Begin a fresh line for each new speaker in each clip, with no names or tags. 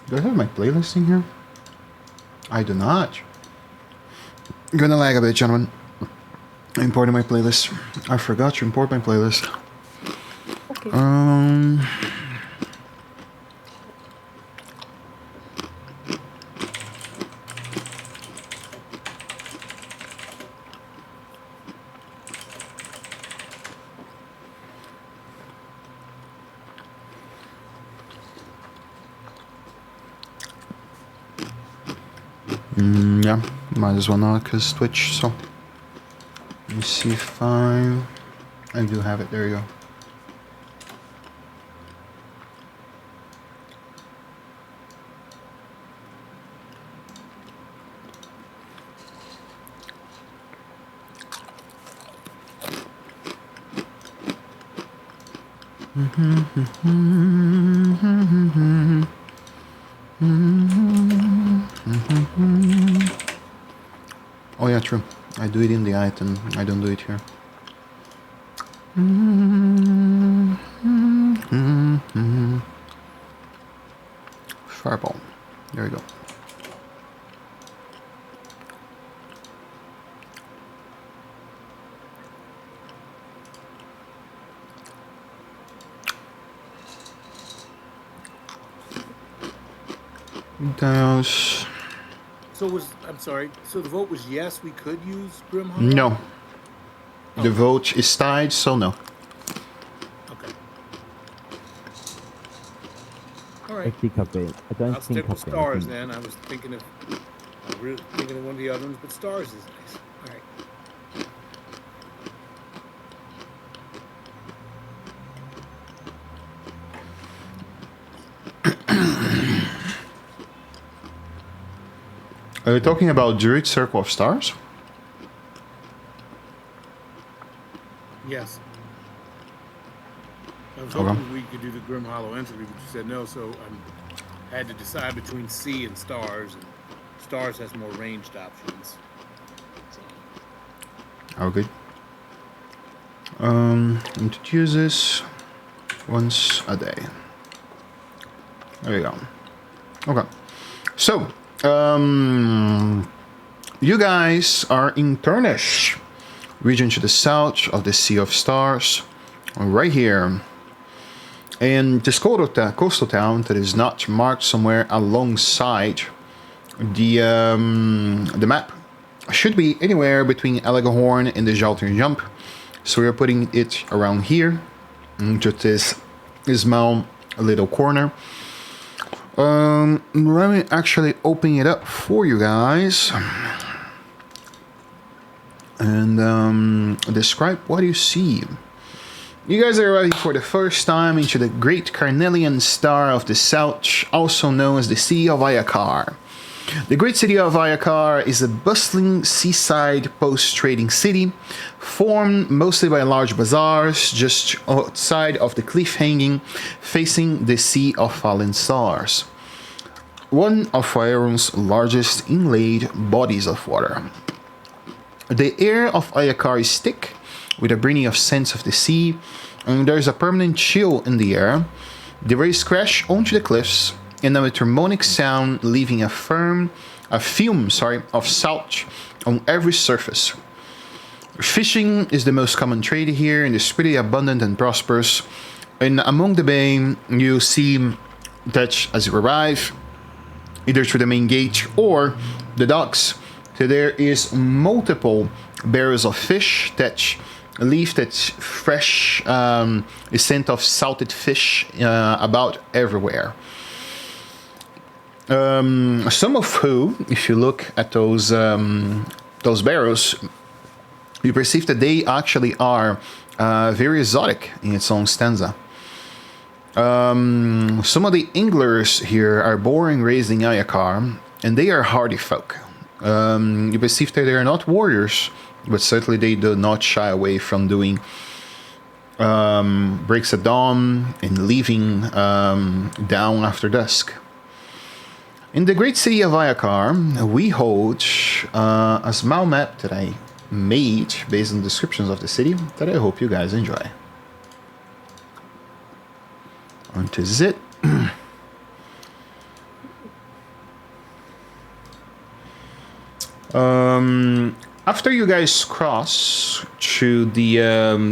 Do I have my playlist in here? I do not. Gonna lag a bit, gentlemen. Importing my playlist. I forgot to import my playlist.
Okay.
Yeah, might as well not, because Twitch, so. Let me see if I do have it, there you go. Oh yeah, true. I do it in the item. I don't do it here. Fireball. There we go. Those.
So I'm sorry. So the vote was yes, we could use Grim Hollow?
No.
Oh.
The vote is tied, so no.
Okay. All right.
I think of it. I don't
I'll
think
stick with
of
stars
anything.
then. I was thinking of one of the other ones, but stars is nice. All right.
Are you talking about Druid Circle of Stars?
Yes. I was
Okay.
hoping we could do the Grim Hollow entropy, but you said no, so I had to decide between C and stars, and stars has more ranged options. So.
Oh, good. Introduce this once a day. There you go. Okay. So, you guys are in Turnish, region to the south of the Sea of Stars, right here. And this coastal town that is not marked somewhere alongside the map should be anywhere between Alagahorn and the Jaltern Jump. So we're putting it around here, into this small little corner. Let me actually open it up for you guys and describe what you see. You guys are arriving for the first time into the Great Carnelian Star of the South, also known as the City of Ayakar. The great city of Ayakar is a bustling seaside post-trading city, formed mostly by large bazaars just outside of the cliff hanging, facing the Sea of Fallen Stars, one of Faerun's largest inlaid bodies of water. The air of Ayakar is thick, with a bringing of scents of the sea, and there is a permanent chill in the air. The waves crash onto the cliffs, and a harmonic sound leaving a fume of salt on every surface. Fishing is the most common trade here, and is pretty abundant and prosperous. And among the bay, you see that as you arrive, either through the main gate or the docks, there is multiple barrels of fish that leave that fresh scent of salted fish about everywhere. Some of who, if you look at those barrels, you perceive that they actually are very exotic in its own stanza. Some of the anglers here are born and raised in Ayakar, and they are hardy folk. You perceive that they are not warriors, but certainly they do not shy away from doing breaks at dawn and leaving down after dusk. In the great city of Ayakar, we hold a small map that I made based on descriptions of the city that I hope you guys enjoy. On to it. After you guys cross through the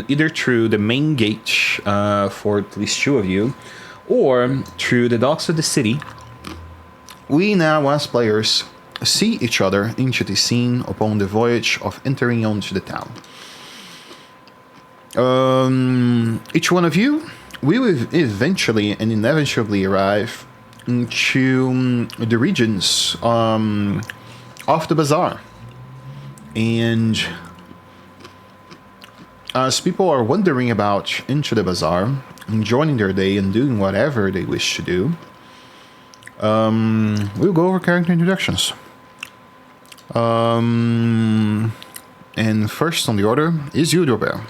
either through the main gate for at least two of you, or through the docks of the city, we now as players see each other into the scene upon the voyage of entering onto the town. Each one of you will eventually and inevitably arrive into the regions of the bazaar. And as people are wandering about into the bazaar, enjoying their day and doing whatever they wish to do, we'll go over character introductions. And first on the order is you, Doorbell.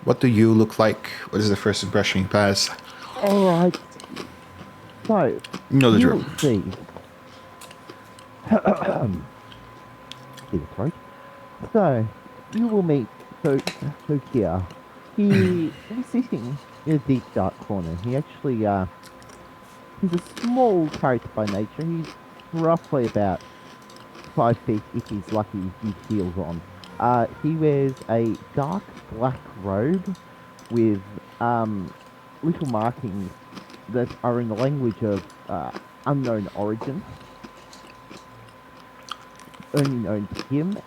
What do you look like? What is the first impression you pass?
Alright. So,
You know the drill.
you'll see. See the throat. So, you will meet Sokia. He's sitting in a deep dark corner. He actually, he's a small character by nature. He's roughly about 5 feet if he's lucky with heels on. He wears a dark black robe with little markings that are in the language of unknown origin, only known to him.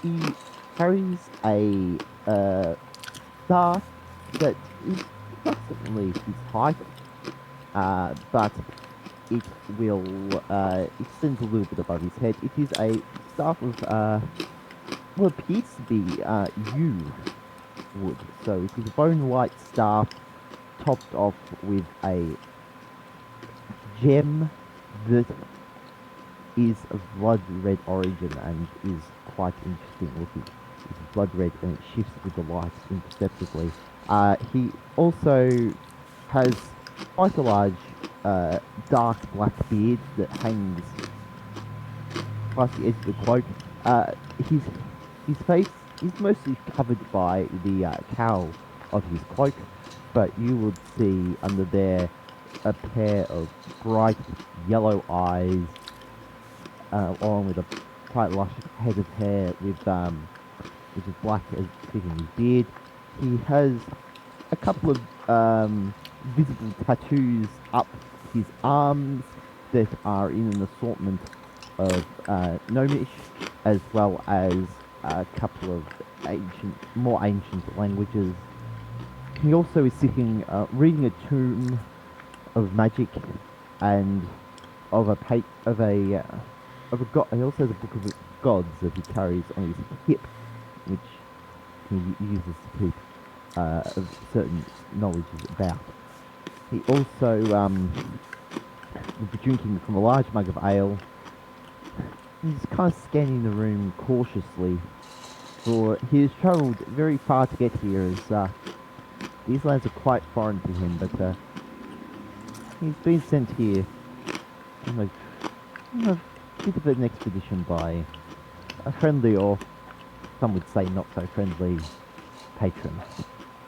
He carries a staff that is approximately his height, but it will extend a little bit above his head. It is a staff of what appears to be yew wood. So it is a bone white staff topped off with a gem that is of blood red origin and is quite interesting looking. It's blood red and it shifts with the light imperceptibly. He also has quite a large dark black beard that hangs past the edge of the cloak. His face is mostly covered by the cowl of his cloak, but you would see under there a pair of bright yellow eyes, along with a quite lush head of hair which is black as fitting his beard. He has a couple of visible tattoos up his arms that are in an assortment of Gnomish, as well as a couple of more ancient languages. He also is sitting, reading a tome of magic and of a god. He also has a book of gods that he carries on his hip, which he uses to keep of certain knowledges about. He also will be drinking from a large mug of ale. He's kind of scanning the room cautiously, for he has travelled very far to get here, as these lands are quite foreign to him, but he's been sent here on a bit of an expedition by a friendly, or some would say not so friendly, patron.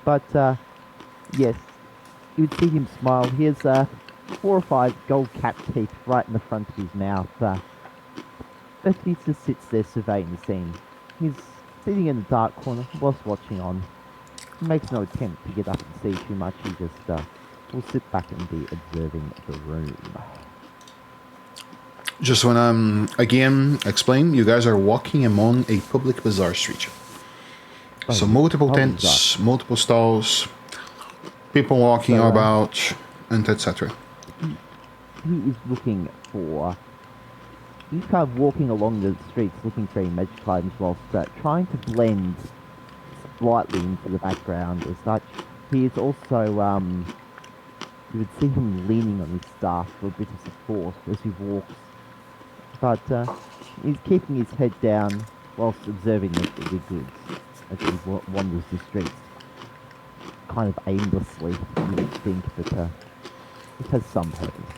But yes, you would see him smile. He has 4 or 5 gold capped teeth right in the front of his mouth. But he just sits there surveying the scene. He's sitting in the dark corner whilst watching on. He makes no attempt to get up and see too much. He just will sit back and be observing the room.
Just want to again explain, you guys are walking among a public bazaar street. So multiple tents, multiple stalls, people walking about, and etc.
He is looking for... He's kind of walking along the streets looking for any magic items whilst trying to blend slightly into the background as such. He is also, you would see him leaning on his staff for a bit of support as he walks. But he's keeping his head down whilst observing the goods as he wanders the streets. Kind of aimlessly, you would think, but it has some purpose.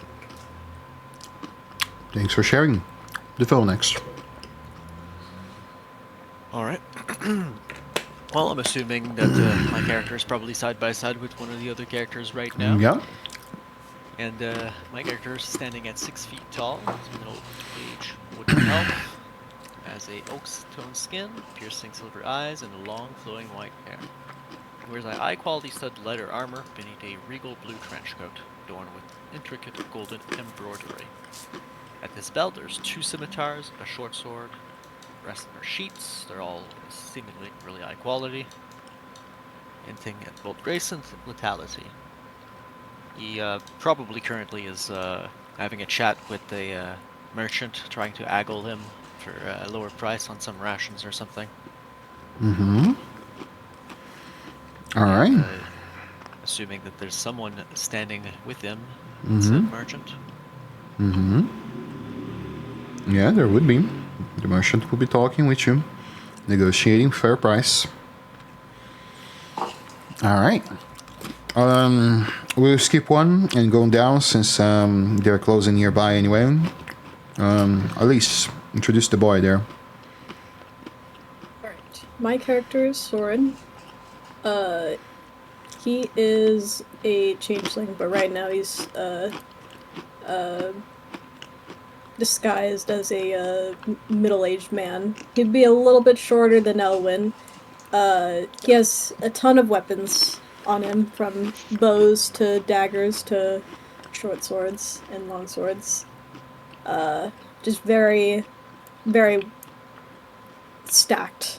Thanks for sharing. The phone next.
Alright. Well, I'm assuming that my character is probably side by side with one of the other characters right now.
Yeah.
And my character is standing at 6 feet tall. He's middle-aged wooden elf. has a oak's tone skin, piercing silver eyes, and long flowing white hair. He wears a high-quality stud leather armor beneath a regal blue trench coat, adorned with intricate golden embroidery. At his belt, there's 2 scimitars, a short sword, the rest are sheets. They're all seemingly really high quality, hinting at both grace and lethality. He probably currently is having a chat with a merchant, trying to haggle him for a lower price on some rations or something.
Mm-hmm. All right.
Assuming that there's someone standing with him,
Mm-hmm.
said merchant.
Mm-hmm. Yeah, there would be. The merchant will be talking with you, negotiating fair price. All right. We'll skip one and go down since they're closing nearby anyway. Elise, introduce the boy there.
Alright. My character is Soren. He is a changeling, but right now he's disguised as a middle-aged man. He'd be a little bit shorter than Elwyn. He has a ton of weapons on him, from bows to daggers to short swords and long swords. Just very, very stacked.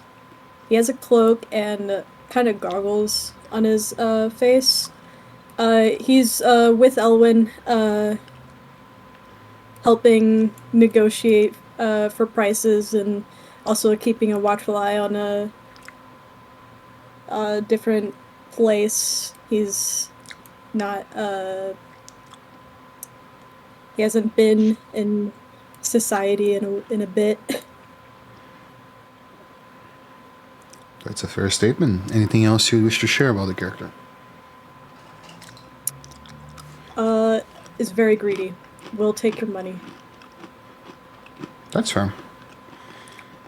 He has a cloak and kind of goggles on his face. He's with Elwyn, helping negotiate for prices and also keeping a watchful eye on a different place. He's not he hasn't been in society in a bit.
That's a fair statement. Anything else you wish to share about the character?
Is very greedy. Will take your money.
That's fair.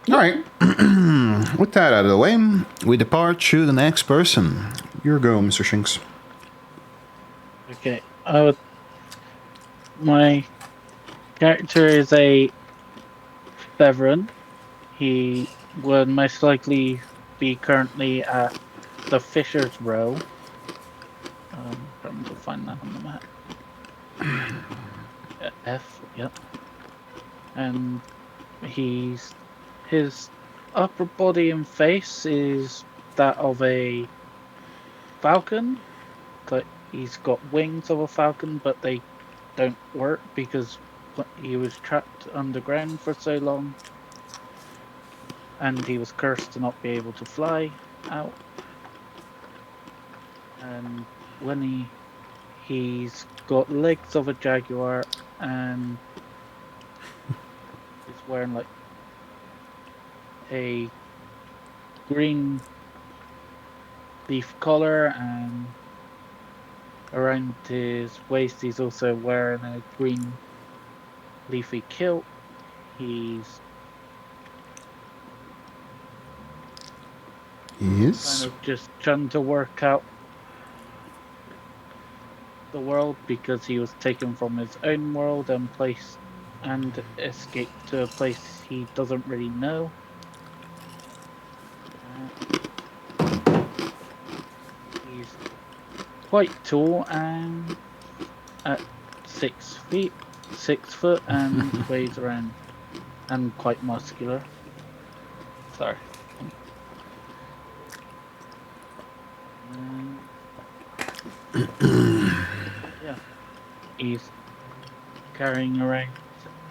All right. With that out of the way, we depart to the next person. Your go, Mr. Shinks.
Okay, my character is a veteran. He would most likely be currently at the Fisher's Row. Trying to find that on the map. F, yep. And his upper body and face is that of a falcon. But he's got wings of a falcon, but they don't work because he was trapped underground for so long, and he was cursed to not be able to fly out. And when he's got legs of a jaguar, and he's wearing like a green leaf collar, and around his waist he's also wearing a green leafy kilt. He's kind of just trying to work out the world because he was taken from his own world and placed and escaped to a place he doesn't really know. He's quite tall and at 6 foot, and weighs around, and quite muscular. Sorry. Yeah, he's carrying around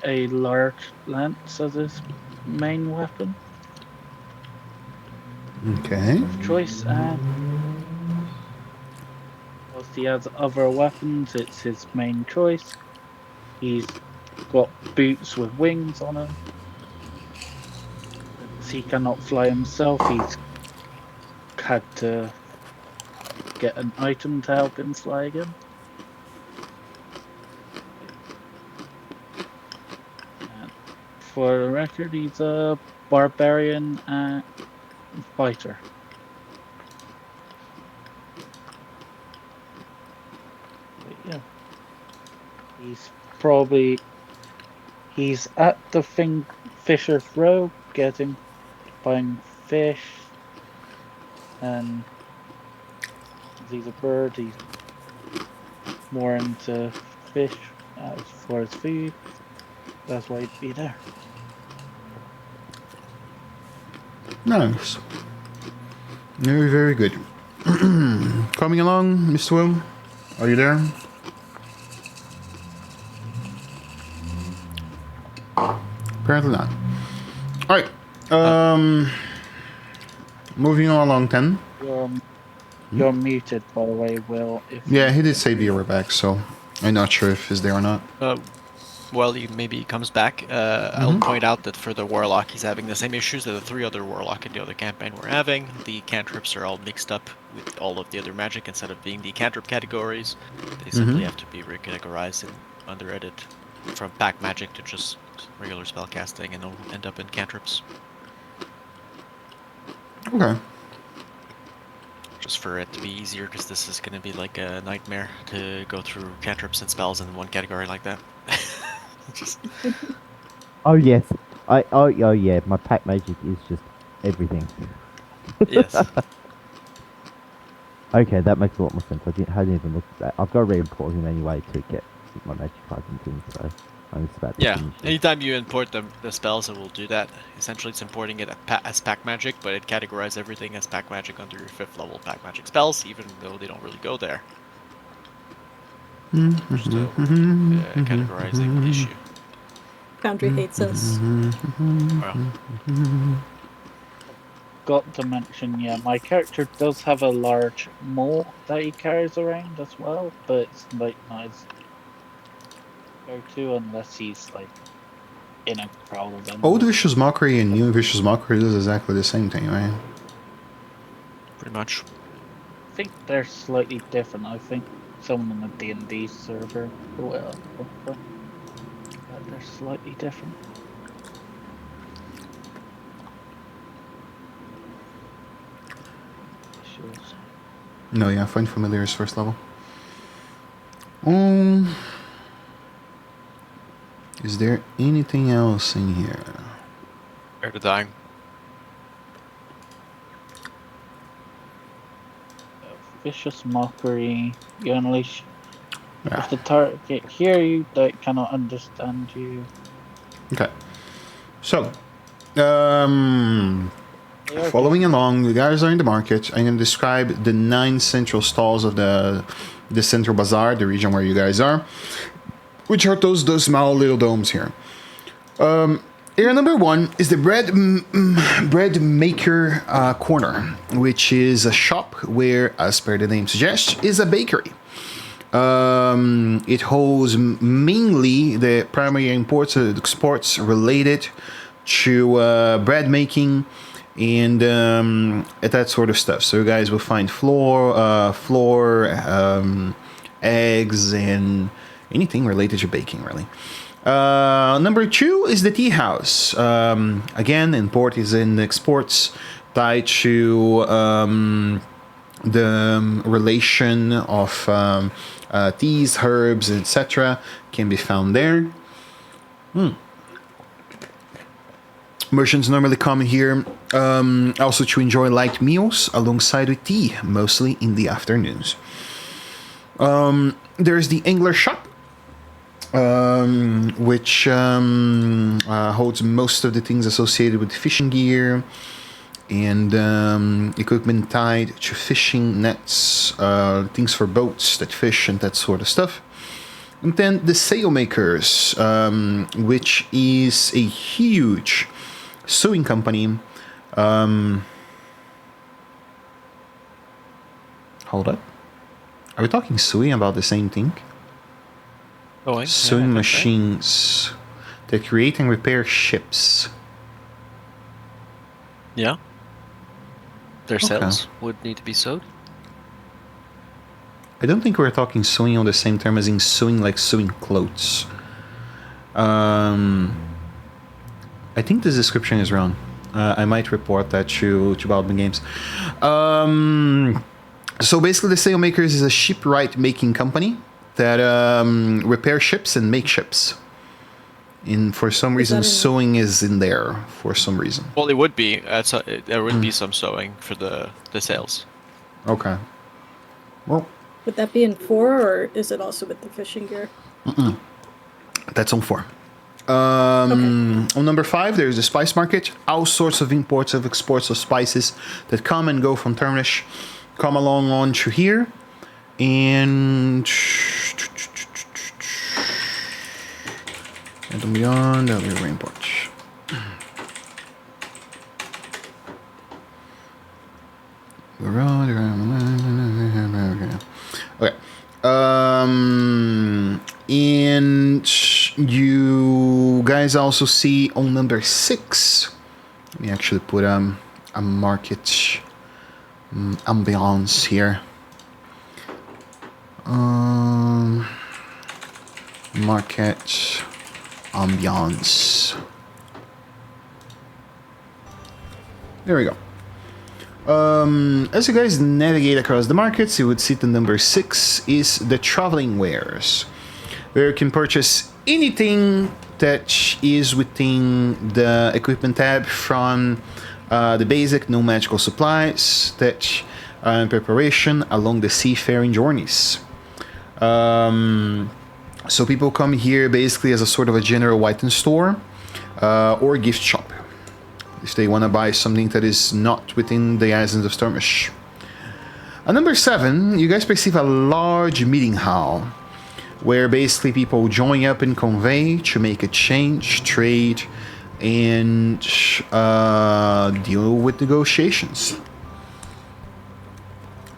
a large lance as his main weapon.
Okay.
Of choice, and whilst he has other weapons, it's his main choice. He's got boots with wings on them. Since he cannot fly himself, he's had to get an item to help him fly again. And for the record, he's a barbarian and fighter. But yeah, he's at the Fisher's Row getting, buying fish, and he's a bird. He's more into fish as for his food. That's why he'd be there.
Nice. Very, very good. Coming along, Mr. Will? Are you there? Apparently not. Alright. Moving on along then.
You're muted, by the way, Will.
Yeah, he did say you were back, so I'm not sure if he's there or not.
Well, maybe he comes back. I'll point out that for the Warlock, he's having the same issues that the 3 other Warlock in the other campaign were having. The cantrips are all mixed up with all of the other magic instead of being the cantrip categories. They simply have to be recategorized and under-edit from pack magic to just regular spell casting, and they'll end up in cantrips.
Okay.
Just for it to be easier, because this is going to be like a nightmare to go through cantrips and spells in one category like that. Just...
Oh yes. Oh yeah. My pack magic is just everything.
Yes.
Okay, that makes a lot more sense. I hadn't even looked at that. I've got to re-import him anyway to get my magic cards and things. So I'm just about to
Yeah.
finish it.
Anytime you import the spells, it will do that. Essentially, it's importing it as pack magic, but it categorizes everything as pack magic under your 5th level pack magic spells, even though they don't really go there. Just a categorizing issue.
Foundry hates us.
Well,
Got to mention, yeah, my character does have a large mole that he carries around as well, but it's like not his go-to unless he's like in a crowd of them.
Old Vicious Mockery and New Vicious Mockery is exactly the same thing, right?
pretty much.
I think they're slightly different. I think some on the D&D server, well, but they're slightly different.
No, yeah, find familiar is 1st level. Is there anything else in here?
Fair to dying.
Vicious Mockery. You unleash.
Yeah.
If the target hear you, they cannot understand you.
Okay. So, following along, the guys are in the market. I'm going to describe the 9 central stalls of the central bazaar, the region where you guys are, which are those small little domes here. Area number 1 is the bread maker corner, which is a shop where, as per the name suggests, is a bakery. It holds mainly the primary imports and exports related to bread making and that sort of stuff. So you guys will find flour, eggs, and anything related to baking, really. Number 2 is the tea house. Again, import is in exports tied to the relation of teas, herbs, etc. can be found there. Merchants normally come here also to enjoy light meals alongside with tea, mostly in the afternoons. There's the angler shop, which holds most of the things associated with fishing gear and equipment tied to fishing nets, things for boats that fish and that sort of stuff. And then the sailmakers, which is a huge sewing company. Hold up. Are we talking sewing about the same thing?
Going.
Sewing machines that create and repair ships.
Yeah. Their sails would need to be sewed.
I don't think we're talking sewing on the same term as in sewing like sewing clothes. I think this description is wrong. I might report that to Wildman Games. So basically, the Sailmakers is a shipwright making company that repair ships and make ships. And for some
Is
reason,
that in-
sewing is in there for some reason.
Well, it would be. There would be some sewing for the sales.
Okay. Well,
Would that be in 4, or is it also with the fishing gear?
that's on 4.
Okay.
On number 5, there's the spice market. All sorts of imports of exports of spices that come and go from Turnish come along on to here. And beyond, that'll be imports. Okay. And you guys also see on number 6. Let me actually put a market ambiance here. Market ambiance. There we go. As you guys navigate across the markets, you would see the number 6 is the traveling wares, where you can purchase anything that is within the equipment tab, from the basic no magical supplies that are in preparation along the seafaring journeys. So people come here basically as a sort of a general item store or gift shop, if they want to buy something that is not within the islands of Turnish. At number 7, you guys perceive a large meeting hall, where basically people join up and convey to make a change, trade, and deal with negotiations.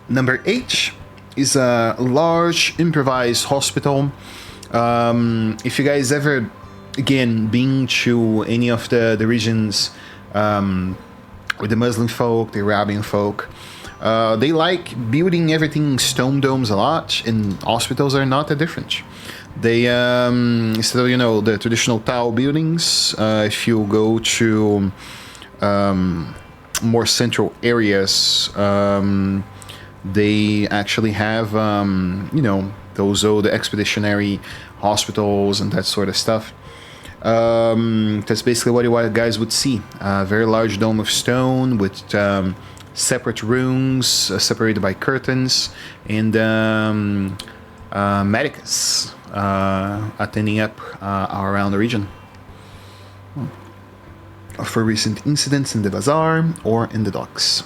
Number 8 is a large improvised hospital. If you guys ever, again, been to any of the regions with the Muslim folk, the Arabian folk, they like building everything in stone domes a lot, and hospitals are not that different. They, instead of, the traditional tile buildings, if you go to more central areas, they actually have, those old expeditionary hospitals and that sort of stuff. That's basically what you guys would see. A very large dome of stone with separate rooms separated by curtains, and medicus attending up around the region for recent incidents in the bazaar or in the docks.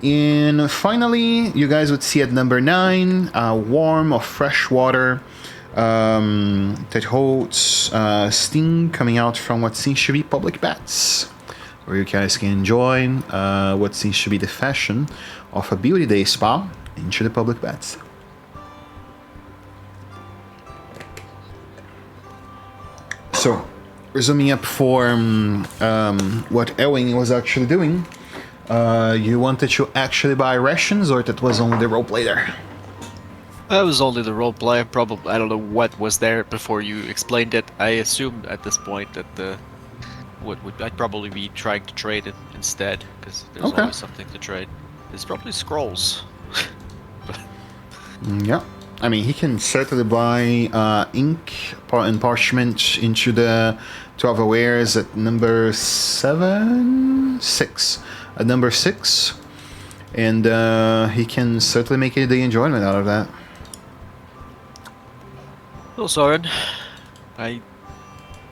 And finally, you guys would see at number 9 a worm of fresh water that holds steam coming out from what seems to be public baths, where you guys can enjoy what seems to be the fashion of a beauty day spa into the public baths. So, resuming up for what Elwing was actually doing, you wanted to actually buy rations, or that was only the roleplay there?
That was only the roleplay. Probably, I don't know what was there before you explained it. I assumed at this point that I'd probably be trying to trade it instead, because there's
Okay.
always something to trade. There's probably scrolls.
Yeah. I mean, he can certainly buy ink and parchment into the 12 wares at number 6. At number 6. And he can certainly make a day enjoyment out of that.
Well, Soren, it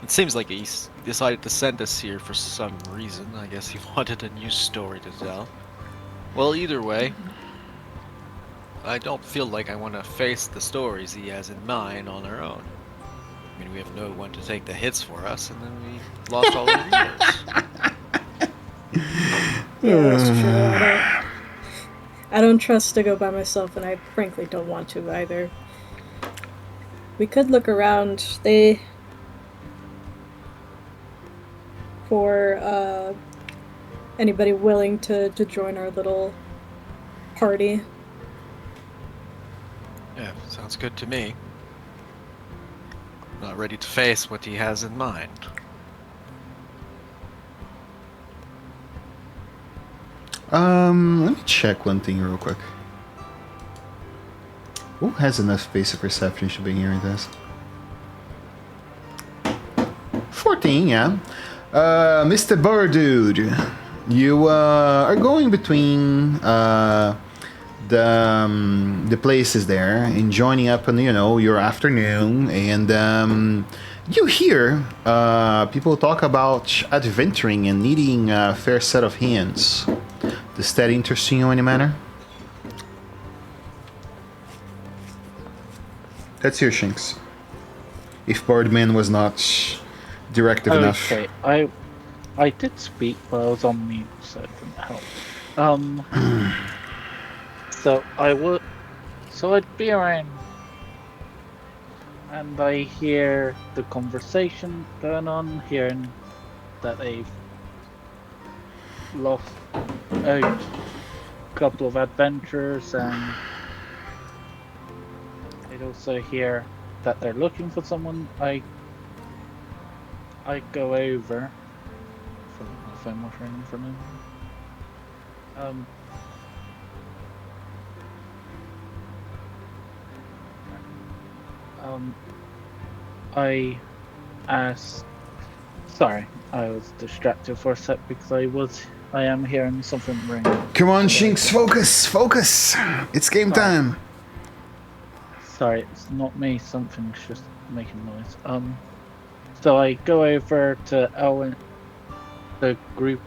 seems like he's decided to send us here for some reason. I guess he wanted a new story to tell. Well, either way, I don't feel like I want to face the stories he has in mind on our own. I mean, we have no one to take the hits for us, and then we lost all our heroes.
Yeah, that's true. I don't trust to go by myself, and I frankly don't want to either. We could look around. For anybody willing to join our little party.
Yeah, sounds good to me. Not ready to face what he has in mind.
Let me check one thing real quick. Who has enough basic perception to be hearing this? 14, yeah. Mr. Birdude, you are going between the places there and joining up on, your afternoon, and you hear people talk about adventuring and needing a fair set of hands. Does that interest you in any manner? That's your Shinx. If Birdman was not directive enough.
Okay, I did speak, but I was on mute, so it didn't help. So I'd be around, and I hear the conversation going on, hearing that they've lost a couple of adventurers, and I'd also hear that they're looking for someone. I go over. If I'm watching for them. I asked. Sorry, I was distracted for a sec because I am hearing something ring.
Come on, Shinx, focus! It's game time.
Sorry, it's not me. Something's just making noise. So I go over to Elwin, the group,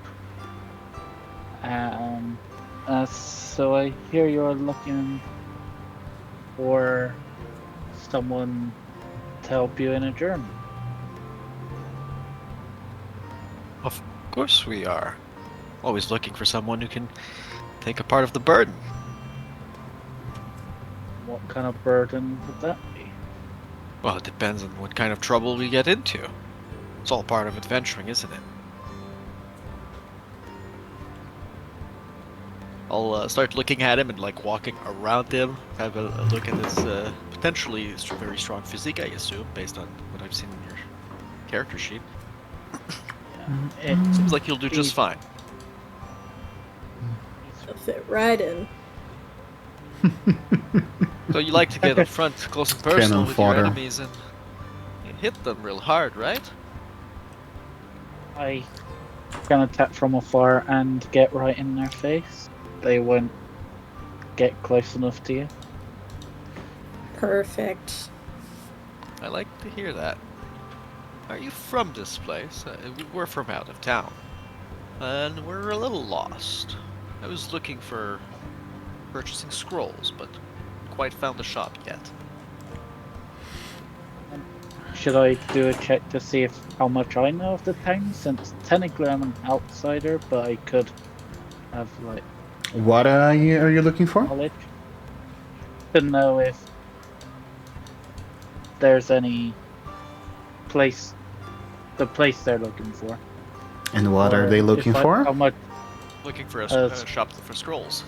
so I hear you're looking for someone to help you in a journey.
Of course we are. Always looking for someone who can take a part of the burden.
What kind of burden would that be?
Well, it depends on what kind of trouble we get into. It's all part of adventuring, isn't it? I'll start looking at him and walking around him, have a look at his potentially very strong physique, I assume, based on what I've seen in your character sheet.
It
Seems like you'll do just fine.
It'll fit right in.
So you like to get up front, close and personal
Cannon
with
fodder.
your enemies and you hit them real hard, right?
I can attack from afar and get right in their face. They won't get close enough to you.
Perfect.
I like to hear that. Are you from this place? We're from out of town. And we're a little lost. I was looking for purchasing scrolls, but quite found the shop yet.
Should I do a check to see how much I know of the town? Since technically I'm an outsider, but I could have
What are you looking for?
knowledge to know if there's any place, the place they're looking for.
And what are
Or
they looking
How
for?
much?
Looking for a shop for scrolls.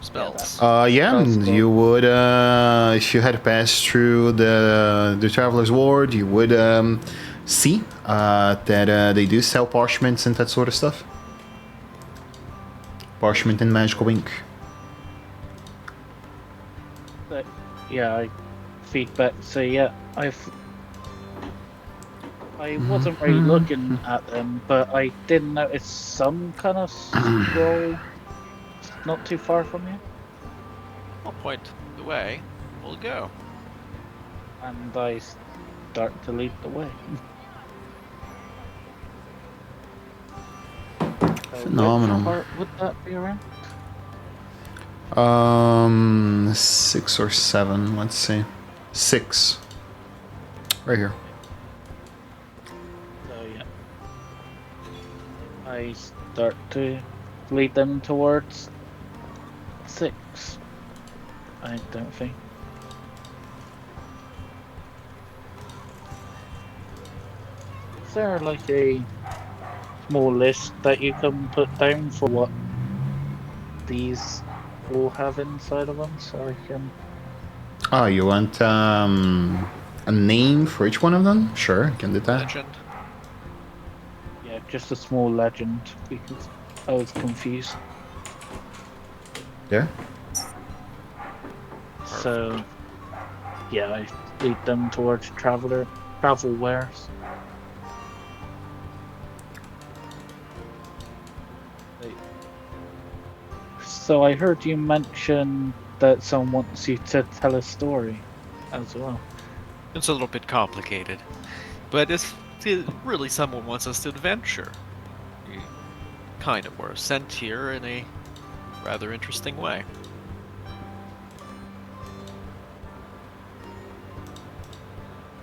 Spells.
Yeah, and you would, if you had passed through the Traveler's Ward, you would see that they do sell parchments and that sort of stuff. Parchment and magical ink.
But, yeah, I feedback. So yeah, I wasn't really looking at them, but I did notice some kind of scroll not too far from you,
I'll point the way. We'll go.
and I start to lead the way.
Phenomenal.
Which part would that be around?
6 or 7, let's see. 6. Right here.
So yeah, I start to lead them towards 6. I don't think. Is there a small list that you can put down for what these all have inside of them, so I can?
Oh, you want a name for each one of them? Sure, I can do that.
Legend.
Yeah, just a small legend because I was confused.
There.
So, yeah, I lead them towards travel wares. So I heard you mention that someone wants you to tell a story as well.
It's a little bit complicated, but it's really someone wants us to adventure. We kind of were sent here in a rather interesting way.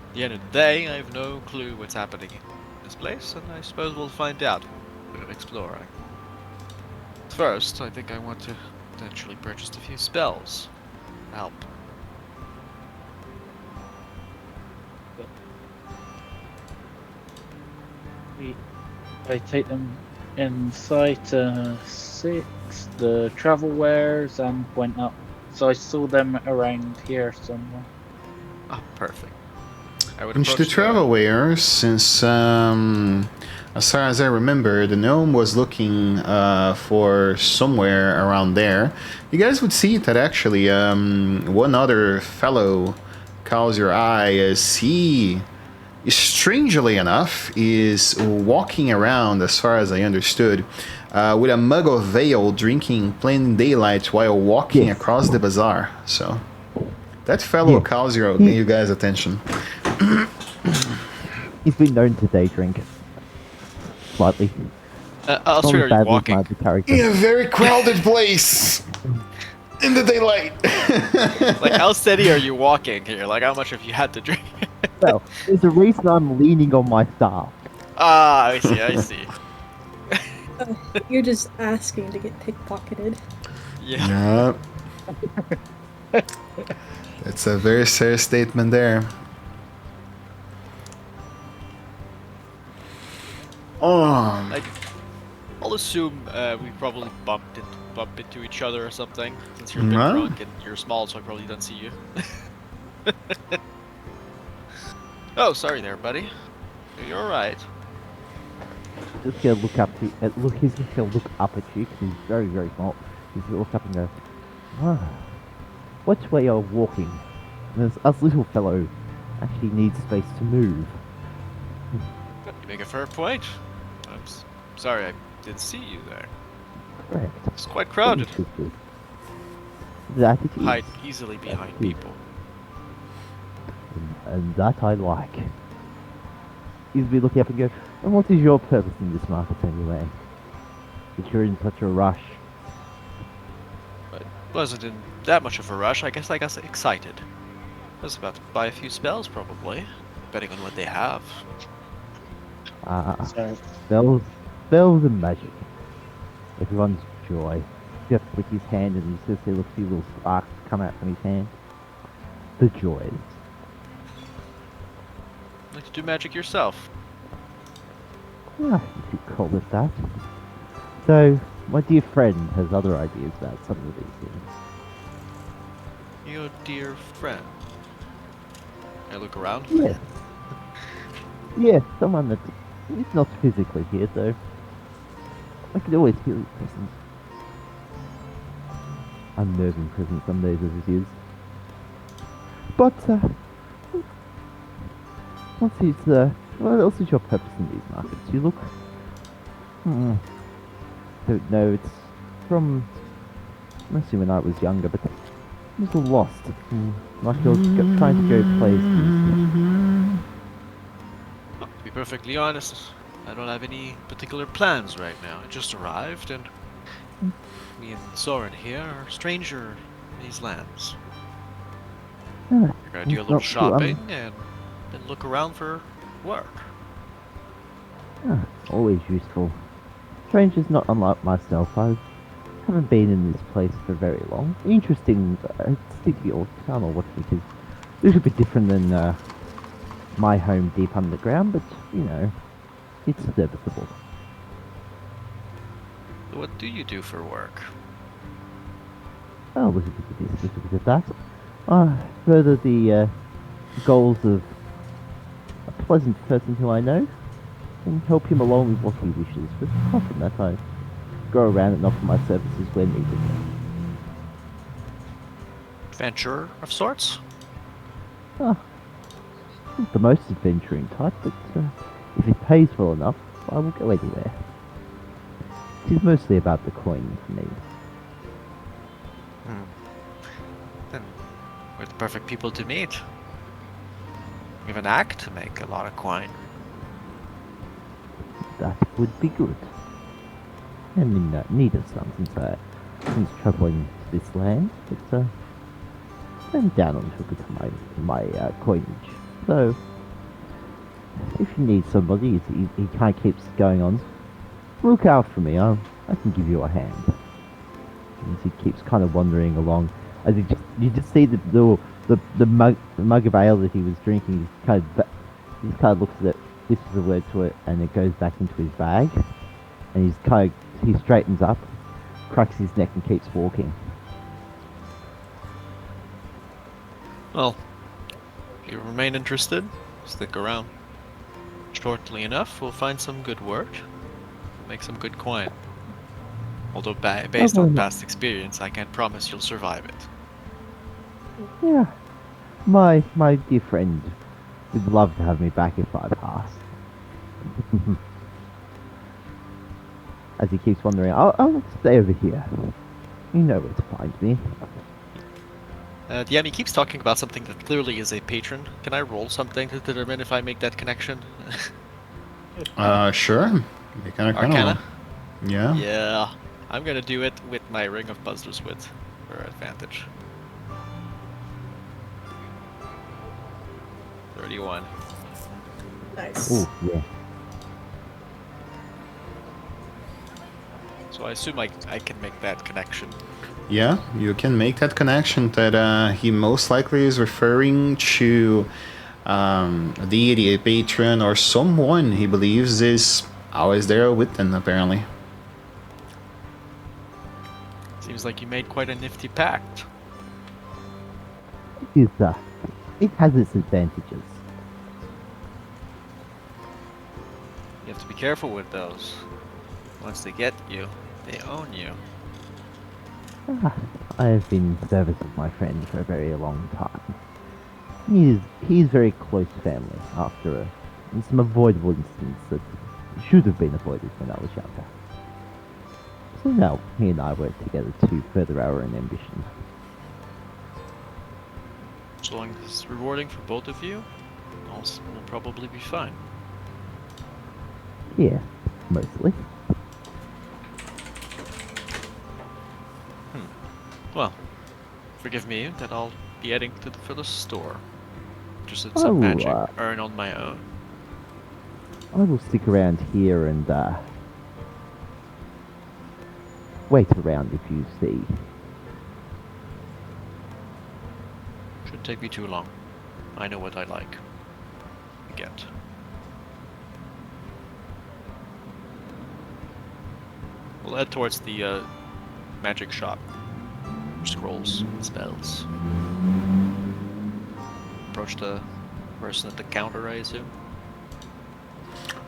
At the end of the day, I have no clue what's happening in this place, and I suppose we'll find out a bit of exploring. First, I think I want to potentially purchase a few spells. Help.
I take them inside to 6, the travel wares, and went up. So I saw them around here somewhere.
Ah, perfect. I would
Into
approach
the travel wares, since as far as I remember, the gnome was looking for somewhere around there. You guys would see that actually one other fellow calls your eye as he, strangely enough, is walking around, as far as I understood, with a mug of ale, drinking plain daylight while walking
Yes.
across the bazaar. So that fellow
Yes.
calls you guys' attention.
He's been known to day drink. Slightly.
Alstrid, are you
badly as my
walking?
other character.
In a very crowded place in the daylight.
Like, how steady are you walking here? Like, how much have you had to drink?
Well, there's a reason I'm leaning on my staff.
Ah, I see.
You're just asking to get pickpocketed.
Yeah.
Yeah. It's a very serious statement there. Oh,
Like, I'll assume we probably bump into each other or something, since you're a bit
No.
drunk and you're small, so I probably don't see you. Oh, sorry there, buddy. You're alright.
Just gonna look up to he's just gonna look up at you because he's very, very small. He's gonna look up and go, ah, which way you're walking? And this little fellow actually needs space to move.
You make a fair point. I'm sorry I didn't see you there.
Correct.
It's quite crowded.
That it is.
Hide easily behind people.
And that I like. He's be looking up and go, and what is your purpose in this market anyway? If you're in such a rush.
But wasn't in that much of a rush. I guess I got excited. I was about to buy a few spells, probably, depending on what they have.
So
Spells and magic. Everyone's joy. You have to flick his hand and you just see a few little sparks come out from his hand. The joys.
Like to do magic yourself.
Ah, you could call it that. So, my dear friend has other ideas about some of these things.
Your dear friend. I look around.
Yes. Yes, someone that is not physically here, though. I can always feel his presence. Unnerving presence some days as it is. But, what else is your purpose in these markets? You look... don't know, it's from... mostly when I was younger, but a little lost. Like you're trying to go places.
To be perfectly honest, I don't have any particular plans right now. I just arrived, and me and Soren here are a stranger in these lands.
Ah,
We're gonna do a
it's
little
not too,
shopping and then look around for work.
always useful. Strangers not unlike myself. I haven't been in this place for very long. Interesting. It's thinking, or I don't know what it is. A little bit different than my home deep underground, but you know, it's serviceable.
So what do you do for work?
Oh, a little bit of this, a little bit of that. Further the goals of a pleasant person who I know, and help him along with what he wishes. But apart from that, I go around and offer my services where needed.
Adventurer of sorts?
Not the most adventuring type, but if it pays well enough, I will go anywhere. It is mostly about the coin for me.
Then we're the perfect people to meet. We have an act to make a lot of coin.
That would be good. I mean, neither some since traveling to this land, but I'm down on a bit of my coinage. So, if you need somebody, he kind of keeps going on. Look out for me. I can give you a hand. As he keeps kind of wandering along, as you just see the mug of ale that he was drinking. He just kind of looks at it, whispers a word to it, and it goes back into his bag. And he straightens up, cracks his neck, and keeps walking.
Well, if you remain interested, stick around. Shortly enough, we'll find some good work, make some good coin. Although based on past experience, I can't promise you'll survive it.
Yeah, my dear friend would love to have me back if I pass. As he keeps wandering, I'll stay over here. You know where to find me.
Yeah, he keeps talking about something that clearly is a patron. Can I roll something to determine if I make that connection?
Sure. Make an Arcana
Arcana?
roll. Yeah.
Yeah. I'm gonna do it with my Ring of Puzzler's Wit for advantage. 31.
Nice.
Oh, yeah.
So I assume I can make that connection.
Yeah, you can make that connection that he most likely is referring to a deity, a patron, or someone he believes is always there with them, apparently.
Seems like you made quite a nifty pact.
It has its advantages.
You have to be careful with those. Once they get you, they own you.
I have been in service of my friend for a very long time. He's very close family after some avoidable incidents that should have been avoided when I was younger. So now he and I work together to further our own ambition.
So long as it's rewarding for both of you, all will probably be fine.
Yeah, mostly.
Well, forgive me that I'll be heading for the store. Just at some magic earn on my own.
I will stick around here and wait around if you see.
Shouldn't take me too long. I know what I like. Get. We'll head towards the magic shop. Scrolls, spells. Approach the person at the counter, I assume.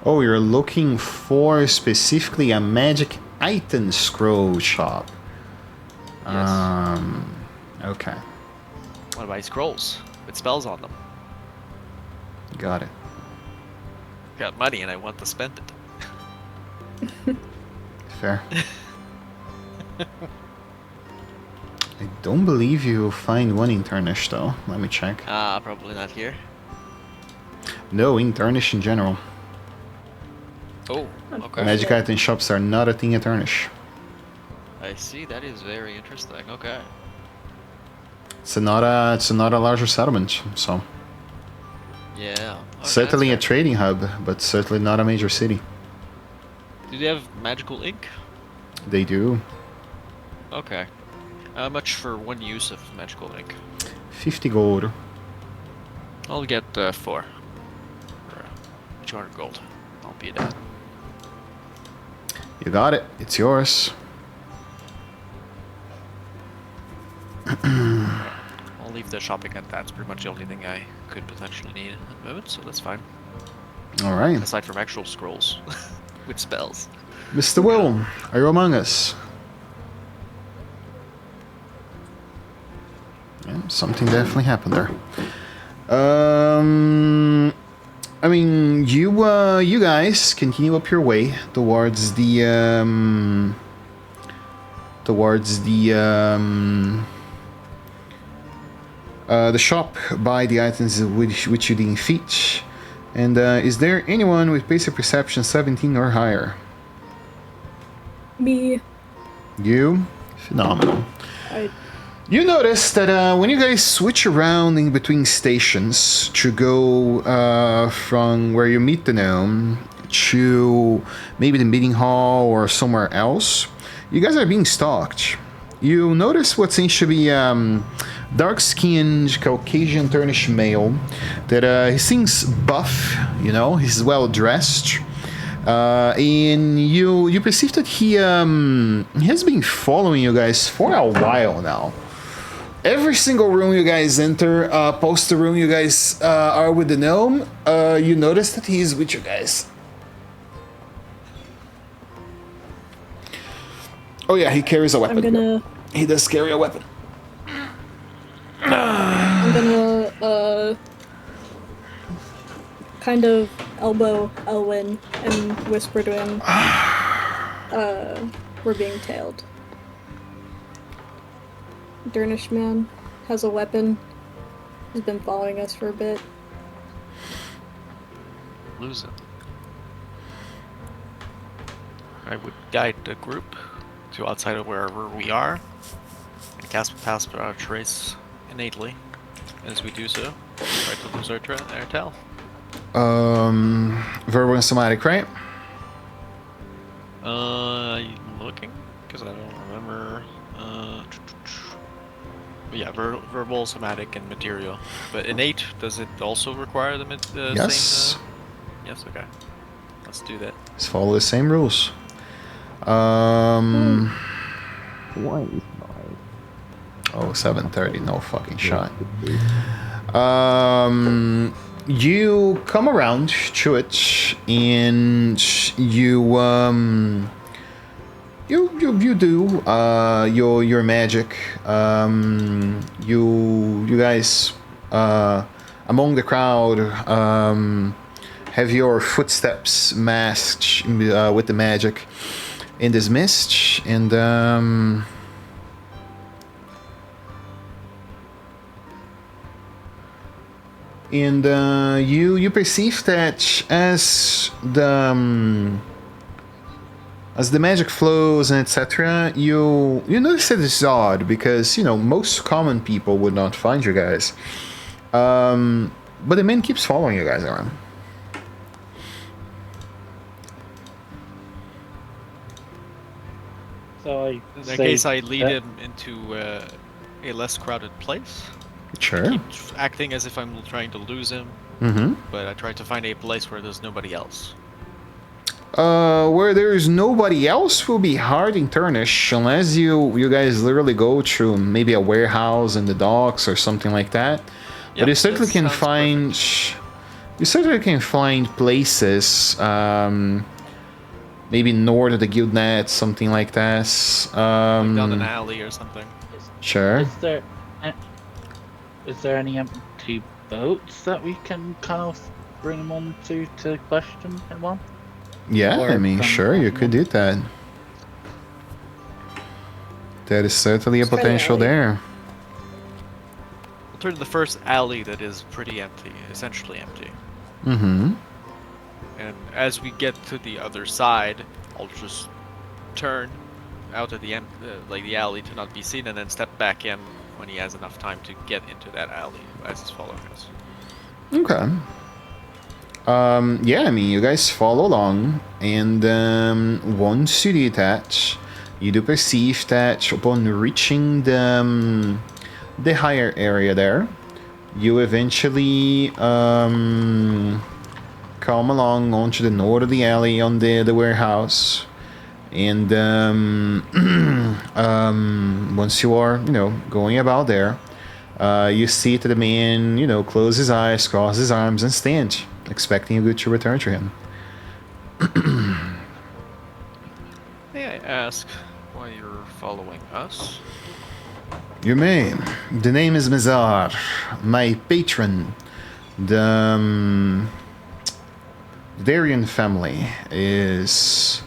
Oh, you're looking for specifically a magic item scroll shop.
Yes.
Okay.
I want to buy scrolls with spells on them.
Got it.
Got money and I want to spend it.
Fair. I don't believe you'll find one in Turnish, though. Let me check.
Probably not here.
No, in Turnish in general.
Oh, okay.
Magic item shops are not a thing at Turnish.
I see. That is very interesting. Okay.
It's not a larger settlement, so
Yeah. Okay,
certainly a
that's fair.
trading hub, but certainly not a major city.
Do they have magical ink?
They do.
Okay. How much for one use of magical ink?
50 gold.
I'll get 4. For 200 gold. I'll be that.
You got it. It's yours.
I'll leave the shopping at that. It's pretty much the only thing I could potentially need at the moment, so that's fine.
All right.
Aside from actual scrolls with spells.
Mr. Will, are you among us? Yeah, something definitely happened there. I mean, you guys continue up your way towards the towards the shop. Buy the items which you deem fit. And is there anyone with basic perception 17 or higher?
Me.
You? Phenomenal.
I
You notice that when you guys switch around in between stations to go from where you meet the gnome to maybe the meeting hall or somewhere else, you guys are being stalked. You notice what seems to be dark-skinned Caucasian Turnish male that he seems buff, you know, he's well-dressed. And you perceive that he has been following you guys for a while now. Every single room you guys enter, post the room you guys are with the gnome, you notice that he's with you guys. Oh yeah, he carries a weapon. He does carry a weapon.
I'm gonna kind of elbow Elwyn and whisper to him, we're being tailed. Turnish man has a weapon. He's been following us for a bit.
Lose him. I would guide the group to outside of wherever we are and cast Pass Without Trace innately. As we do so, try to lose our tail.
Verbal and somatic, right?
Looking? Because I don't remember. Yeah, verbal, somatic, and material. But innate, does it also require the
yes.
same? Yes, okay. Let's do that.
Let's follow the same rules.
Why is mine?
Oh, 7:30, no fucking shot. You come around to it, and you do your magic. You guys among the crowd have your footsteps masked with the magic in this mist, and you perceive that as the magic flows and etc., you notice that it's odd because, you know, most common people would not find you guys. But the man keeps following you guys around.
So
In that case, I lead him into a less crowded place.
Sure.
I keep acting as if I'm trying to lose him, but I try to find a place where there's nobody else.
Where there's nobody else will be hard in Turnish, unless you guys literally go to maybe a warehouse in the docks or something like that.
Yep,
but you certainly can find
perfect.
You certainly can find places, maybe north of the guild net, something like that.
Like down an alley or something.
Sure.
Is there any empty boats that we can kind of bring him on to question him on?
Yeah,
Or
I mean, sure, you could do that. That is certainly a potential there.
We'll turn to the first alley that is pretty empty, essentially empty.
Mm-hmm.
And as we get to the other side, I'll just turn out of the the alley to not be seen, and then step back in when he has enough time to get into that alley as he's following us.
Okay. Yeah, I mean, you guys follow along, and once you do that, you do perceive that upon reaching the higher area there, you eventually come along onto the north of the alley on the warehouse, and once you are, going about there, you see that the man, close his eyes, cross his arms, and stand, expecting you to return to him.
May I ask why you're following us?
You may. The name is Mizar, my patron. The Darian family is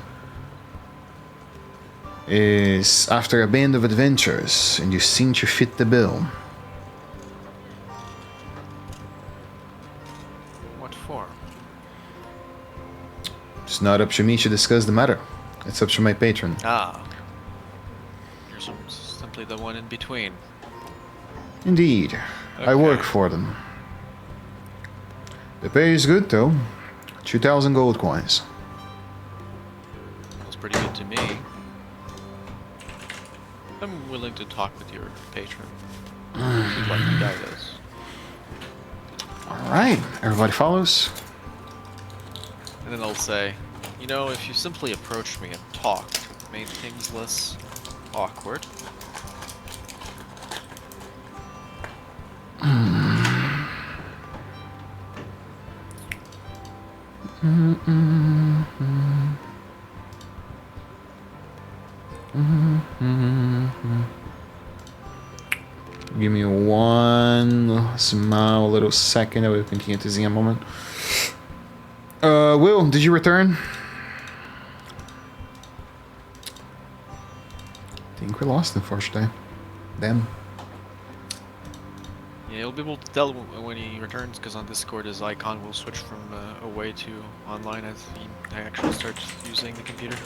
is after a band of adventures, and you seem to fit the bill.
What for?
It's not up to me to discuss the matter. It's up to my patron.
Ah. You're simply the one in between.
Indeed. I work
Okay.
for them. The pay is good, though. 2,000 gold coins.
That's pretty good to me. I'm willing to talk with your patron. You'd like to guide us.
Alright, everybody follows?
And then I'll say, you know, if you simply approached me and talked, it made things less awkward.
Give me one small little second. I will continue to see a moment. Will, did you return? I think we lost him for today. Damn.
Yeah, you'll be able to tell when he returns, because on Discord his icon will switch from away to online as he actually starts using the computer.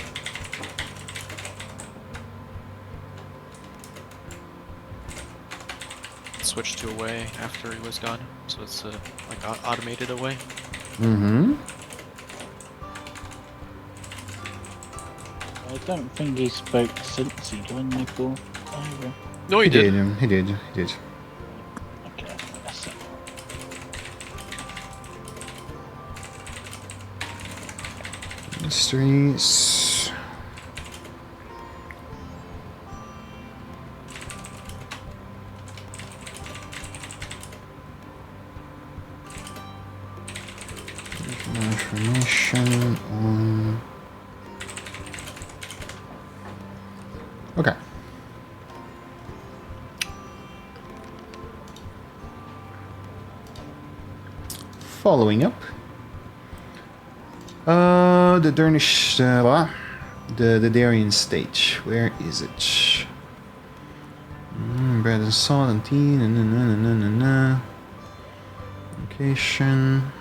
Switched to away after he was gone, so it's like automated away.
Mm-hmm.
I don't think he spoke since he joined the call either.
No,
He did. He did.
Okay, that's it.
Mysteries. Information on. Okay. Following up. The Turnish, the Darien stage. Where is it? Bread and salt and tea. Location.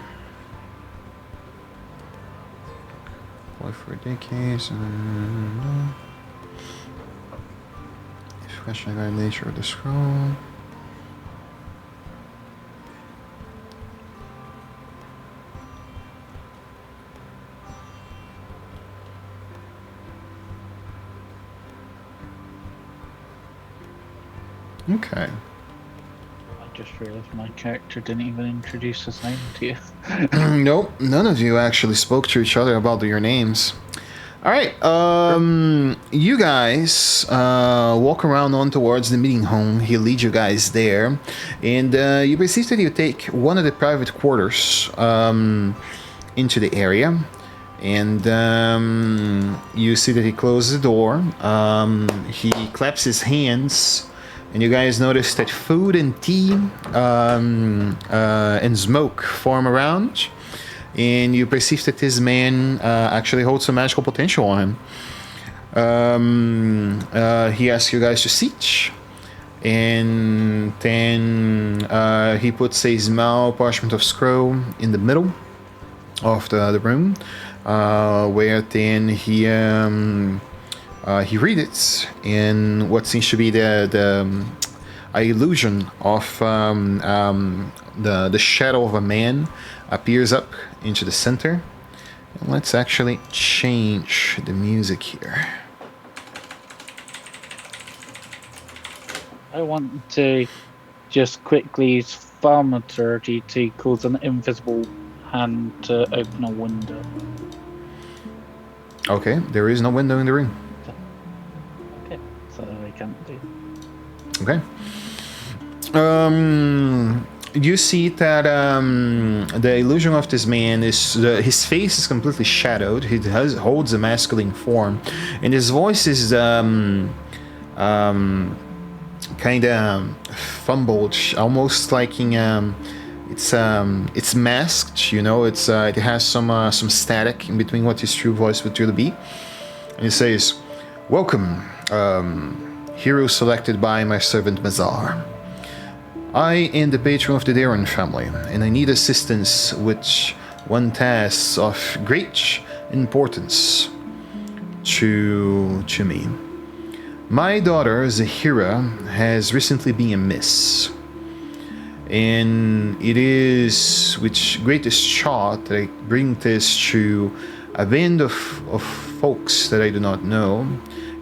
Boy for decades. Question about nature of the scroll. Okay.
I just realised my character didn't even introduce his name to you.
Nope, none of you actually spoke to each other about your names. All right, you guys walk around on towards the meeting home. He leads you guys there, and you perceive that you take one of the private quarters into the area, and you see that he closes the door. He claps his hands. And you guys notice that food and tea and smoke form around. And you perceive that this man actually holds some magical potential on him. He asks you guys to sit. And then he puts a small parchment of scroll in the middle of the room. Where then he reads it in what seems to be the illusion of the shadow of a man appears up into the center. And let's actually change the music here.
I want to just quickly use thaumaturgy to cause an invisible hand to open a window.
Okay, there is no window in the room.
Okay, so I can't do.
Okay. You see that the illusion of this man is his face is completely shadowed. He holds a masculine form, and his voice is kind of fumbled, almost like in it's masked. You know, it has some static in between what his true voice would really be. And he says, Welcome, hero selected by my servant Mazar. I am the patron of the Darren family, and I need assistance with one task of great importance to me. My daughter, Zahira, has recently been amiss, and it is with greatest shock that I bring this to a band of folks that I do not know.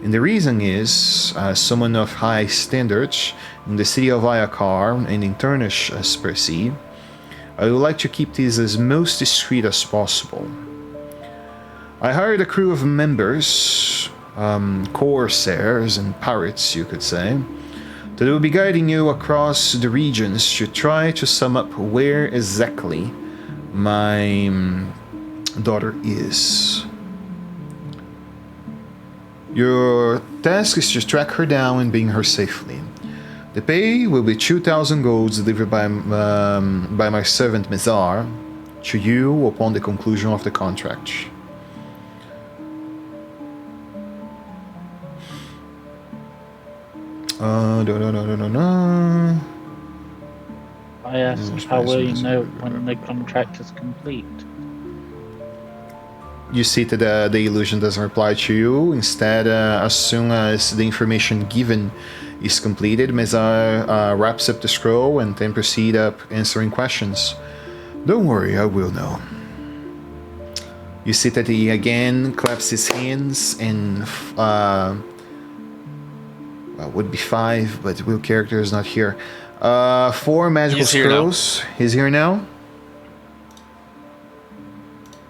And the reason is, someone of high standards in the city of Ayakar and in Turnish as per se, I would like to keep this as most discreet as possible. I hired a crew of members, corsairs and pirates, you could say, that will be guiding you across the regions to try to sum up where exactly my daughter is. Your task is to track her down and bring her safely. The pay will be 2,000 golds delivered by my servant Mizar to you upon the conclusion of the contract.
I asked, how will you know when the contract is complete?
You see that the illusion doesn't reply to you. Instead, as soon as the information given is completed, Mezar wraps up the scroll and then proceed up answering questions. Don't worry, I will know. You see that he again claps his hands and well, would be 5, but Will character is not here. 4 magical
He's here
scrolls. He's here now.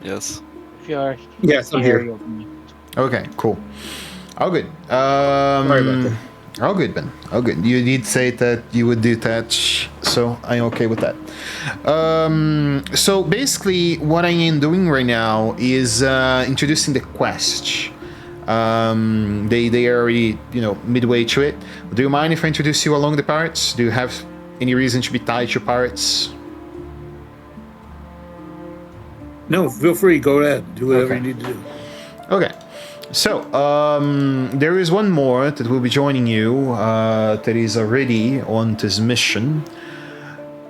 Yes.
If you're
Yes, I'm here.
you'll meet.
Okay, cool. All good.
Sorry about that.
All good, Ben. All good. You did say that you would do that, so I'm okay with that. So basically, what I am doing right now is introducing the quest. They are already, midway to it. Do you mind if I introduce you along the pirates? Do you have any reason to be tied to pirates?
No, feel free. Go ahead. Do whatever
Okay.
you need to do.
Okay. So, there is one more that will be joining you that is already on this mission.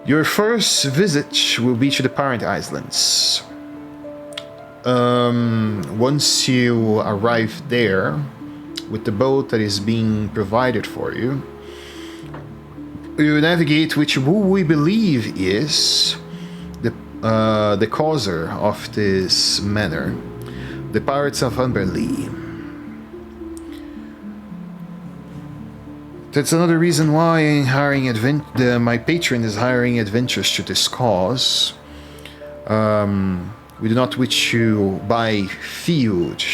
Your first visit will be to the Pirate Islands. Once you arrive there with the boat that is being provided for you, you navigate which we believe is the causer of this manner, the Pirates of Umberlee. That's another reason why I'm hiring my patron is hiring adventurers to this cause. We do not wish to buy feud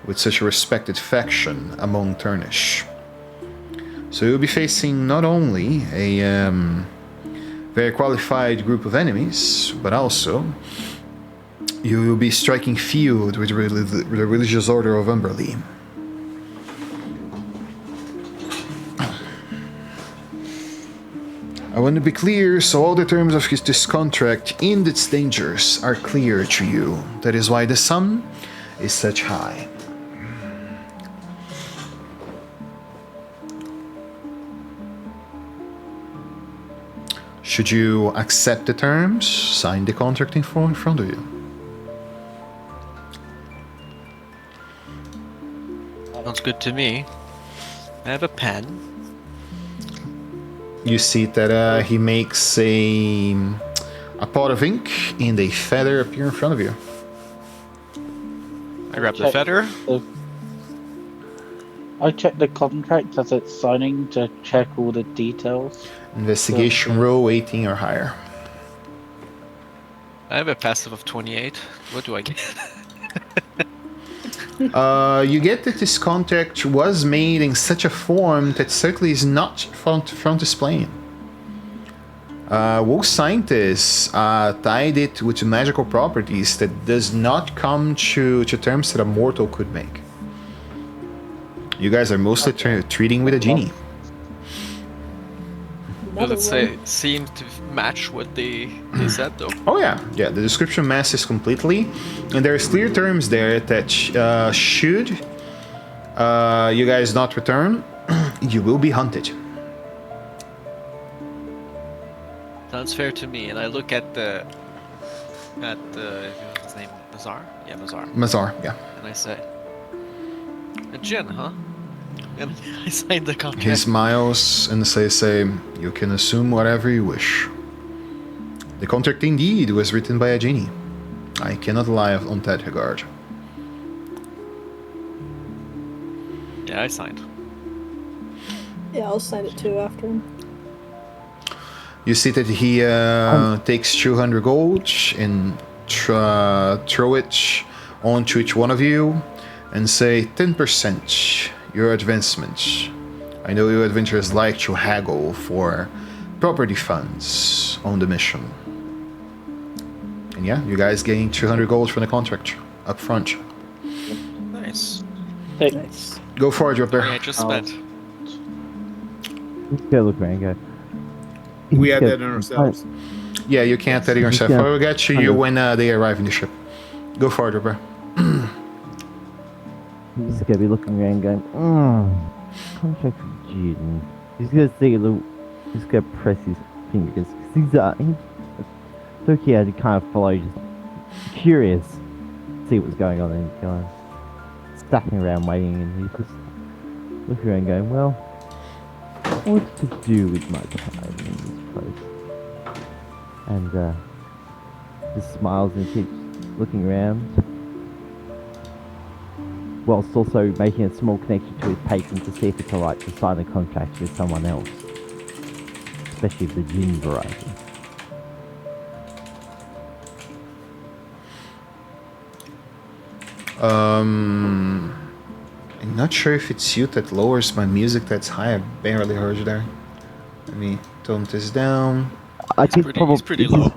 with such a respected faction among Turnish. So you'll be facing not only a very qualified group of enemies, but also you will be striking feud with the religious order of Umberlee. I want to be clear, so all the terms of this contract and its dangers are clear to you. That is why the sum is such high. Should you accept the terms, sign the contract in front of you.
Sounds good to me. I have a pen.
You see that he makes a pot of ink and a feather appear in front of you.
I grab the feather.
I check the contract as it's signing to check all the details.
Investigation roll 18 or higher.
I have a passive of 28. What do I get?
You get that this contract was made in such a form that certainly is not front displaying. Wool scientists tied it with magical properties that does not come to terms that a mortal could make. You guys are mostly treating with a genie.
Does it seem to match what they said though?
Oh yeah. The description matches completely, and there's clear terms there that should You guys not return, you will be hunted.
Sounds fair to me. And I look at the what's his name, Mazar? Yeah, Mazar.
Mazar, yeah.
And I say, a djinn, huh? And I sign the contract.
He smiles and say, you can assume whatever you wish. The contract indeed was written by a genie. I cannot lie on that regard.
Yeah, I signed.
Yeah, I'll sign it too after him.
You see that he takes 200 gold and throw it onto each one of you and say 10% your advancement. I know you adventurers like to haggle for property funds on the mission. And yeah, you guys gain 200 gold from the contract up front.
Nice.
Nice.
Go for it, you up there.
Yeah, I just spent.
Let's go look around and go.
We had that in ourselves.
Yeah, you can't tell yourself.
Yeah.
I will get to you when they arrive in the ship. Go for it, Ripper.
He's just gonna be looking around going, contract with June. He's gonna see a little, he's gonna press his fingers. He's looking at it kind of follow, just curious, see what's going on, and he's kind of stacking around waiting, and he's just looking around going, well, what to do with my time in this place? And just smiles and keeps looking around, whilst also making a small connection to his patron to see if it's alright to sign a contract with someone else, especially the gin variety.
I'm not sure if it's you that lowers my music that's high. I barely heard you there. Let me tone this down.
I
It's
think
pretty, pretty low.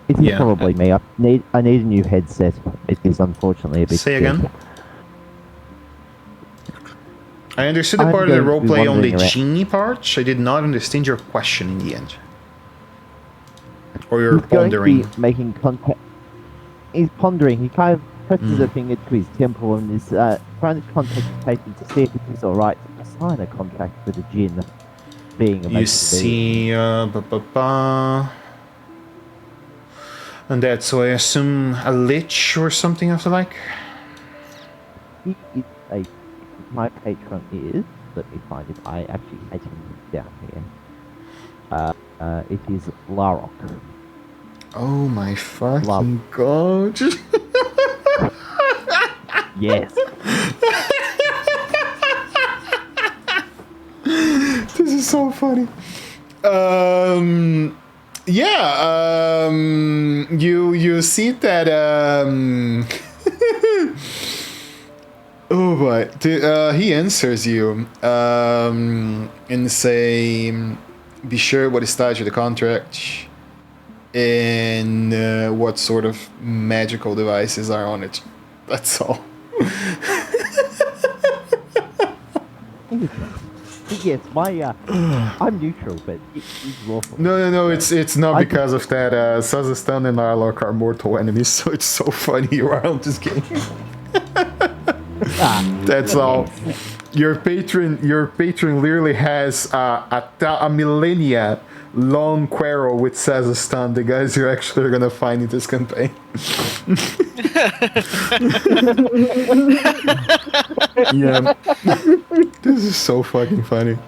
It is
Yeah.
probably me. I need a new headset. It is unfortunately a bit.
Say again?
big.
I understood the
I'm
part of the
going to be
roleplay on the
wandering around.
genie part. I did not understand your question in the end. Or you're
He's going to
pondering.
be making contact. He's pondering. He kind of presses a finger to his temple and is trying to contact his patron to see if it is alright to sign a contract with a gin, being a
You
maker
see, and that's so I assume a lich or something of the like.
He is a. My patron is. Let me find it. I actually had him down here. It is Larok.
Oh my fucking
Love.
god.
Yes.
This is so funny. You see that oh boy. He answers you and say, be sure what is tied to the contract and what sort of magical devices are on it. That's all.
Yes, my I'm neutral, but he's lawful.
No, it's not
I
because of that. Sazastan and Arlok are mortal enemies, so it's so funny you are on this game. That's all. Your patron literally has a millennia long quarrel with Sazastan, the guys you're actually gonna find in this campaign. Yeah. This is so fucking funny.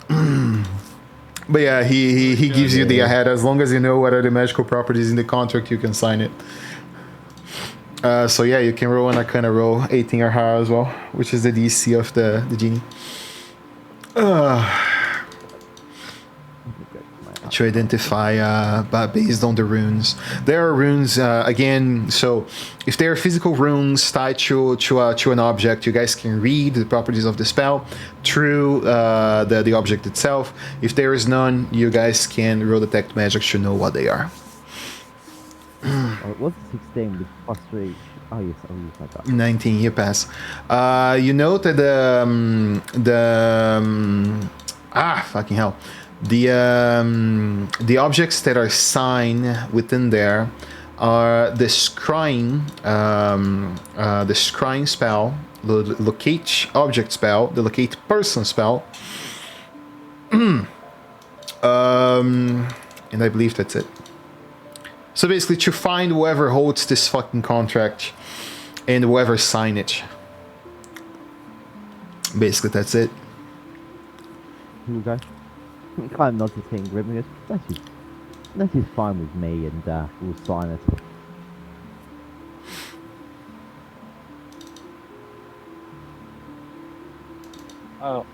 But yeah, he gives you the ahead. As long as you know what are the magical properties in the contract, you can sign it. So yeah, you can roll on a kind of roll 18 or higher as well, which is the DC of the genie. To identify based on the runes. There are runes again. So if there are physical runes tied to an object, you guys can read the properties of the spell through the object itself. If there is none, you guys can roll detect magic to know what they are.
Oh, it was 16 with plus 3. Oh yes, I'll use my dice.
19, you pass. You note that fucking hell. The objects that are signed within there are the scrying spell locate object spell, the locate person spell. And I believe that's it. So basically, to find whoever holds this fucking contract and whoever signed it. Basically, that's it.
Cool guy. Kind of nods his head grimly and goes, that is fine with me, and we'll sign it.
Oh,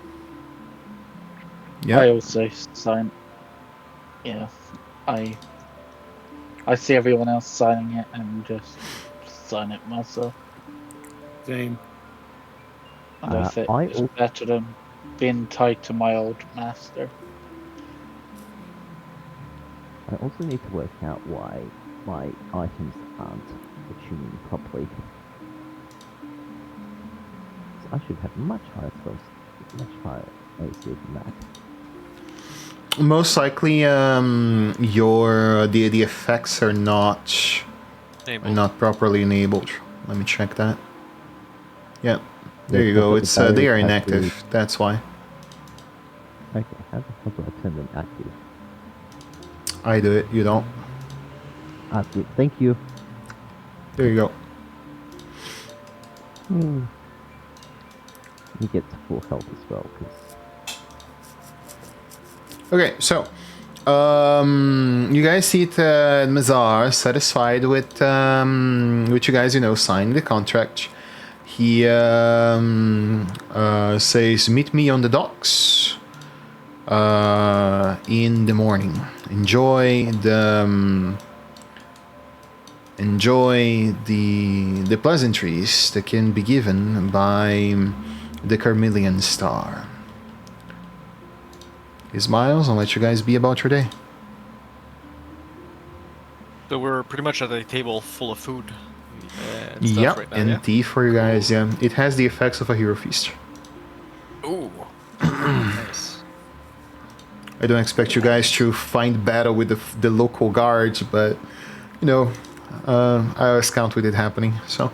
Yeah.
I also sign. Yeah, I see everyone else signing it and just sign it myself.
Same.
And I think
I
it's
al-
better than being tied to my old master.
I also need to work out why my items aren't attuning properly. So I should have much higher AC than that.
Most likely, the effects are not properly enabled. Let me check that. Yeah, there
Yes,
you go.
but
It's
the
they are
batteries have to-
inactive. That's why.
Okay, how the hell do I turn them active?
I do it. You don't.
Good, thank you.
There you go.
You get to full health as well, because
Okay, so you guys see it, Mazar satisfied with you guys, signing the contract. He says, "Meet me on the docks in the morning. Enjoy the pleasantries that can be given by the Carmelian Star." He smiles and let you guys be about your day.
So we're pretty much at a table full of food and stuff
Yep,
right now,
and
yeah?
tea for you guys, yeah. It has the effects of a hero feast.
Ooh. Nice.
I don't expect you guys to find battle with the local guards, but, I always count with it happening, so.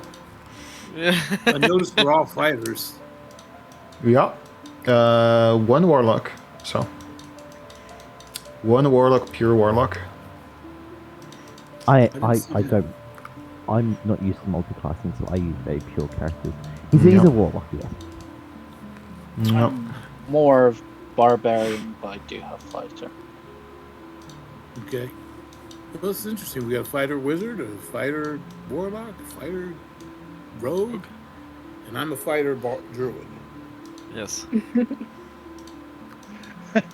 I noticed we're all fighters.
Yeah. One warlock, so. One warlock, pure warlock.
I
didn't see that.
don't. I'm not used to multiclassing, so I use very pure characters. He's a warlock, yes.
No.
I'm more of barbarian, but I do have fighter.
Okay. Well, this is interesting. We got a fighter wizard, a fighter warlock, a fighter rogue, and I'm a fighter druid.
Yes.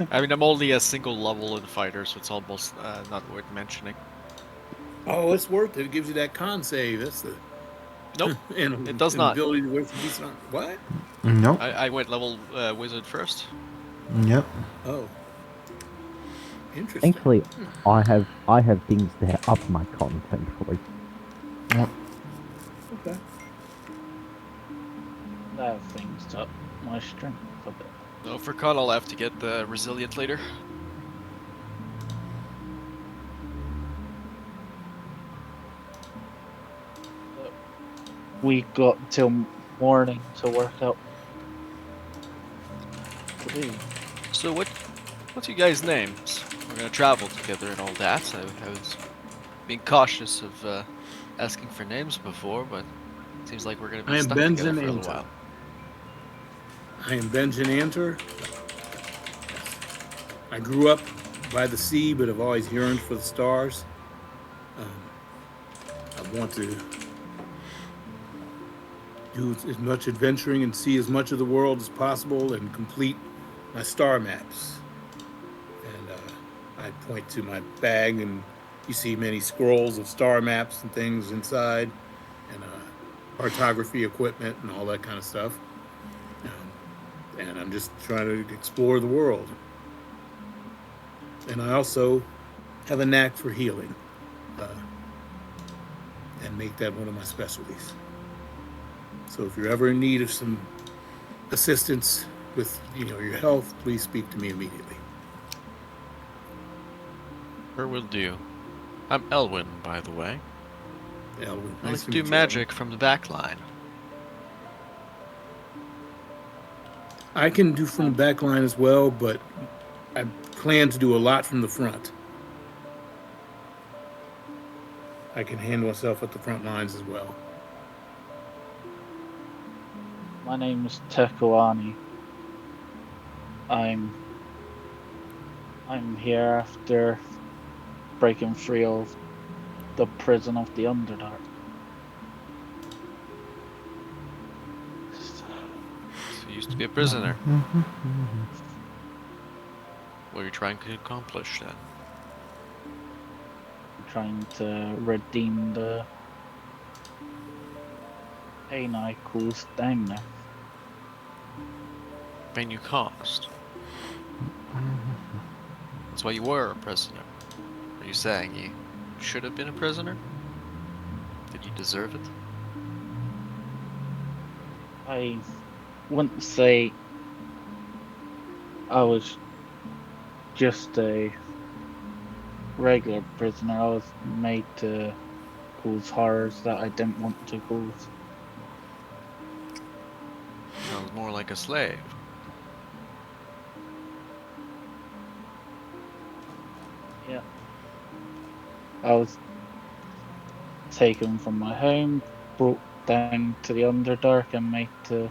I mean, I'm only a single level in fighter, so it's almost not worth mentioning.
Oh, it's worth it. It gives you that con save. That's the
Nope,
and
it does
and
not.
ability to work some decent. What?
No.
I went level wizard first.
Yep.
Oh, interesting.
Thankfully, I have things that up my con, thankfully.
Yep.
Okay.
I have things to up my strength a bit.
No, for con I'll have to get resilient later.
We got till morning to work out.
So what's you guys' names? We're gonna travel together and all that. I was being cautious of asking for names before, but it seems like we're gonna
I
be
am
stuck together
Benjamin
for a little
Anton.
while.
I am Benjamin Anter. I grew up by the sea, but have always yearned for the stars. I want to do as much adventuring and see as much of the world as possible and complete my star maps. And I point to my bag, and you see many scrolls of star maps and things inside, and cartography equipment and all that kind of stuff. And I'm just trying to explore the world. And I also have a knack for healing, and make that one of my specialties. So if you're ever in need of some assistance with your health, please speak to me immediately.
Sure will do. I'm Elwyn, by the way.
Elwyn,
I like
nice
to
to
do
meet you,
magic from the back line.
I can do from the back line as well, but I plan to do a lot from the front. I can handle myself at the front lines as well.
My name is Tekoani. I'm here after breaking free of the prison of the Underdark.
So you used to be a prisoner. What are you trying to accomplish then?
I'm trying to redeem the pain I caused down there.
Pain you caused. That's why you were a prisoner. Are you saying you should have been a prisoner? Did you deserve it?
I wouldn't say I was just a regular prisoner. I was made to cause horrors that I didn't want to cause.
Sounds more like a slave.
Yeah. I was taken from my home, brought down to the Underdark, and made to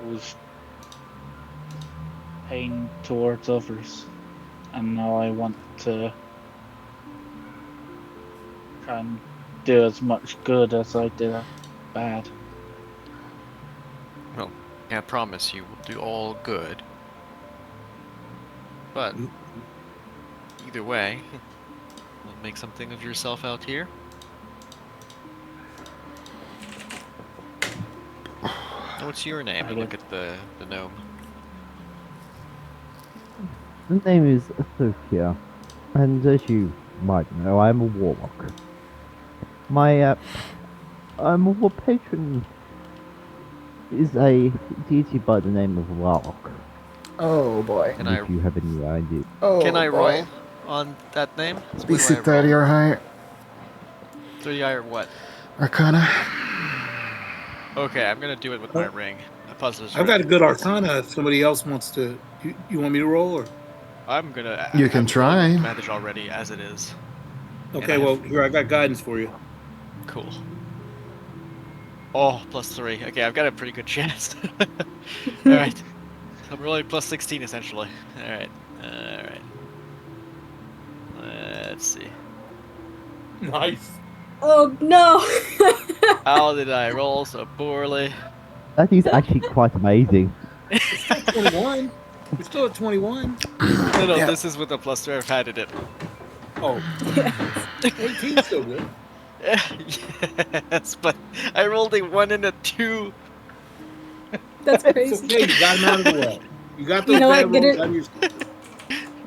cause pain towards others. And now I want to try and do as much good as I did bad.
Well, can't promise you will do all good. But either way, you'll make something of yourself out here. And what's your name?
I
I
get-
look at the gnome.
The name is Sophia, and as you might know, I am a warlock. My war patron is a deity by the name of Larlock.
Oh boy.
Can
If you have any idea.
Oh
Can I
boy.
roll on that name? What do I
DC 30
roll?
or higher.
30 or what?
Arcana.
Okay, I'm gonna do it with my ring. A puzzler's
I've got a
ring.
good Arcana if somebody else wants to. You want me to roll or?
I'm gonna.
You can
have
try.
Advantage already as it is.
Okay,
I
well
have-
here I got guidance for you.
Cool. Oh, +3. Okay, I've got a pretty good chance. Alright. I'm rolling +16 essentially. Alright. Alright. Let's see.
Nice.
Oh no!
How did I roll so poorly?
That is actually quite amazing.
21. We're still at 21.
No,
Yeah.
this is with a +3. I've had it.
Oh, 18 is still good.
Yes, but I rolled a 1 and a 2.
That's
It's
crazy.
okay. You got them out of the way. You got those
You know
bad
what, get
rolls
it-
out of your.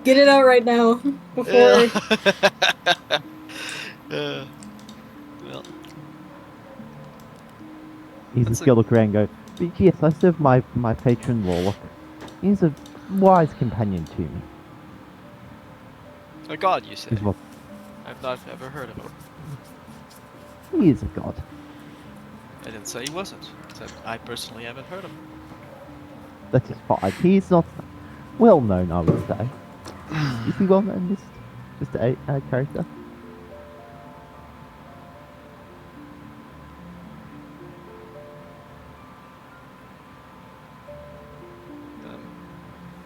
Get it out right now before.
Well,
He's
That's
a
a-
skill look around and go, but yes, I serve my patron Warlock. He's a wise companion to me.
a god, you say?
He's what
I've not ever heard of him.
he is a god.
I didn't say he wasn't. I said I personally haven't heard of him.
That is fine. He's not well known, I would say. Is he well known, Mr. A character?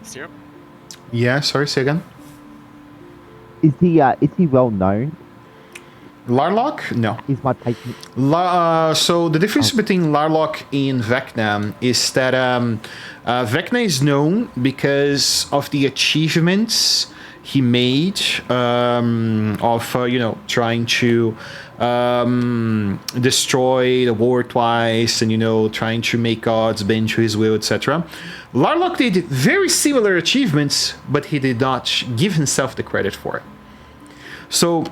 Syrup?
Yeah, sorry, say again.
Is he well known?
Larlock? No.
Is my patron?
So the difference between Larlock and Vecna is that Vecna is known because of the achievements he made of trying to destroy the war twice and trying to make gods bend to his will, etc. Larlock did very similar achievements, but he did not give himself the credit for it. So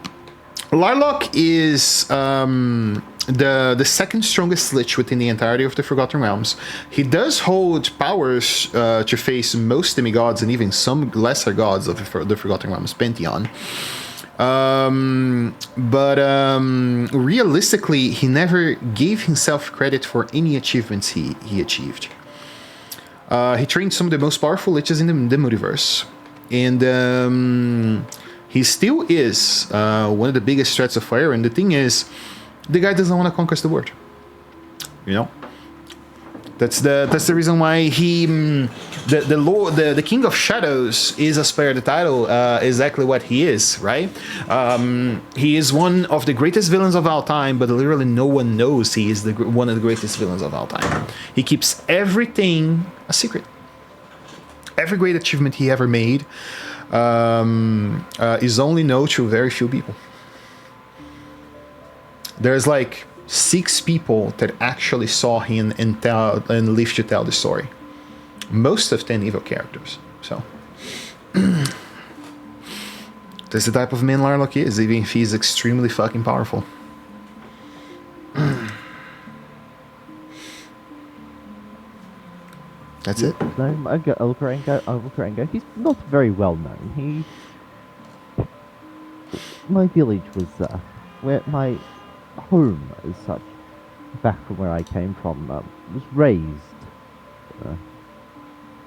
Larlock is the second strongest lich within the entirety of the Forgotten Realms. He does hold powers to face most demigods and even some lesser gods of the Forgotten Realms Pantheon. But realistically, he never gave himself credit for any achievements he achieved. He trained some of the most powerful liches in the multiverse. And he still is one of the biggest threats of fire. And the thing is, the guy doesn't want to conquer the world. You know? That's the reason why he, the King of Shadows is aspire the title, exactly what he is, right? He is one of the greatest villains of all time, but literally no one knows he is one of the greatest villains of all time. He keeps everything a secret. Every great achievement he ever made is only known to very few people. There's like 6 people that actually saw him and live to tell the story. Most of them evil characters. So that's the type of man Larlock is, even if he's extremely fucking powerful. That's it.
No, I look around and go, he's not very well known. My village was, where my home as such, back from where I came from, was raised.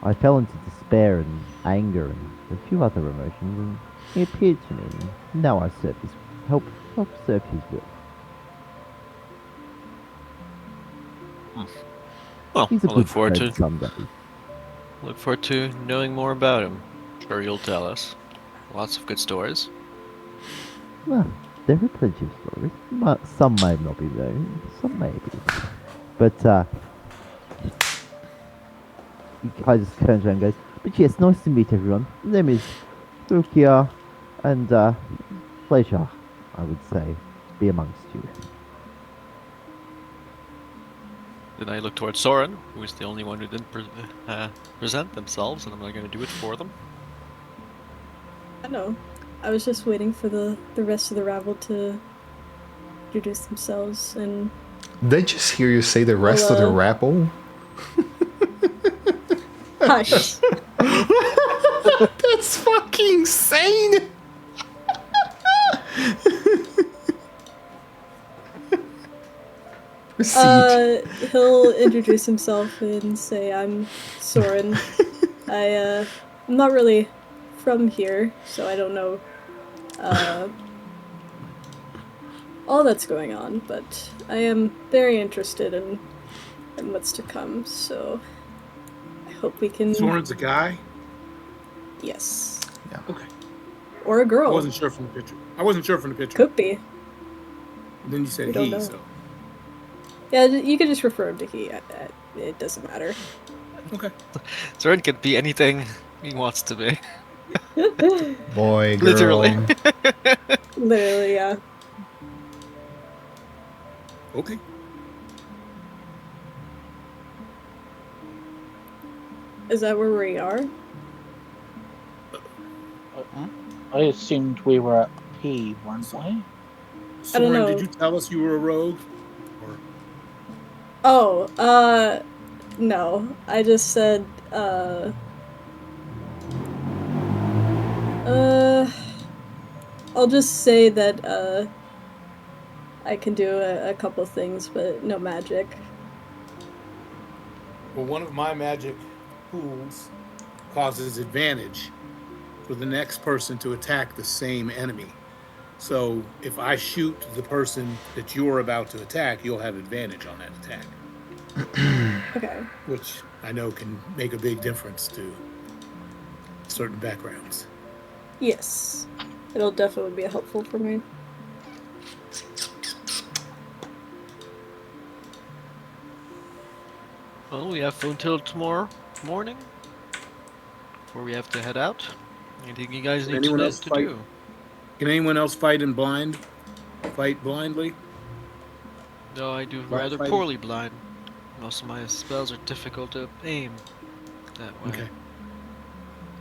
I fell into despair and anger and a few other emotions, and he appeared to me, and now I serve help serve his will.
Well,
He's a
I'll
good
look forward
friend
to
someday.
knowing more about him. Sure, you'll tell us. Lots of good stories.
Well, there are plenty of stories. Some may not be known, some may be. But, I just turns around and goes, but yes, nice to meet everyone. My name is Rukia, and, pleasure, I would say, be amongst you.
Then I look towards Soren, who is the only one who didn't present themselves, and I'm not going to do it for them.
I know. I was just waiting for the rest of the rabble to introduce themselves, and
Did I just hear you say the rest of the rabble?
hush.
That's fucking insane! Proceed.
He'll introduce himself and say, "I'm Soren. I'm not really from here, so I don't know all that's going on, but I am very interested in what's to come, so I hope we can..."
Soren's a guy?
Yes.
Yeah.
Okay.
Or a
I
girl.
wasn't sure from the picture.
Could be.
And then you said
We don't
he,
know.
so.
Yeah, you can just refer him to he. It doesn't matter.
Okay.
Soren can be anything he wants to be.
Boy, girl.
Literally.
Literally, yeah.
Okay.
Is that where we are?
I assumed we were at P, weren't we?
Soren,
know.
did you tell us you were a rogue? Or
Oh, no. I just said, I'll just say that, I can do a couple things, but no magic.
well, one of my magic pools causes advantage for the next person to attack the same enemy. So if I shoot the person that you're about to attack, you'll have advantage on that attack,
Okay.
which I know can make a big difference to certain backgrounds.
Yes. It'll definitely be helpful for me.
Well, we have until tomorrow morning before we have to head out. Anything you guys need
anyone
to
else fight?
do?
Can anyone else fight blindly?
No, I do
Black
rather
fighting?
poorly blind. Most of my spells are difficult to aim that way.
Okay.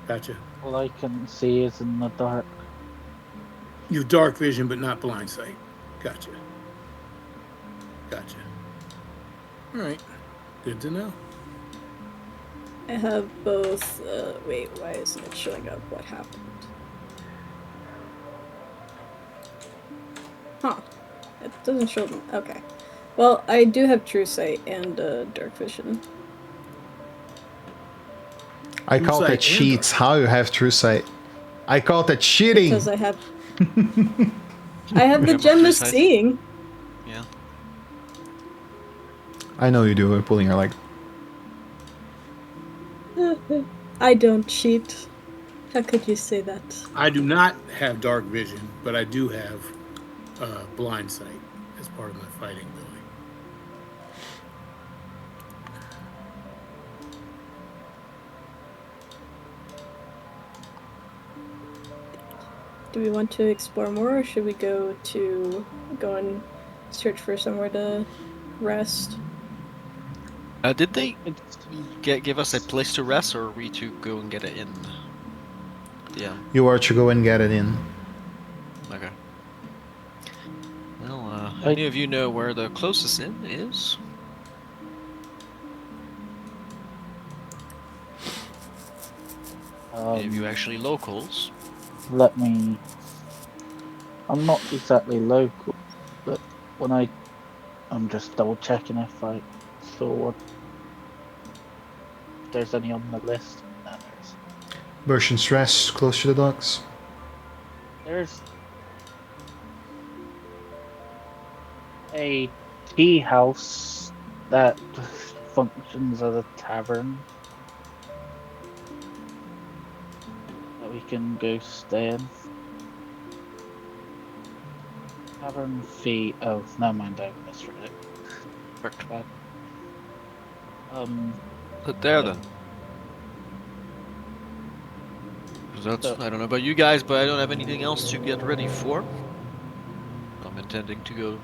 Gotcha.
All I can see is in the dark.
You have dark vision, but not blind sight. Gotcha. All right. Good to know.
I have both, wait, why isn't it showing up what happened? Huh. It doesn't show them. Okay. Well, I do have True Sight and Dark Vision.
I
True
call
sight
that
and
cheats.
dark.
How you have true sight? I call that cheating.
Because I have... I have the
Remember
gem
True
of
Sight?
seeing.
Yeah.
I know you do. We're pulling her leg.
I don't cheat. How could you say that?
I do not have dark vision, but I do have blind sight as part of my fighting ability.
Do we want to explore more, or should we go and search for somewhere to rest?
Did they
It's,
give us a place to rest, or are we to go and get it in? Yeah.
You are to go and get it in.
Okay. Well, any of you know where the closest inn is? Any of you actually locals?
Let me. I'm not exactly local, but when I'm just double checking if I saw one. If there's any on the list. No, there's.
Merchant's Rest, close to the docks.
There's a tea house that functions as a tavern that we can go stay in. Tavern fee. Oh, never mind. I misread it.
Correct.
Bad.
Put there
Yeah.
then. 'Cause that's, I don't know about you guys, but I don't have anything else to get ready for. I'm intending to go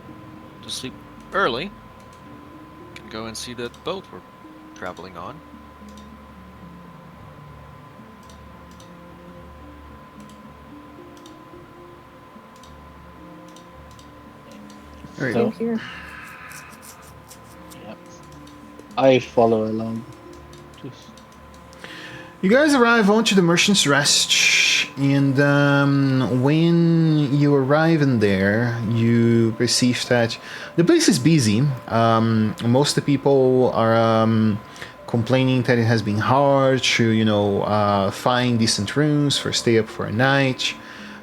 to sleep early. Can go and see that boat we're traveling on.
Alright.
So,
Same here.
yeah. I follow along. Just
You guys arrive onto the Merchant's Rest, and when you arrive in there, you perceive that the place is busy. Most of the people are complaining that it has been hard to, find decent rooms for stay up for a night.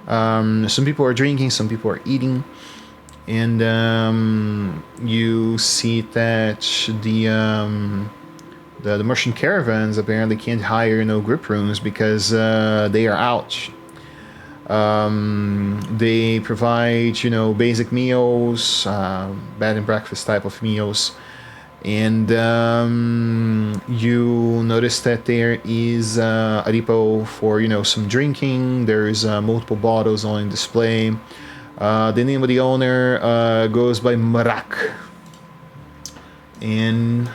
Some people are drinking, some people are eating, and you see that the merchant caravans apparently can't hire grip rooms because they are out. They provide basic meals, bed and breakfast type of meals, and you notice that there is a depot for some drinking. There's multiple bottles on display. The name of the owner goes by Marak, and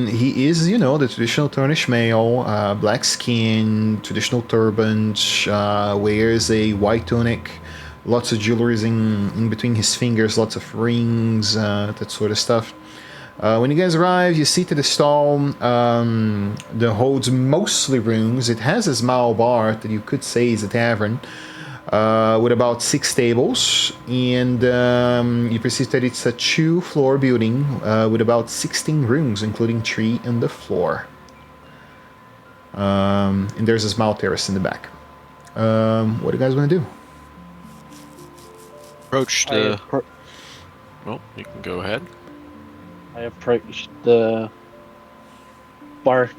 he is, the traditional Turnish male, black skin, traditional turban, wears a white tunic, lots of jewelry in between his fingers, lots of rings, that sort of stuff. When you guys arrive, you see to the stall that holds mostly rooms. It has a small bar that you could say is a tavern, with about 6 tables, and you perceive that it's a 2-floor building with about 16 rooms, including 3 on the floor. And there's a small terrace in the back. What do you guys want to do?
Approach the. Well, you can go ahead.
I approached the bar,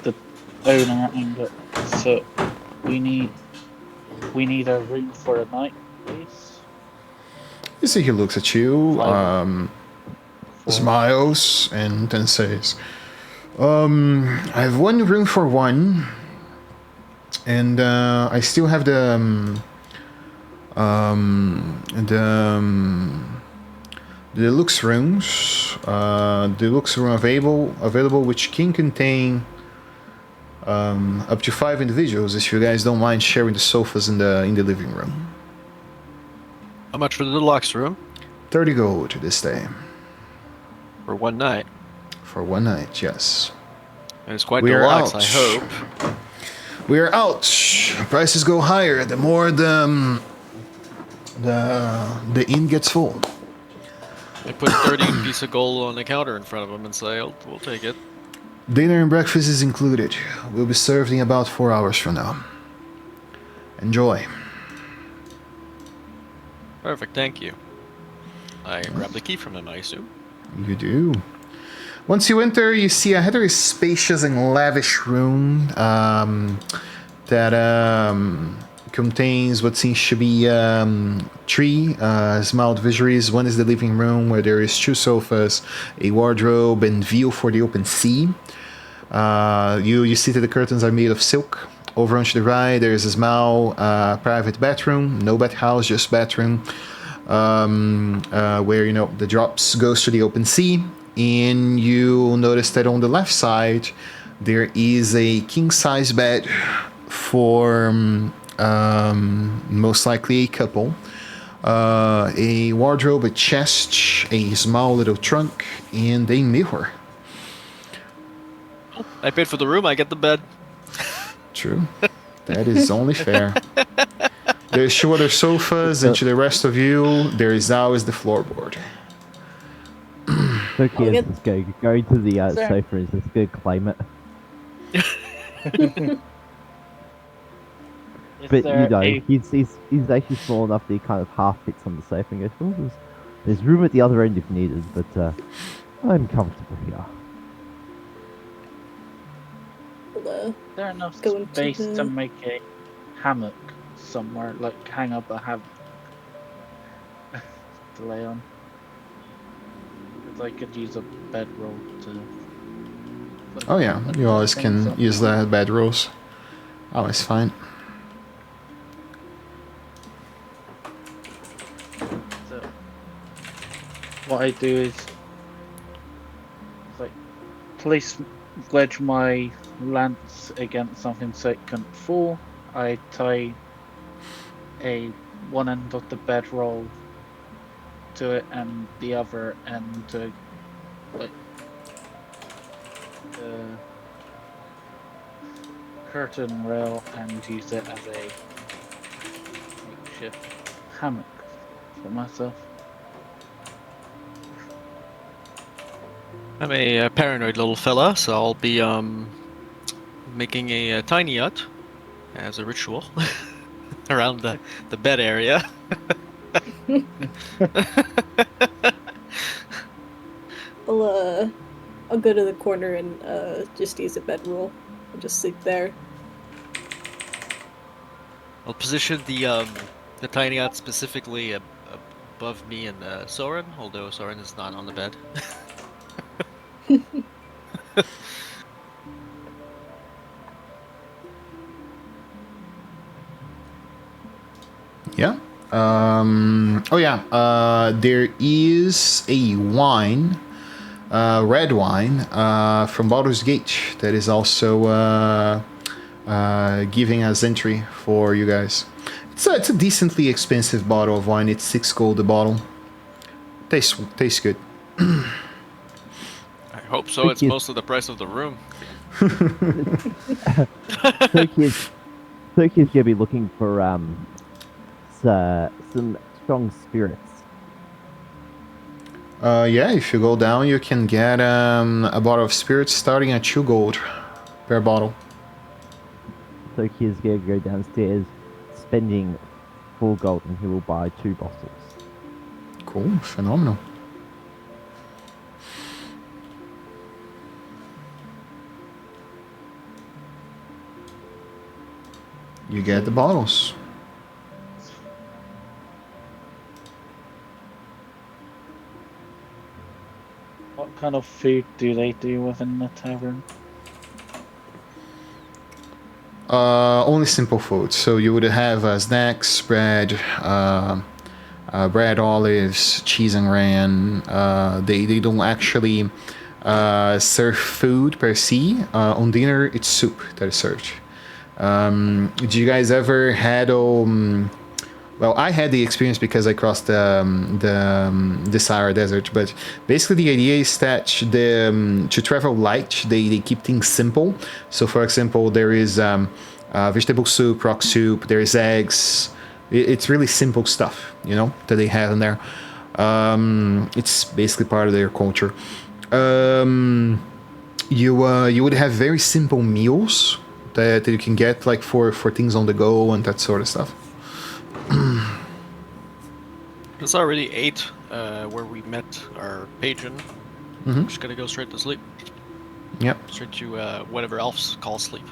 the owner, and go, so we need a room for a night, please.
You see he looks at you,
For
smiles, and then says, I have one room for one, and I still have the deluxe rooms. Deluxe room available, which can contain up to 5 individuals, if you guys don't mind sharing the sofas in the living room.
How much for the deluxe room?
30 gold this day.
For one night.
For one night, yes.
And it's quite
We're
deluxe,
out.
I hope.
We're out. Prices go higher the more the inn gets full.
I put 30 piece of gold on the counter in front of him and say, we'll take it.
Dinner and breakfast is included. We'll be served in about 4 hours from now. Enjoy.
Perfect, thank you. I grab the key from him, I assume.
You do. Once you enter, you see a very spacious and lavish room that contains what seems to be three small divisories. One is the living room, where there is 2 sofas, a wardrobe, and view for the open sea. You see that the curtains are made of silk. Over on the right, there is a small private bathroom. No bathhouse, just bathroom. Where the drops goes to the open sea. And you notice that on the left side there is a king-size bed for most likely a couple, a wardrobe, a chest, a small little trunk, and a mirror.
I paid for the room, I get the bed.
True. That is only fair. There's 2 other sofas, and to the rest of you there is always the floorboard.
Okay, let's go to the sofa and let's go claim it. But he's actually small enough that he kind of half fits on the sofa and goes, "Oh, there's room at the other end if needed, but I'm comfortable here."
Is there enough
Go
space
into
to
the-
make a hammock somewhere, like hang up a hammock to lay on? I could use a bedroll to.
Oh yeah, you always can use the bedrolls. Always fine.
So, what I do is, wedge my lance against something so it can't fall. I tie one end of the bedroll to it and the other end to the curtain rail and use it as a makeshift hammock for myself.
I'm a paranoid little fella, so I'll be making a tiny hut as a ritual around the bed area.
I'll go to the corner and just use a bedroll and just sleep there.
I'll position the tiny hut specifically above me and Soren, although Soren is not on the bed.
Yeah. Oh yeah. There is a wine, red wine, from Baldur's Gate that is also giving us entry for you guys. It's a decently expensive bottle of wine. It's 6 gold a bottle. Tastes good.
I hope so. It's most of the price of the room.
Turkey's gonna be looking for some strong spirits.
Yeah, if you go down, you can get a bottle of spirits starting at 2 gold per bottle.
Turkey's gonna go downstairs, spending 4 gold, and he will buy 2 bottles.
Cool, phenomenal. You get the bottles.
What kind of food do they do within the tavern?
Only simple food. So you would have snacks, bread, bread, olives, cheese, and rain. They don't actually serve food per se. On dinner, it's soup that is served. Did you guys ever had well, I had the experience because I crossed the Sahara Desert, but basically the idea is that to travel light, they keep things simple. So for example, there is vegetable soup, rock soup. There's eggs. It's really simple stuff, you know, that they have in there. It's basically part of their culture. You would have very simple meals that you can get like for things on the go and that sort of stuff.
It's already 8 where we met our patron.
Mm-hmm.
I'm just gonna go straight to sleep.
Yep.
Straight to whatever elves call sleep.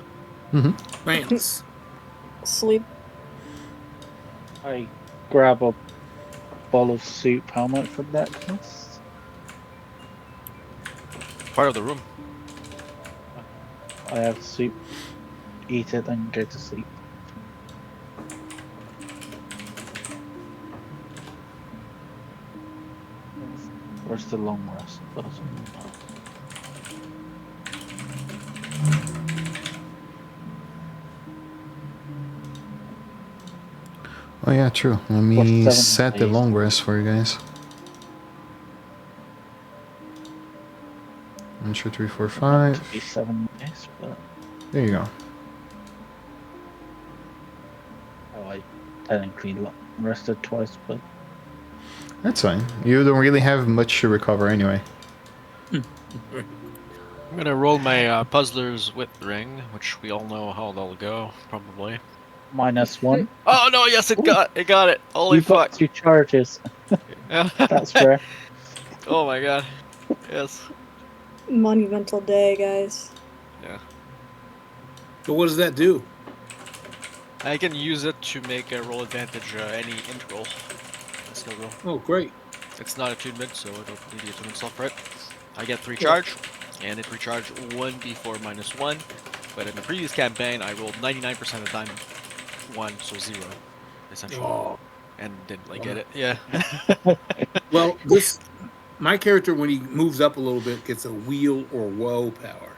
Mm-hmm.
Rants.
Sleep.
I grab a bowl of soup. How much would that cost?
Part of the room.
I have soup. Eat it and go to sleep. Where's the long rest button?
Oh yeah, true. Let me
Plus 7
set the
days.
long rest for you guys. 1, 2, 3, 4, 5.
Be 7 days, but
There you go.
I technically rested twice, but
That's fine. You don't really have much to recover anyway.
I'm gonna roll my Puzzler's Wit ring, which we all know how they'll go, probably.
-1.
Oh no! Yes, it got it. Holy
You've got
fuck!
2 charges. That's fair.
Oh my god. Yes.
Monumental day, guys.
Yeah.
So what does that do?
I can use it to make a roll advantage any int roll. Let's go.
Oh, great.
It's not attunement, so I don't need the attunement stuff for it. I get 3 charge, and it recharged 1d4 -1. But in the previous campaign, I rolled 99% of the time 1, so 0, essentially.
Oh.
And didn't like get it. Yeah.
Well, my character, when he moves up a little bit, gets a wheel or woe power.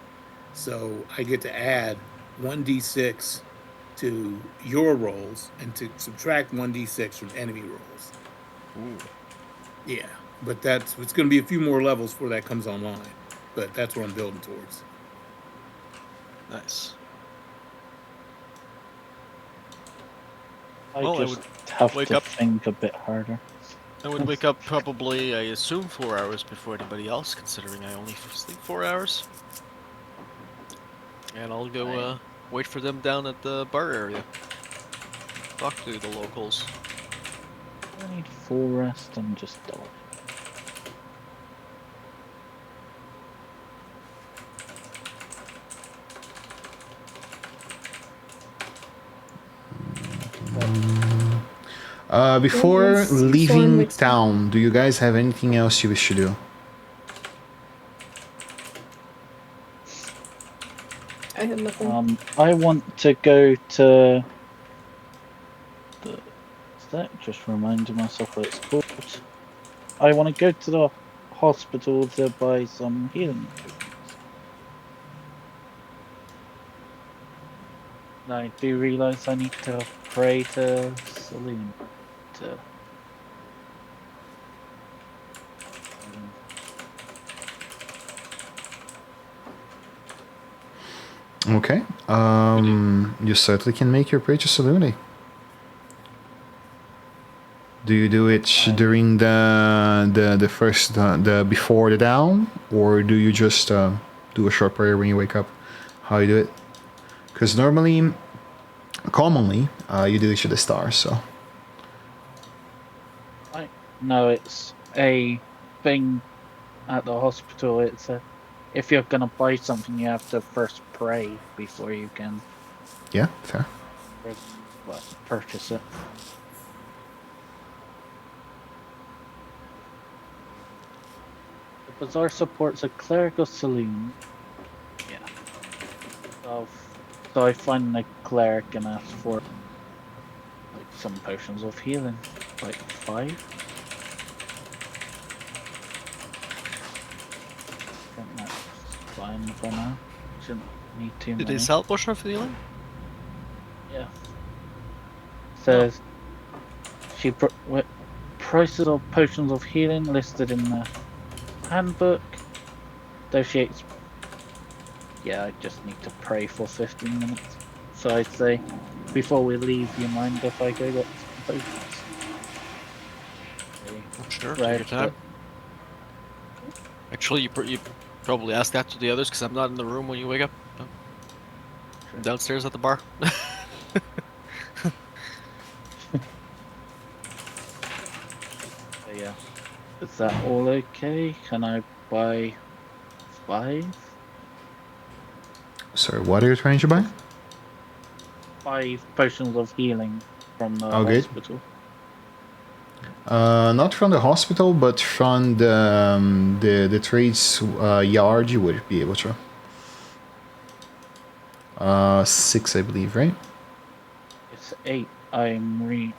So I get to add 1d6 to your rolls and to subtract 1d6 from enemy rolls.
Ooh.
Yeah, but it's going to be a few more levels before that comes online. But that's what I'm building towards.
Nice.
I
Well, I
just
would
have
wake
to
up-
think a bit harder.
I would wake up probably, I assume, 4 hours before anybody else, considering I only sleep 4 hours. And I'll go wait for them down at the bar area. Talk to the locals.
I need full rest and just die.
Before
Yes, Storm
leaving
wakes up.
town, do you guys have anything else you wish to do?
I have nothing.
I want to go to the. That just reminded myself what it's called. I want to go to the hospital to buy some healing potions. And I do realize I need to pray to Celine to.
Okay. You certainly can make your prayer to Saluni. Do you do it during the first the before the down, or do you just do a short prayer when you wake up? How you do it? Because normally, commonly, you do it to the stars. So
No, it's a thing at the hospital. It's a. If you're gonna buy something, you have to first pray before you can
yeah, fair.
purchase it. The bazaar supports a clerical saloon. Yeah. So I find a cleric and ask for like some potions of healing, like 5. I think that's fine for now. Shouldn't need too
Did
many.
they sell potion of healing?
Yeah. Says prices of potions of healing listed in the handbook. Negotiates. Yeah, I just need to pray for 15 minutes. So I'd say, before we leave, you mind if I go get some potions?
Sure, take
Right,
your time. Actually, you probably ask that to the others because I'm not in the room when you wake up. I'm downstairs at the bar.
So yeah. Is that all okay? Can I buy 5?
Sorry, what are you trying to buy?
5 potions of healing from the
Oh, good.
hospital.
Not from the hospital, but from the trades yard. You would be able to. 6, I believe, right?
It's 8. I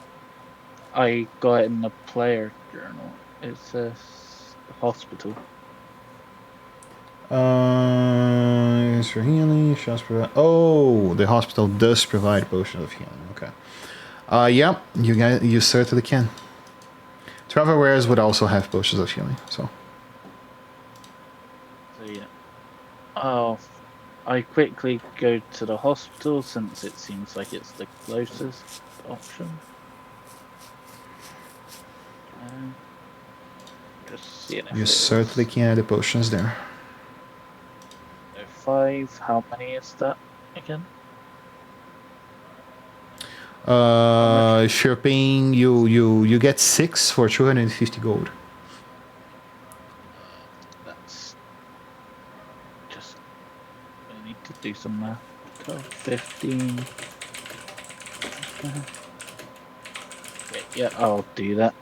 got it in the player journal. It says hospital.
Is for healing. Shots provide. Oh, the hospital does provide potions of healing. Okay. Yeah, you certainly can. Travel wares would also have potions of healing. So.
So yeah. Oh, I quickly go to the hospital since it seems like it's the closest option. Just seeing if
You
it
certainly
is.
can add the potions there.
So 5. How many is that again?
If you're paying, you get 6 for 250 gold.
That's just. I need to do some math. 12, 15. Okay, yeah, I'll do that.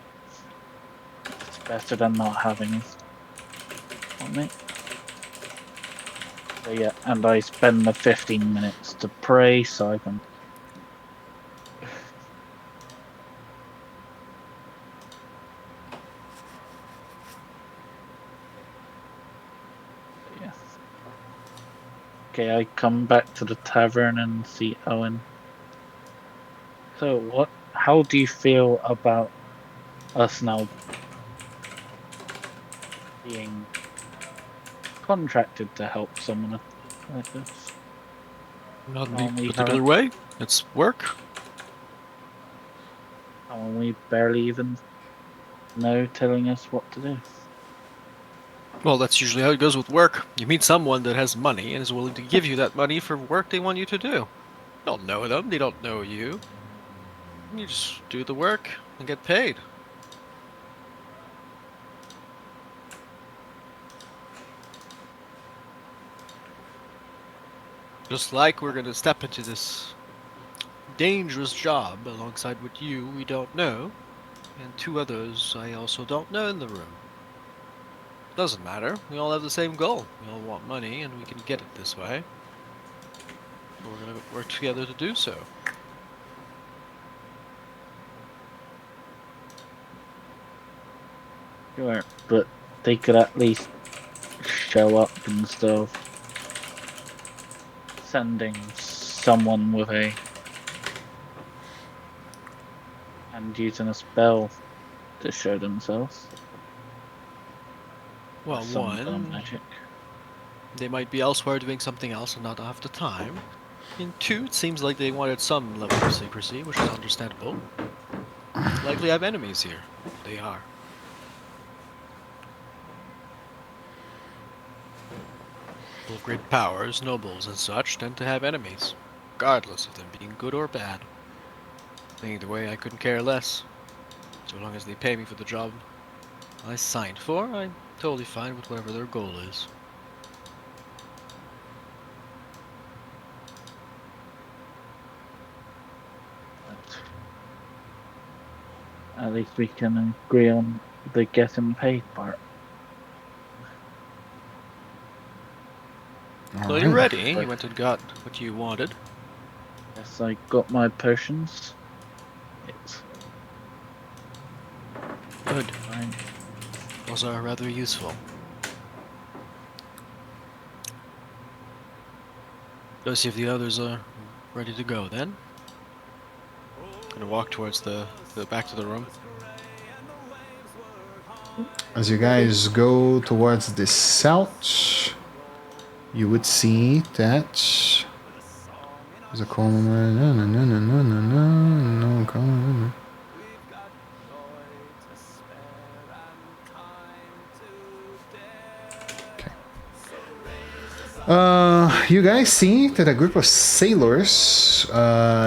It's better than not having on it. So yeah, and I spend the 15 minutes to pray so I can. Yeah. Okay, I come back to the tavern and see Owen. So what? How do you feel about us now being contracted to help someone like this?
Not in any
Can't we
particular
have?
way. It's work.
Can't we barely even know telling us what to do?
Well, that's usually how it goes with work. You meet someone that has money and is willing to give you that money for work they want you to do. You don't know them, they don't know you. You just do the work and get paid. Just like we're gonna step into this dangerous job alongside with you we don't know, and 2 others I also don't know in the room. Doesn't matter, we all have the same goal. We all want money and we can get it this way. So we're gonna work together to do so.
Sure, but they could at least show up instead of sending someone with a and using a spell to show themselves. Or
Well,
some kind of
one,
magic.
they might be elsewhere doing something else and not have the time. And 2, it seems like they wanted some level of secrecy, which is understandable. Likely have enemies here. They are. People of great powers, nobles and such, tend to have enemies, regardless of them being good or bad. Either way, I couldn't care less. So long as they pay me for the job I signed for, I'm totally fine with whatever their goal is.
But at least we can agree on the getting paid part.
So you're ready. You went and got what you wanted.
Yes, I got my potions. It's
Good.
fine.
Those are rather useful. Go see if the others are ready to go then. Gonna walk towards the back to the room.
As you guys go towards the south, you would see that There's a call. No, call. You guys see that a group of sailors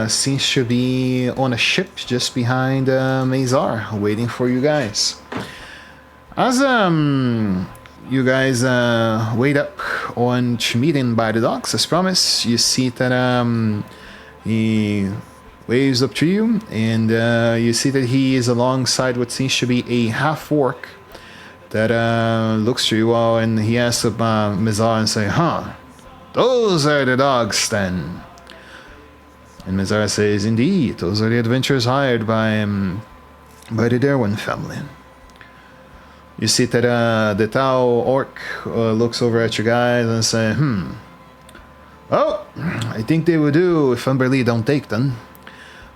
seems to be on a ship just behind Mazar, waiting for you guys. As you guys wait up on to meet him by the docks, as promised, you see that he waves up to you, and you see that he is alongside what seems to be a half-orc that looks to you all, and he asks Mizar and say, "Huh, those are the dogs then." And Mizar says, "Indeed, those are the adventurers hired by the Derwin family." You see that the Tau orc looks over at you guys and say, "Oh, I think they will do if Umberlee don't take them.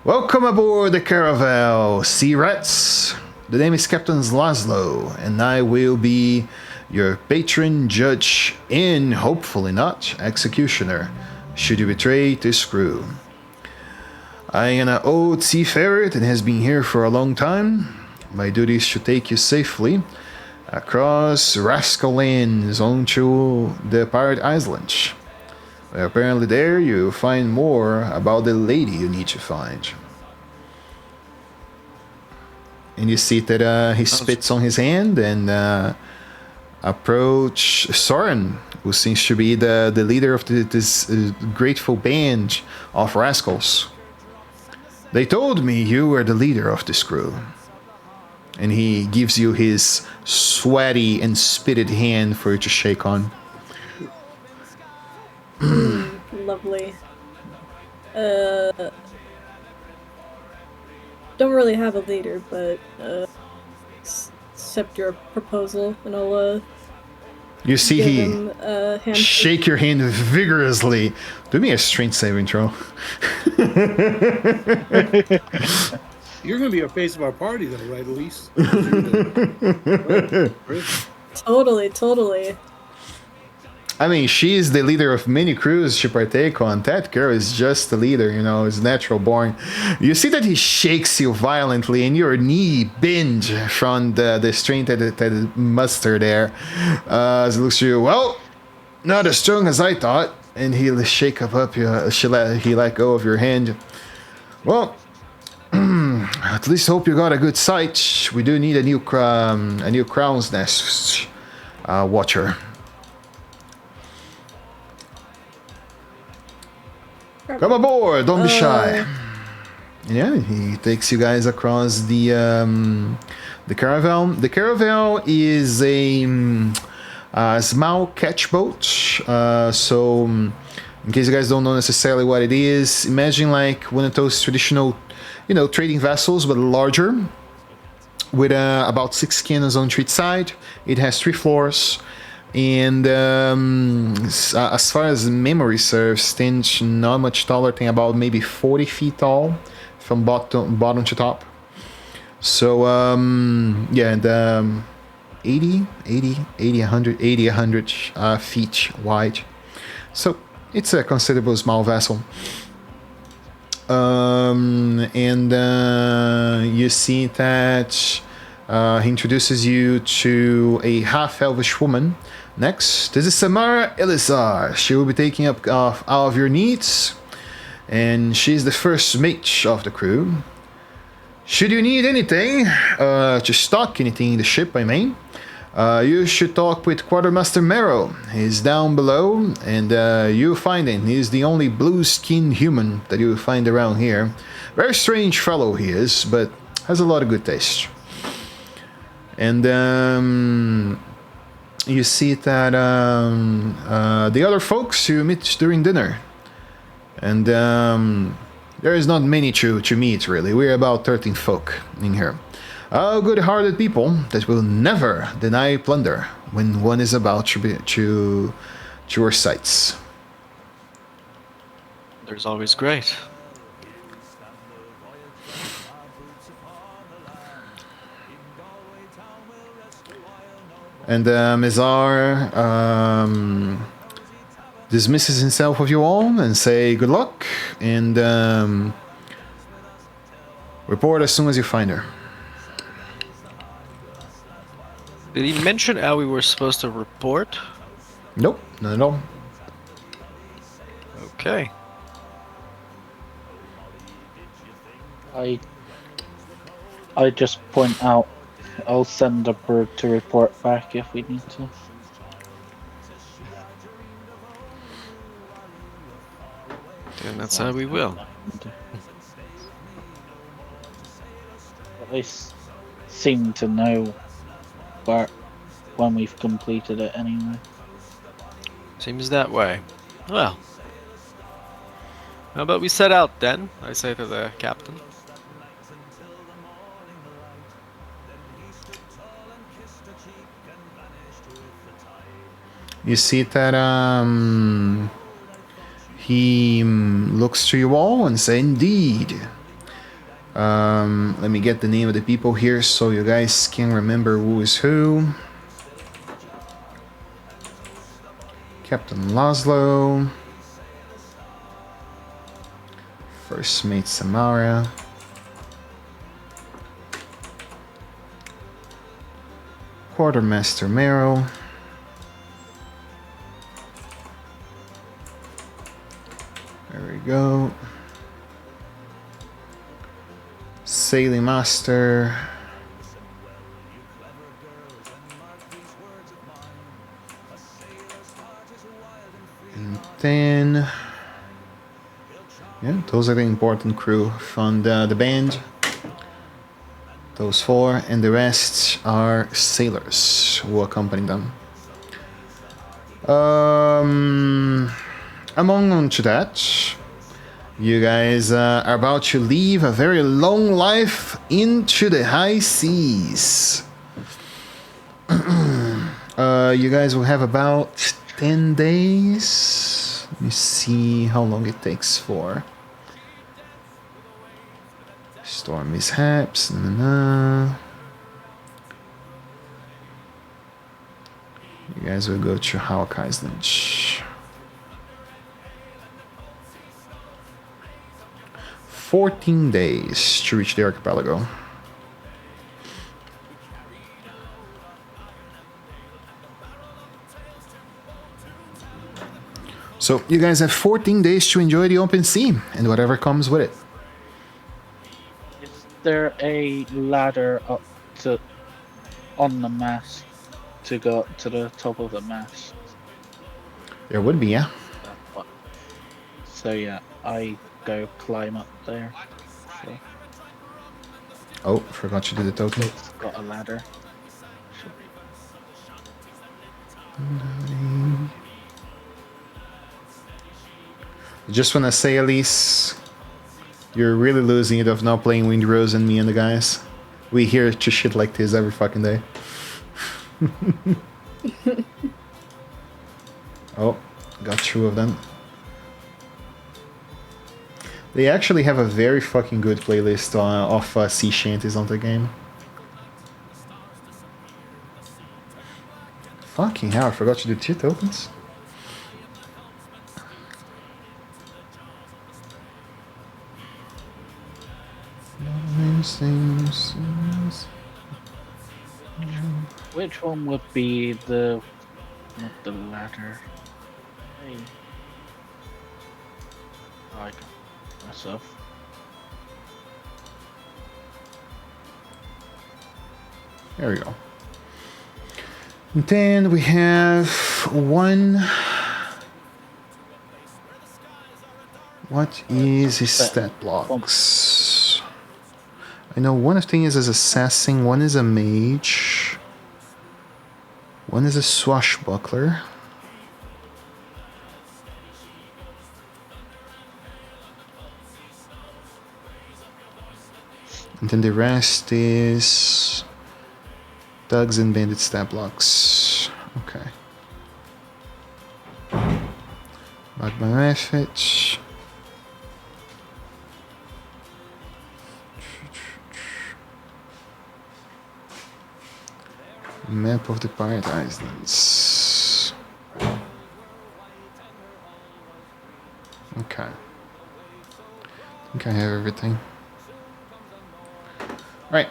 Welcome aboard the Caravel, Sea Rats. The name is Captain Laszlo, and I will be your patron, judge, and hopefully not executioner, should you betray this crew. I am an old seafarer that has been here for a long time. My duty is to take you safely across Rascal Lands onto the Pirate Islands. Well, apparently there you'll find more about the lady you need to find." And you see that he spits on his hand and approach Soren, who seems to be the leader of this grateful band of rascals. "They told me you were the leader of this crew." And he gives you his sweaty and spitted hand for you to shake on.
Lovely. Don't really have a leader, but accept your proposal, and I'll
You see
give
he
him a hand.
shake your hand vigorously. Do me a strength saving throw.
You're going to be a face of our party, though, right, Elise?
Totally.
I mean, she's the leader of many crews she partake on. That girl is just the leader, is natural born. You see that he shakes you violently, and your knee bends from the strength that muster there. As he looks at you, "Well, not as strong as I thought." And he'll shake up he let go of your hand. "Well, at least hope you got a good sight. We do need a new Crown's Nest watcher." "Come aboard, don't be shy." Yeah, he takes you guys across the Caravel. The Caravel is a small catch boat. So, in case you guys don't know necessarily what it is, imagine like one of those traditional, trading vessels, but larger, with about 6 cannons on each side. It has 3 floors. And as far as memory serves, stands not much taller, thing about maybe 40 feet tall from bottom to top. So yeah, and 80, 100 feet wide. So it's a considerable small vessel. And you see that he introduces you to a half-elvish woman. Next, this is Samara Elizar. She will be taking up all of your needs, and she's the first mate of the crew. Should you need anything, to stock anything in the ship, I mean, you should talk with Quartermaster Merrow. He's down below, and you'll find him. He's the only blue-skinned human that you'll find around here. Very strange fellow he is, but has a lot of good taste. And you see that the other folks you meet during dinner. And there is not many to meet, really. We're about 13 folk in here. Good-hearted people that will never deny plunder when one is about to your sights.
There's always great.
And Mizar dismisses himself with you all and say good luck and report as soon as you find her.
Did he mention how we were supposed to report?
Nope, not at all.
Okay.
I just point out. I'll send a bird to report back if we need to.
And that's how we will.
At least seem to know where when we've completed it anyway.
Seems that way. Well. How about we set out then? I say to the captain.
You see that he looks to you all and say, indeed. Let me get the name of the people here so you guys can remember who is who. Captain Laszlo. First Mate Samara. Quartermaster Merrill. There we go. Sailing Master. And then... yeah, those are the important crew from the band. Those four, and the rest are sailors who accompany them. Among to that, you guys are about to live a very long life into the high seas. You guys will have about 10 days. Let me see how long it takes for. Storm mishaps. You guys will go to Hawk Island. 14 days to reach the archipelago. So you guys have 14 days to enjoy the open sea and whatever comes with it.
Is there a ladder up to on the mast to go up to the top of the mast?
There would be, yeah.
So yeah, I go climb up there. So
Oh, forgot you did the token.
it's got a ladder. Should be.
Just wanna say, Elise, you're really losing it of not playing Windrose and me and the guys. We hear to shit like this every fucking day. Oh, got two of them. They actually have a very fucking good playlist of sea shanties on the game. Fucking hell, I forgot to do 2 tokens.
Which one would be the not the ladder? Hey. I got myself.
There we go. And then we have one. What is his stat blocks? I know one of things is assassin, one is a mage, one is a swashbuckler. And then the rest is thugs and bandit stat blocks. Okay. Back my message. Map of the Pirate Islands. think I have everything. Right.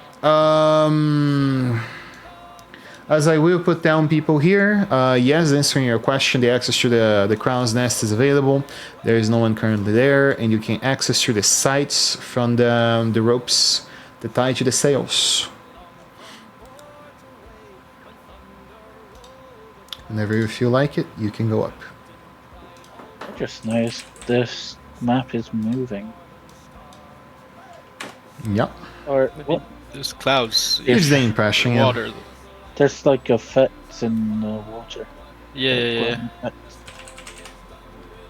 As I will put down people here, yes, answering your question, the access to the Crown's Nest is available. There is no one currently there, and you can access through the sites from the ropes that tie to the sails. Whenever you feel like it, you can go up.
I just noticed this map is moving.
Yep.
Or what?
There's clouds.
Gives the impression, yeah.
Water.
There's like effects in the water.
Yeah.
Effects.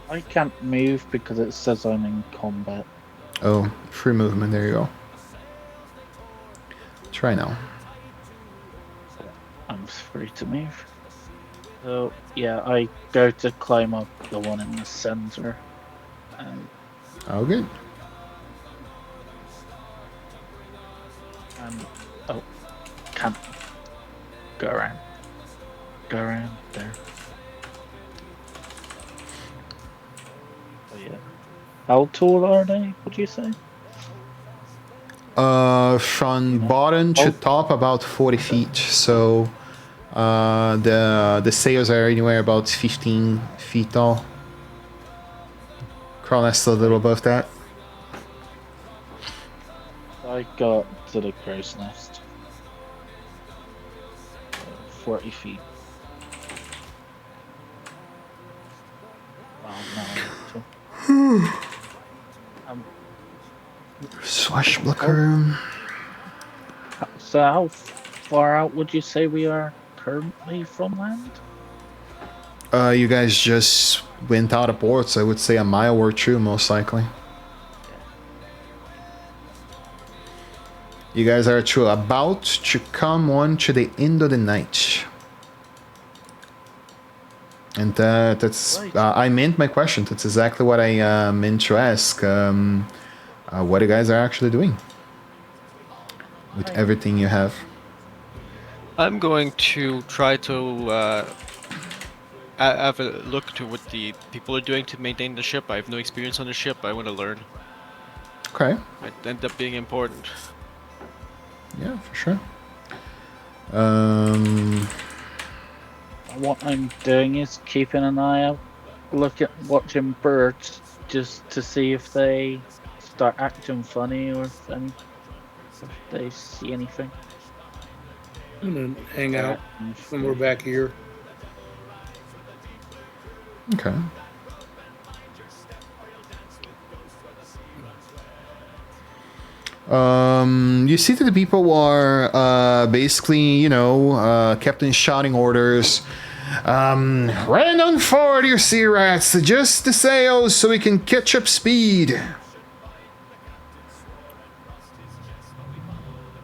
I can't move because it says I'm in combat.
Oh, free movement, there you go. Try now.
I'm free to move. So yeah, I go to climb up the one in the center. And
Oh, good.
oh, can't go around. Go around there. Oh yeah. How tall are they, would you say?
From bottom to top, about 40 feet. So the sails are anywhere about 15 feet tall. Crown Nest a little above that.
I got to the crow's nest. 40 feet. Well, no.
Swashbuckler.
So how far out would you say we are currently from land?
You guys just went out of port, so I would say a mile or two, most likely. You guys are about to come on to the end of the night. And that's...
Right.
I meant my question. That's exactly what I meant to ask. What you guys are actually doing with everything you have.
I'm going to try to have a look to what the people are doing to maintain the ship. I have no experience on the ship. I want to learn.
Okay.
Might end up being important.
Yeah, for sure.
What I'm doing is keeping an eye out, watching birds, just to see if they start acting funny or if they see anything.
I'm gonna hang out when we're back here.
Okay. You see that the people are basically, captain shouting orders. Run on forward, you sea rats. Adjust the sails so we can catch up speed.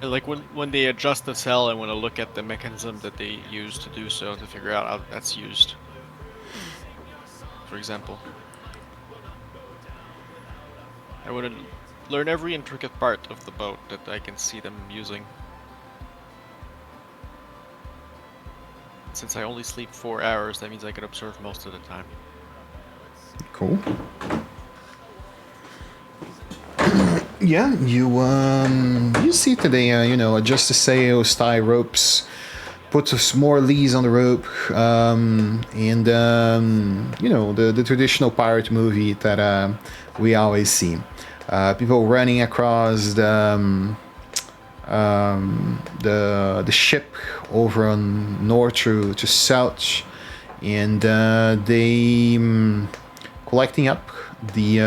Like when they adjust the sail, I want to look at the mechanism that they use to do so to figure out how that's used. For example, I want to learn every intricate part of the boat that I can see them using. Since I only sleep 4 hours, that means I can observe most of the time.
Cool. Yeah, you see today, adjust the sails, tie ropes, put some more leads on the rope, and the traditional pirate movie that we always see. People running across the ship over on north to south, and they collecting up the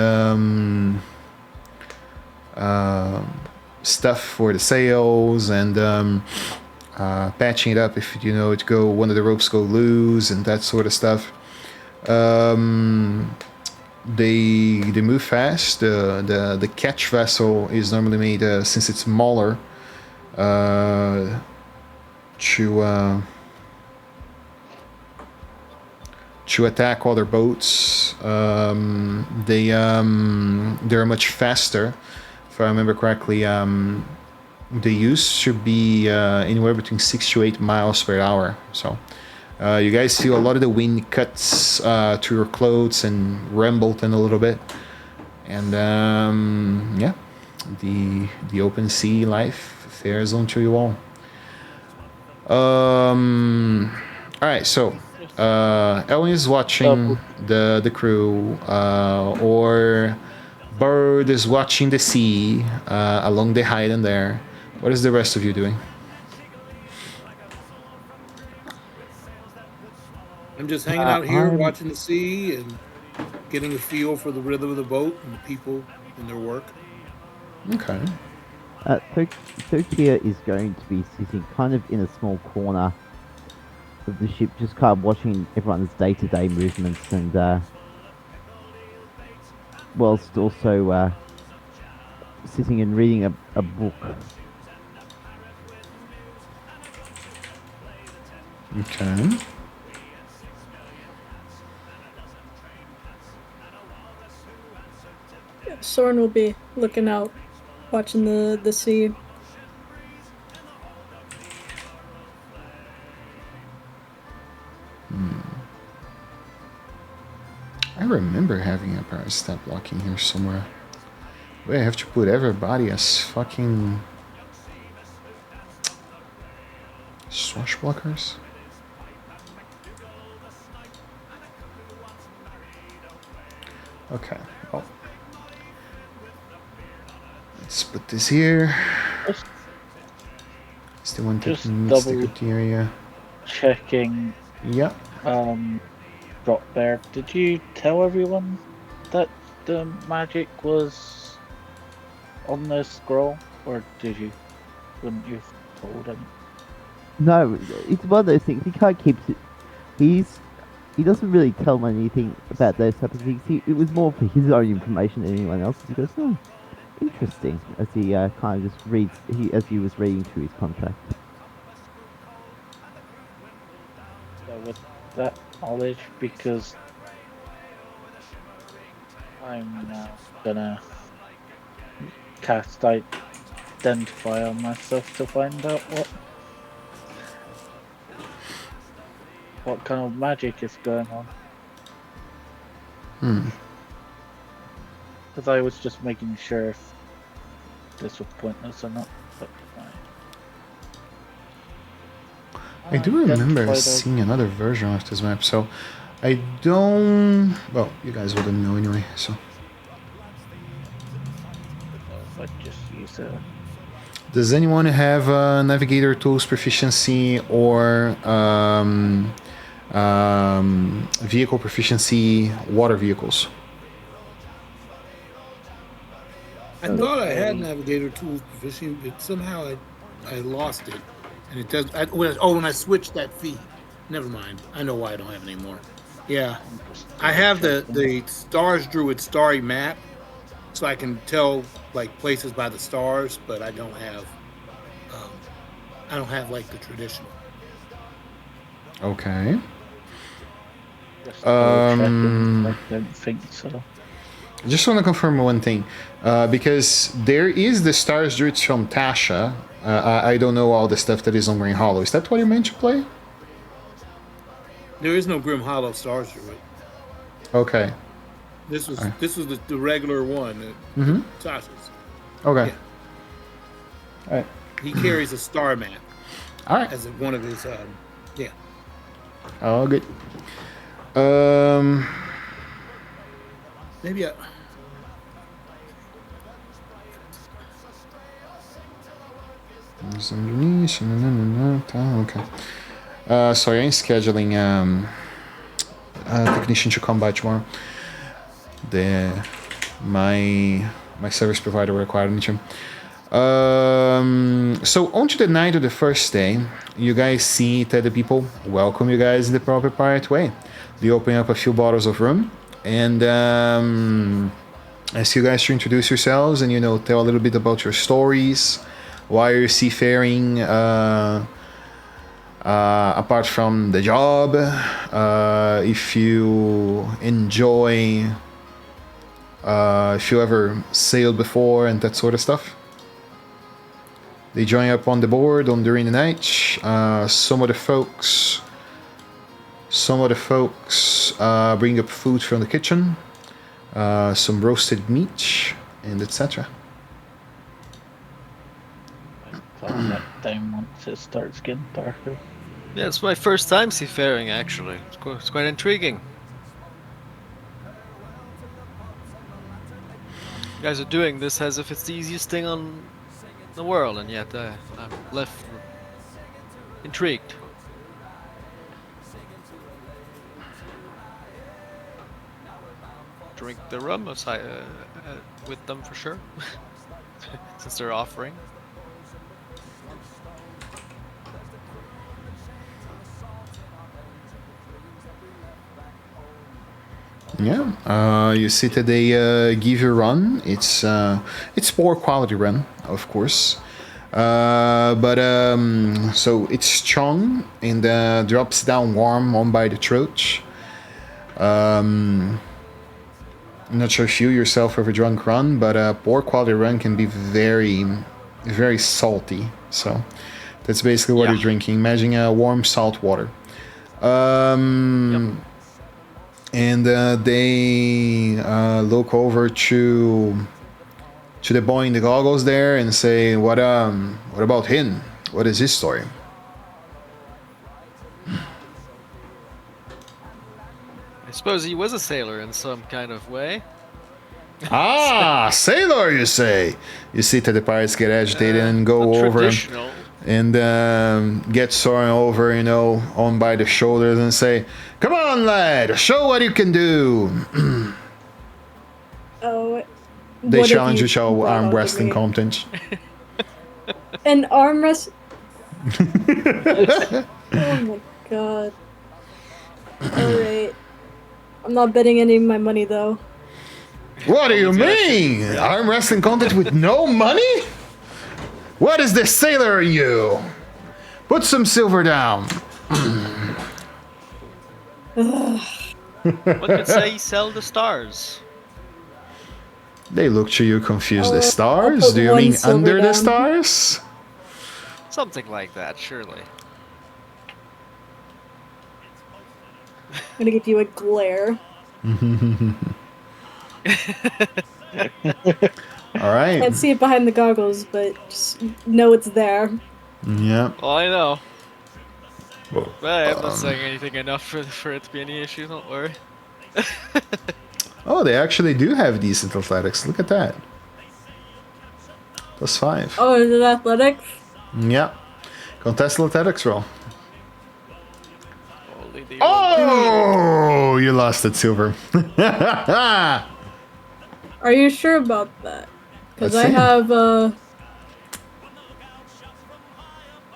stuff for the sails and patching it up if one of the ropes go loose and that sort of stuff. They move fast. The catch vessel is normally made since it's smaller to attack other boats. They're much faster. If I remember correctly, they used to be anywhere between 6 to 8 miles per hour. So you guys feel a lot of the wind cuts to your clothes and rumble them a little bit. And the open sea life fares onto you all. All right, so Elwin is watching the crew, or Bird is watching the sea along the island there. What is the rest of you doing?
I'm just hanging out here,
I'm
watching the sea and getting a feel for the rhythm of the boat and the people and their work.
Okay.
Tokia is going to be sitting kind of in a small corner of the ship, just kind of watching everyone's day-to-day movements and whilst also sitting and reading a book.
Okay.
Soren will be looking out, watching the sea.
I remember having a power step block in here somewhere. Wait, I have to put everybody as fucking swashbucklers? Okay, well. Let's put this here. It's the one that meets the criteria.
Checking.
Yeah.
Drop Bear, did you tell everyone that the magic was on the scroll, or did you? Wouldn't you have told him?
No, it's one of those things. He kind of keeps it. He doesn't really tell me anything about those type of things. It was more for his own information than anyone else. He goes, "Oh, interesting," as he kind of just reads. As he was reading through his contract.
So with that knowledge, because I'm now gonna cast identify on myself to find out what kind of magic is going on. Because I was just making sure if this was pointless or not. But
I do remember seeing another version of this map, so I don't... Well, you guys wouldn't know anyway, so...
I just use
Does anyone have Navigator Tools proficiency or vehicle proficiency, water vehicles?
I thought I had Navigator Tools proficiency, but somehow I lost it. And it does. When I switched that feed. Never mind. I know why I don't have it anymore. Yeah. I have the Stars Druid Starry map, so I can tell like places by the stars, but I don't have like the traditional.
Okay.
I don't think so.
I just want to confirm one thing, because there is the Stars Druids from Tasha. I don't know all the stuff that is on Green Hollow. Is that what you meant to play?
There is no Grim Hollow Stars Druid.
Okay.
This was the regular one. Tasha's.
Okay.
Yeah.
All right.
He carries a star map.
All right.
As one of his yeah.
All good.
Maybe
Okay. Sorry, I'm scheduling technician to come by tomorrow. My service provider required me to. So on to the night of the first day, you guys see that the people welcome you guys in the proper pirate way. They open up a few bottles of rum and ask you guys to introduce yourselves and tell a little bit about your stories, why you're seafaring, apart from the job, if you enjoy, if you ever sailed before and that sort of stuff. They join up on the board during the night. Some of the folks bring up food from the kitchen, some roasted meat, and etc.
that down once it starts getting darker.
Yeah, it's my first time seafaring, actually. It's quite intriguing. You guys are doing this as if it's the easiest thing on the world, and yet I'm left intrigued. Drink the rum aside, with them for sure, since they're offering.
Yeah, you see that they give you a run. It's poor quality run, of course, but so it's strong and drops down warm on by the throat. I'm not sure if you yourself have a drunk run, but poor quality run can be very, very salty. So that's basically what
Yeah.
you're drinking. Imagine warm salt water.
Yep.
And they look over to the boy in the goggles there and say, what about him? What is his story?"
I suppose he was a sailor in some kind of way.
"Ah, sailor, you say?" You see that the pirates get agitated and go over
Traditional.
and get Soren over, on by the shoulders and say, "Come on, lad, show what you can do."
Oh.
They
what have
challenge
you
each other
brought
arm
out to
wrestling
me?
competition.
An arm wrest. Oh my god. Alright. I'm not betting any of my money though.
What do you
Always gotta
mean?
shoot.
Arm wrestling contest with no money? What is this sailor in you? Put some silver down.
One could say he sell the stars.
They look to you confused. The
I'll
stars?
put
Do you
one
mean
silver
under the
down.
stars?
Something like that, surely.
I'm gonna give you a glare.
All right.
Can't see it behind the goggles, but just know it's there.
Yeah.
Well, I know. But I'm not saying anything enough for it to be any issue, don't worry.
Oh, they actually do have decent athletics. Look at that. +5.
Oh, is it athletics?
Yeah. Contested athletics roll.
Only the
Oh, you lost it, silver.
Are you sure about that? Because
Let's
I
see.
have,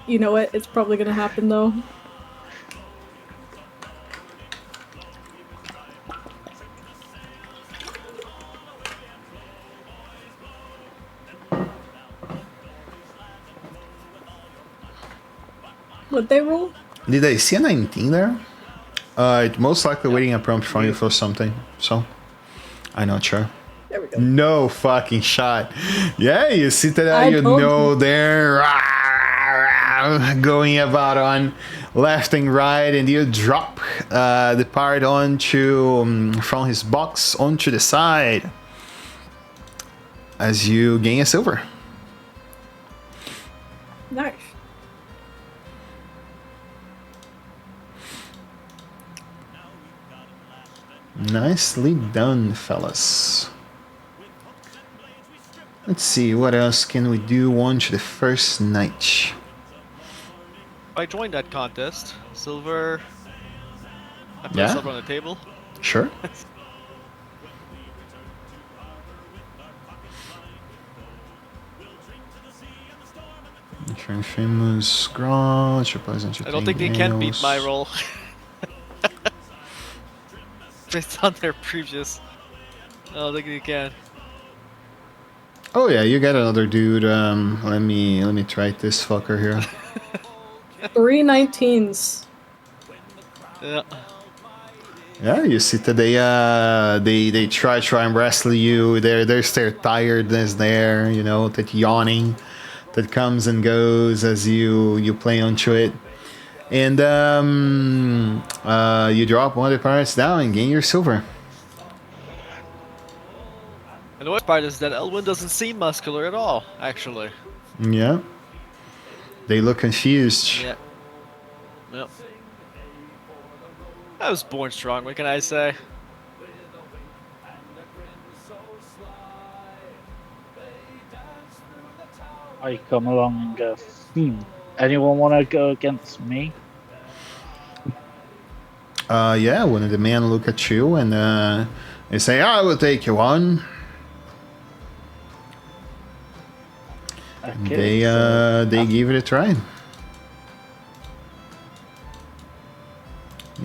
You know what? It's probably gonna happen though. What they roll?
Did I see a 19 there? It most likely waiting a prompt from you for something. So, I'm not sure.
There we go.
No fucking shot. Yeah, you see that
I
you
told
know
you.
they're going about on left and right, and you drop the part onto from his box onto the side as you gain a silver.
Nice.
Nicely done, fellas. Let's see, what else can we do on to the first night?
I joined that contest. Silver. I put
Yeah?
silver on the table.
Sure. Train famous scrawl,
I don't think they can beat my roll. Based on their previous. I don't think they can.
Oh yeah, you got another dude. Let me try this fucker here.
3 19s.
Yeah.
Yeah, you see that they try and wrestle you. There's their tiredness there, that yawning that comes and goes as you play onto it. And you drop one of the pirates down and gain your silver.
And the worst part is that Elwyn doesn't seem muscular at all, actually.
Yeah. They look confused.
Yeah. Yep. I was born strong, what can I say?
I come along and go, anyone want to go against me?
Yeah, one of the men look at you and they say, I will take you on.
Okay,
They give it a try.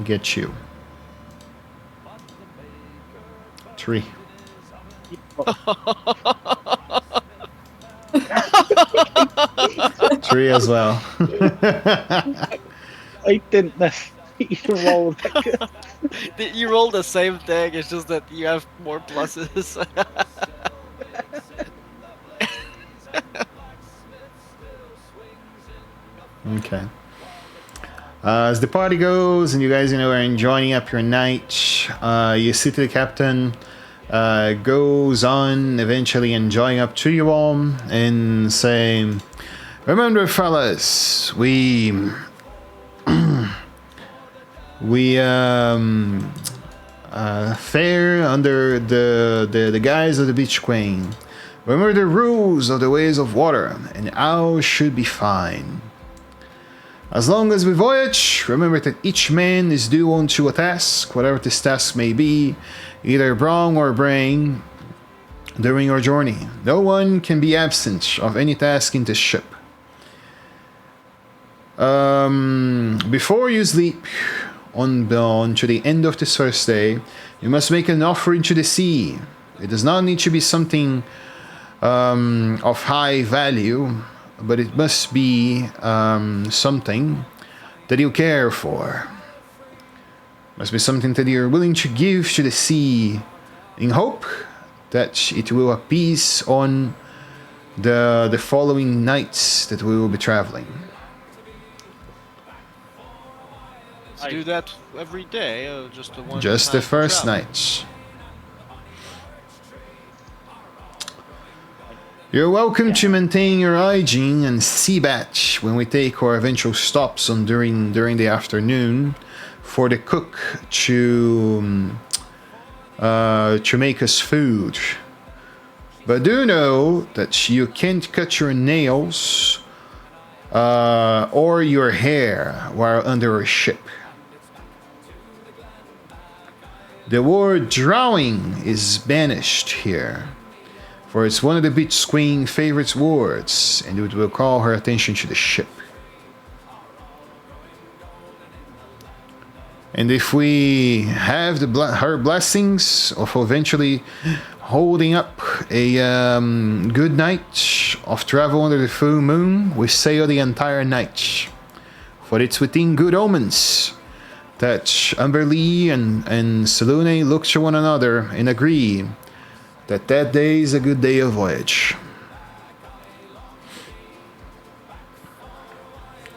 Get you. 3. 3 as well.
I didn't necessarily roll that good.
You rolled the same thing, it's just that you have more pluses.
Okay. As the party goes and you guys, are enjoying up your night, you see to the captain goes on eventually enjoying up to you all and say, remember, fellas, we fare under the guise of the beach queen. Remember the rules of the ways of water, and all should be fine. As long as we voyage, remember that each man is due unto a task, whatever this task may be, either wrong or brain, during your journey. No one can be absent of any task in this ship. Before you sleep on to the end of this first day, you must make an offering to the sea. It does not need to be something of high value, but it must be something that you care for. It must be something that you're willing to give to the sea in hope that it will appease on the following nights that we will be traveling.
Do that every day, just the one.
Just the
time
first
travel?
night. You're welcome to maintain your hygiene and sea batch when we take our eventual stops on during the afternoon for the cook to make us food. But do know that you can't cut your nails or your hair while under a ship. The word drowning is banished here, for it's one of the beach queen's favorite words, and it will call her attention to the ship. And if we have her blessings of eventually holding up a good night of travel under the full moon, we sail the entire night. For it's within good omens that Amberly and Selune look to one another and agree that day is a good day of voyage.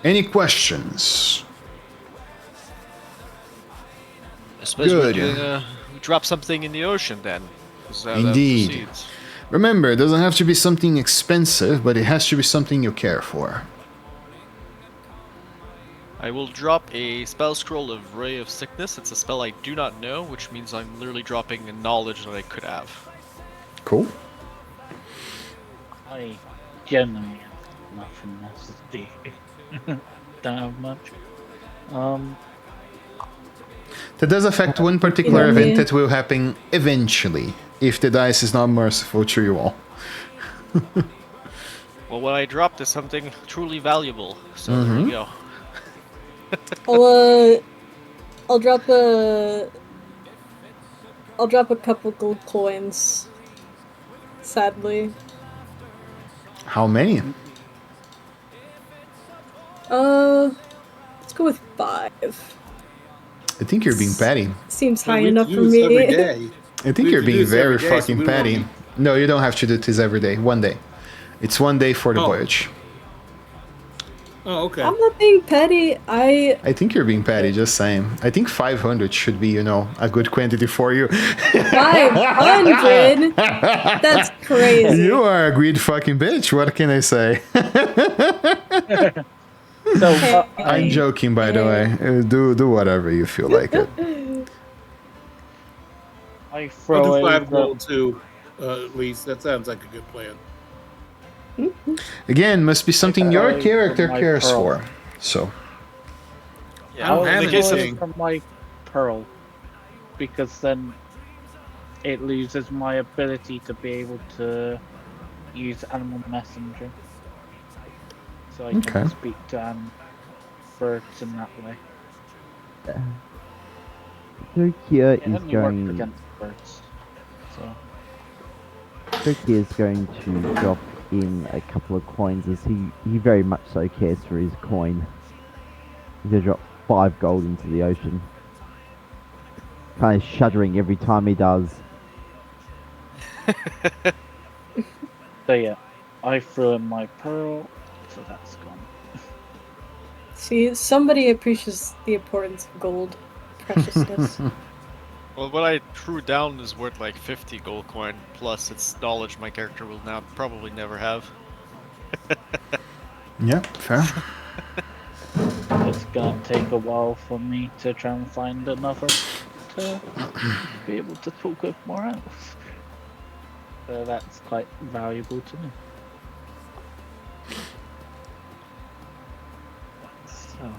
Any questions?
I suppose
Good.
we drop something in the ocean then.
Indeed.
That proceeds.
Remember, it doesn't have to be something expensive, but it has to be something you care for.
I will drop a spell scroll of Ray of Sickness. It's a spell I do not know, which means I'm literally dropping a knowledge that I could have.
Cool.
I genuinely have nothing else to do. Don't have much.
That does affect one particular event that will happen eventually, if the dice is not merciful to you all.
Well, what I dropped is something truly valuable, so there we go.
I'll drop a couple gold coins. Sadly.
How many?
Let's go with 5.
I think you're being petty.
Seems
No,
high
we
enough
do
for
this every
me.
day.
I think
We
you're
do
being
this
very
every day, so
fucking
we won't
petty.
be-
No, you don't have to do this every day. One day. It's one day for the
Oh.
voyage.
Oh, okay.
I'm not being petty.
I think you're being petty, just saying. I think 500 should be, a good quantity for you.
500? That's crazy.
You are a greed fucking bitch. What can I say?
So
I'm joking, by the way. Do whatever you feel like it.
I
I'll
throw
do 5
over.
gold too, at least. That sounds like a good plan.
Again, must be something your
Five
character
from my
cares
pearl.
for. So,
I don't have
in the case of
anything.
From my pearl, because then it loses my ability to be able to use animal messenger. So I
Okay.
can speak to birds in that way.
Turkia
It
is
only works
going.
against birds. So
Turkia is going to drop in a couple of coins as he very much so cares for his coin. He's gonna drop 5 gold into the ocean. Kind of shuddering every time he does.
so yeah, I threw in my pearl, so that's gone.
See, somebody appreciates the importance of gold, preciousness.
Well, what I threw down is worth like 50 gold coin, plus its knowledge my character will now probably never have.
yeah, fair.
It's gonna take a while for me to try and find another to be able to talk with more else. So that's quite valuable to me. So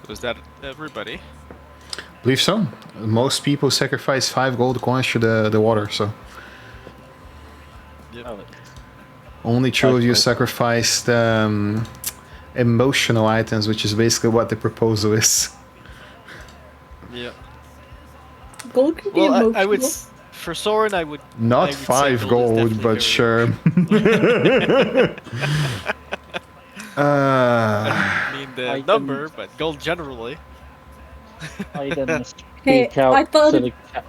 Was that everybody?
Believe so. Most people sacrifice 5 gold coins to the water, so.
Yep.
oh, it's
Only two of you
Okay.
sacrificed emotional items, which is basically what the proposal is.
Yeah.
Gold can be
Well,
emotional.
I would. For Soren, I would.
Not
I would say
5 gold,
is
but
definitely
sure.
I mean the
I
number, but gold generally.
I didn't
Hey,
speak out
I thought
to the cat.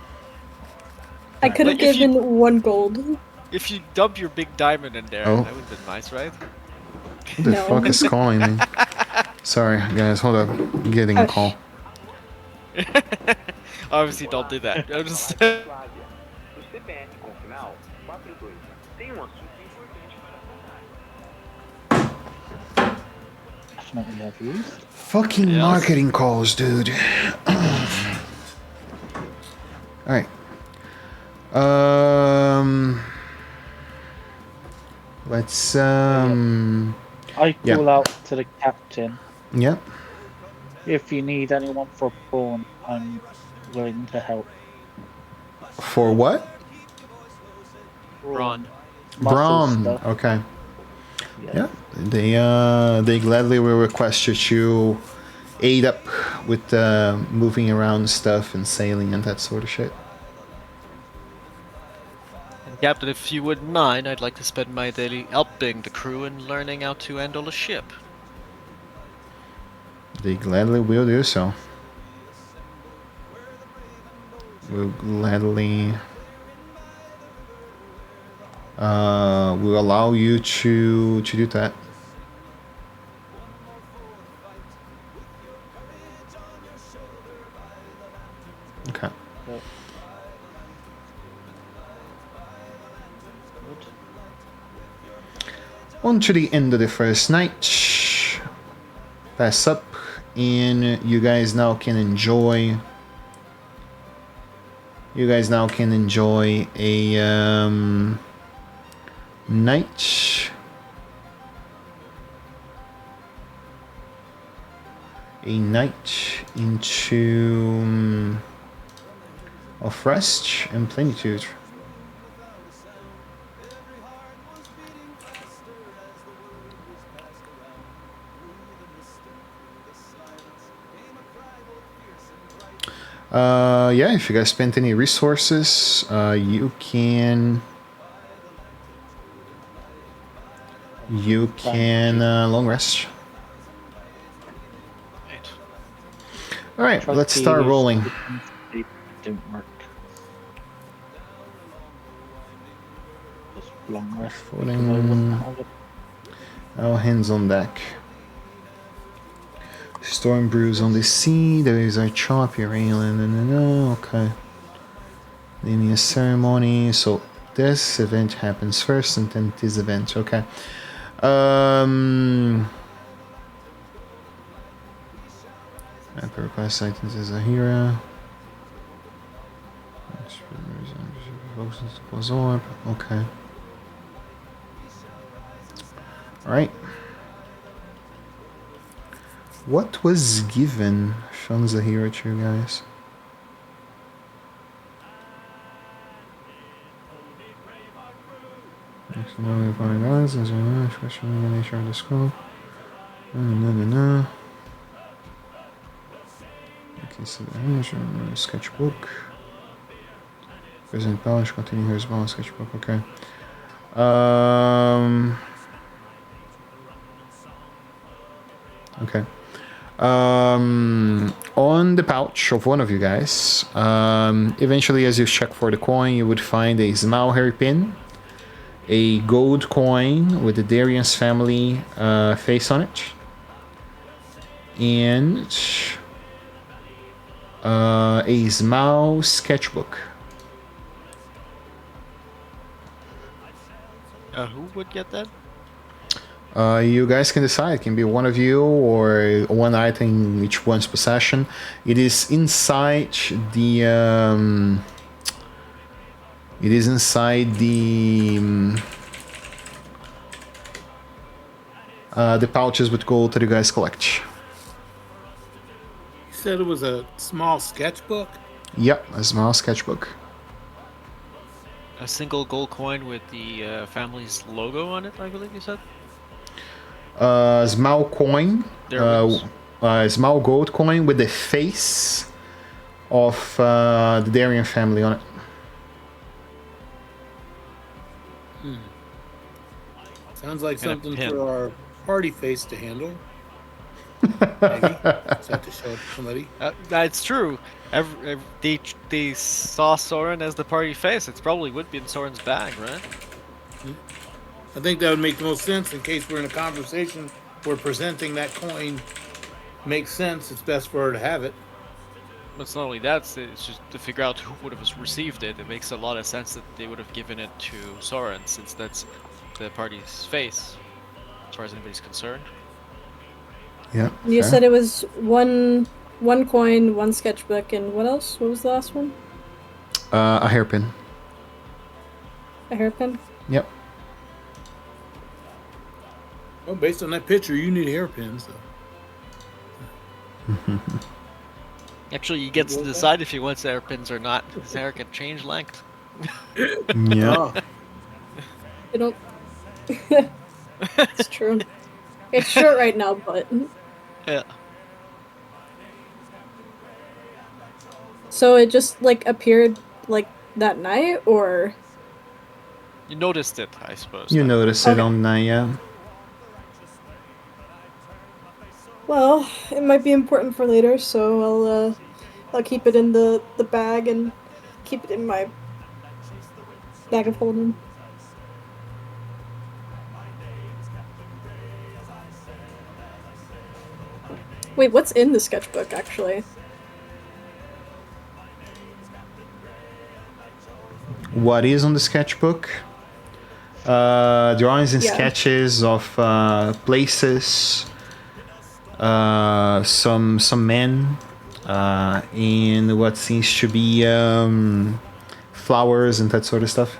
I could have
Like, if you-
given 1 gold.
If you dump your big diamond in there,
Oh.
that would have been nice, right?
Who the
No.
fuck is calling me? Sorry, guys, hold up. I'm getting a
Hush.
call.
Obviously, don't do that. I'm just.
O CPF com final 42 tem um assunto importante para
Definitely have used.
Fucking
Yes.
marketing calls, dude. Alright. Let's,
I
Yeah.
call out to the captain.
yeah.
If you need anyone for prawn, I'm willing to help.
For what?
Braun.
Muscle
Braum.
stuff.
Okay. Yeah. They gladly will request you to aid up with moving around stuff and sailing and that sort of shit.
And Captain, if you wouldn't mind, I'd like to spend my daily helping the crew and learning how to handle a ship.
They gladly will do so. Will gladly will allow you to do that. Okay.
Yep.
On to the end of the first night. Pass up, and you guys now can enjoy. You guys now can enjoy a night. A night into of rest and plenitude. Yeah, if you guys spent any resources, you can long rest.
Right.
All right, let's start rolling.
It didn't work. Just long rest. because I wouldn't have it.
All hands on deck. Storm brews on the sea. There is our choppy railing. Okay. Then a ceremony. So this event happens first, and then this event. Okay. Purpose items as a hero. Okay. Alright. What was given Sean Zahira to you guys? Questioning the nature of the scroll. Okay, so the sketchbook. Present balance, continue here's balance sketchbook, okay. Okay. On the pouch of one of you guys, eventually as you check for the coin, you would find a small hairpin, a gold coin with the Darian's family face on it, and a small sketchbook.
Who would get that?
You guys can decide. It can be one of you or one item in each one's possession. It is inside the. It is inside the pouches with gold that you guys collect.
You said it was a small sketchbook?
Yep, a small sketchbook.
A single gold coin with the family's logo on it, I believe you said?
Small coin.
There it is.
A small gold coin with the face of the Darian family on it.
Sounds like
And a
something
pin.
for our party face to handle. Maybe. Is that to show it to somebody?
That's true. They saw Soren as the party face. It probably would be in Soren's bag, right?
I think that would make the most sense in case we're in a conversation where presenting that coin makes sense. It's best for her to have it.
But it's not only that, it's just to figure out who would have received it. It makes a lot of sense that they would have given it to Soren, since that's the party's face, as far as anybody's concerned.
Yeah.
You
fair.
said it was one coin, one sketchbook, and what else? What was the last one?
A hairpin.
A hairpin?
Yep.
Well, based on that picture, you need hairpins, though.
Actually, he gets to decide if he wants hairpins or not. His hair can change length.
Yeah.
Oh,
I don't. It's true. It's short right now, but.
Yeah.
So it just like appeared like that night, or
You noticed it, I suppose.
You
then.
notice it
Okay.
on the yeah.
well, it might be important for later. So I'll keep it in the bag and keep it in my bag of holding. Wait, what's in the sketchbook actually?
What is on the sketchbook? Drawings and
Yeah.
sketches of places, some men, and what seems to be flowers and that sort of stuff.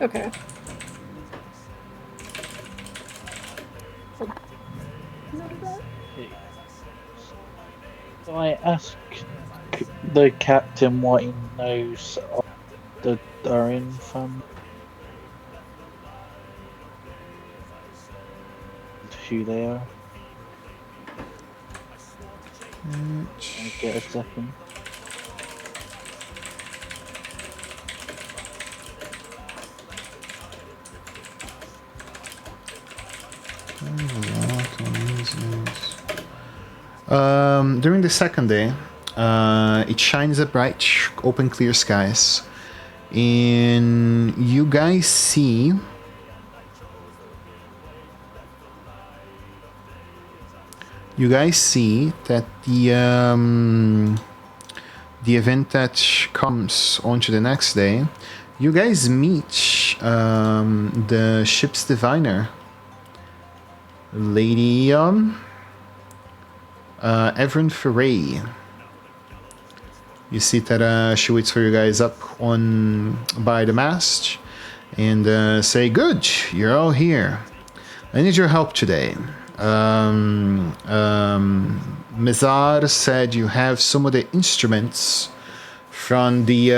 Okay.
So I ask the captain what he knows of the Darian family. Who they are. I get a second.
During the second day, It shines up bright, open, clear skies, and you guys see that the event that comes onto the next day, you guys meet the ship's diviner, Lady Everin Ferray. You see that she waits for you guys up by the mast and say, "Good, you're all here. I need your help today. Mizar said you have some of the instruments from the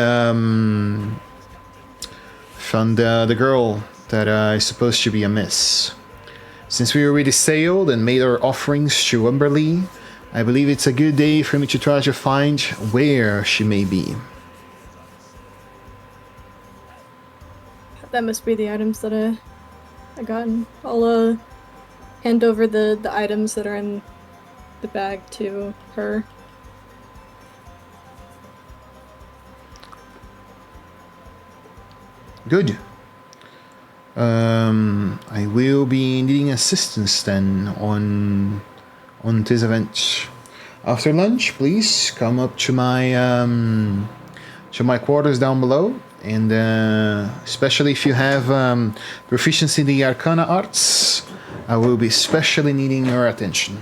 girl that is supposed to be a miss. Since we already sailed and made our offerings to Umberlee, I believe it's a good day for me to try to find where she may be."
That must be the items that I gotten. I'll hand over the items that are in the bag to her.
Good. I will be needing assistance then on this event. After lunch, please come up to my quarters down below, and especially if you have proficiency in the Arcana arts, I will be especially needing your attention.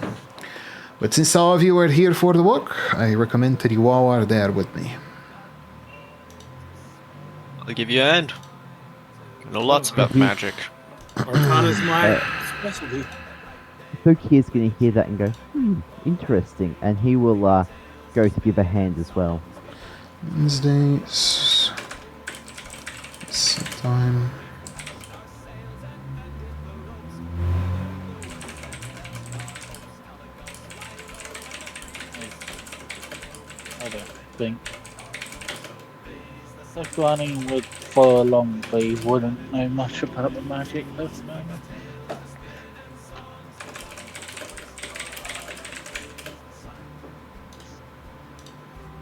But since all of you are here for the work, I recommend that you all are there with me.
I'll give you a hand. I know lots about magic.
Arcana's my specialty.
Fuki is going to hear that and go, interesting, and he will go to give a hand as well.
Wednesdays. Time.
I don't think. If Lanning would follow along, but he wouldn't know much about the magic at the moment.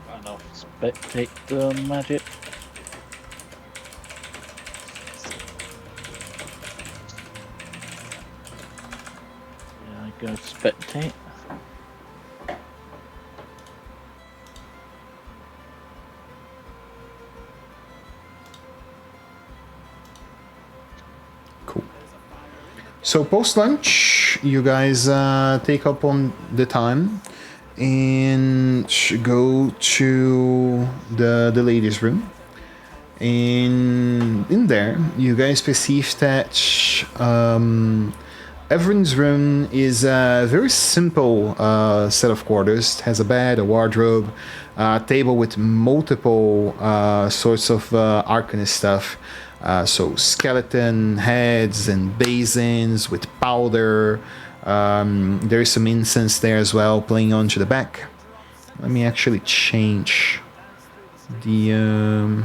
Kind of spectate the magic. Yeah, I go spectate.
So post-lunch, you guys take up on the time and go to the ladies' room. And in there, you guys perceive that Everin's room is a very simple set of quarters. It has a bed, a wardrobe, a table with multiple sorts of arcanist stuff. So skeleton heads and basins with powder. There's some incense there as well, playing onto the back. Let me actually change the...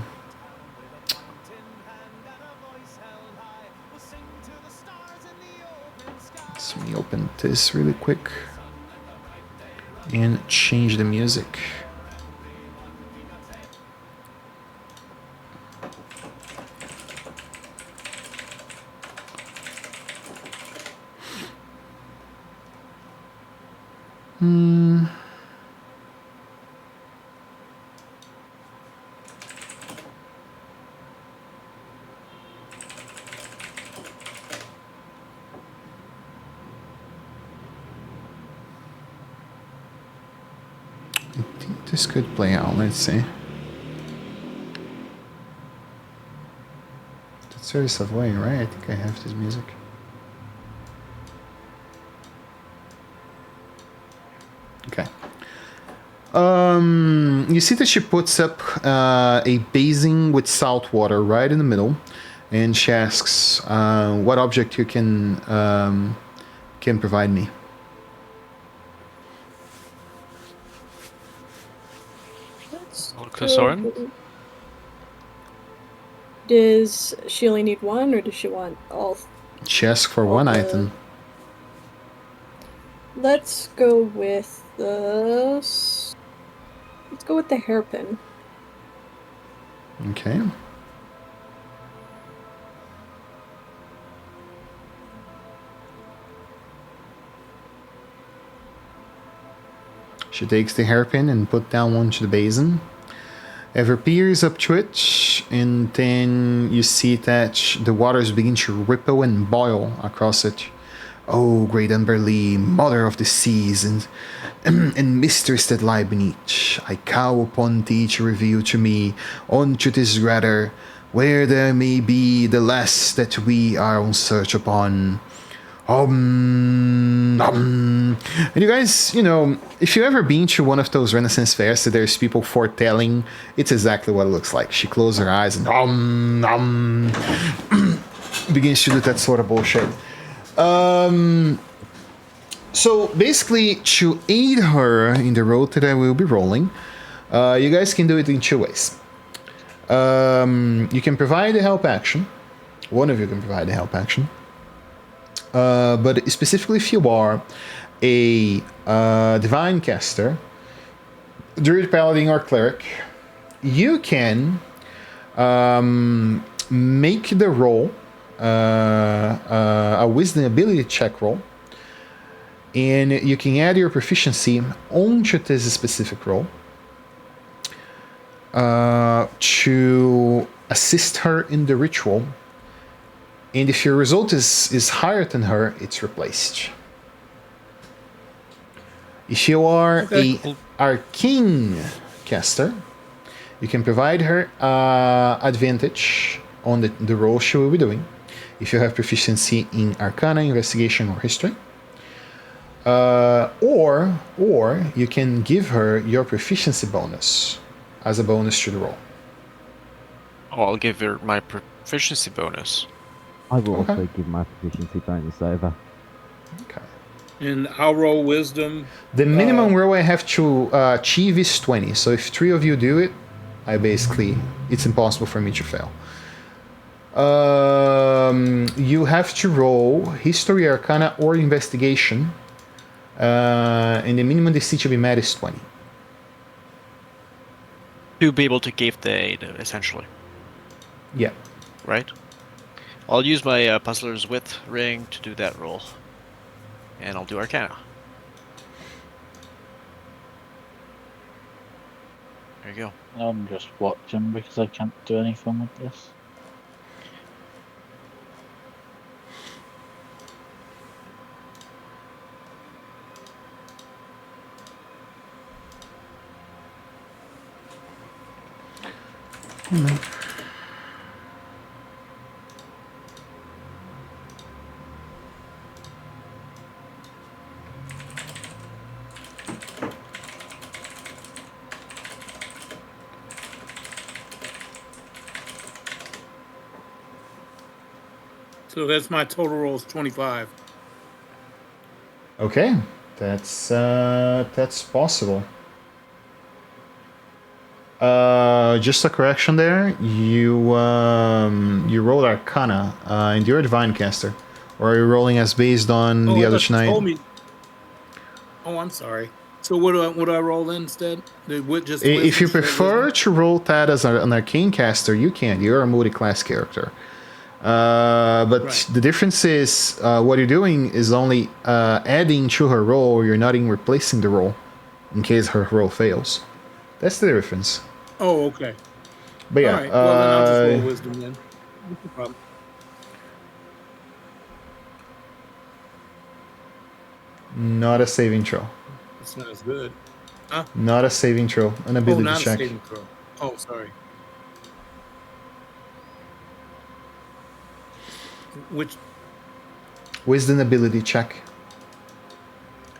Let me open this really quick and change the music. I think this could play out. Let's see. That's very Savoy, right? I think I have this music. Okay. You see that she puts up a basin with salt water right in the middle, and she asks, "What object you can provide me?"
Soren?
Does she only need one, or does she want all?
She asks for one item.
Let's go with the Let's go with the hairpin.
Okay. She takes the hairpin and put down one to the basin. Ever peers up to it, and then you see that the waters begin to ripple and boil across it. Oh, great Umberlee, mother of the seas and mistress that lie beneath, I call upon thee to reveal to me unto this grotto where there may be the less that we are on search upon. And you guys, if you ever been to one of those Renaissance fairs that there's people foretelling, it's exactly what it looks like. She closes her eyes and begins to do that sort of bullshit. So basically, to aid her in the road that I will be rolling, you guys can do it in two ways. You can provide a help action. One of you can provide a help action. But specifically if you are a divine caster, druid, paladin, or cleric, you can make the roll a wisdom ability check roll, and you can add your proficiency onto this specific roll to assist her in the ritual. And if your result is higher than her, it's replaced. If you are a arcane caster, you can provide her advantage on the roll she will be doing. If you have proficiency in Arcana, Investigation, or History. Or you can give her your proficiency bonus as a bonus to the roll.
Oh, I'll give her my proficiency bonus.
I will
Okay.
also give my proficiency bonus over.
Okay.
And I'll roll wisdom.
The minimum roll I have to achieve is 20. So if 3 of you do it, it's impossible for me to fail. You have to roll History, Arcana, or Investigation. And the minimum DC to be met is 20.
To be able to give the aid, essentially.
Yeah.
Right? I'll use my Puzzler's Wit ring to do that roll. And I'll do Arcana. There you go.
I'm just watching because I can't do anything with this.
So that's my total roll is 25.
Okay. That's possible. Just a correction there. You rolled Arcana, and you're a divine caster, or are you rolling as based on the
I
other
thought you
tonight?
told me. Oh, I'm sorry. So what do I roll in instead? Just
If you
wisdom,
prefer
wisdom?
to roll that as an arcane caster, you can. You're a multi-class character. But
Right.
the difference is what you're doing is only adding to her roll. You're not even replacing the roll in case her roll fails. That's the difference.
Oh, okay.
But yeah,
All right. Well, then I'll just roll wisdom then. No problem.
not a saving throw.
It's not as good.
Not a saving throw. An
Oh,
ability
not a
check.
saving throw. Oh, sorry. Which?
Wisdom ability check.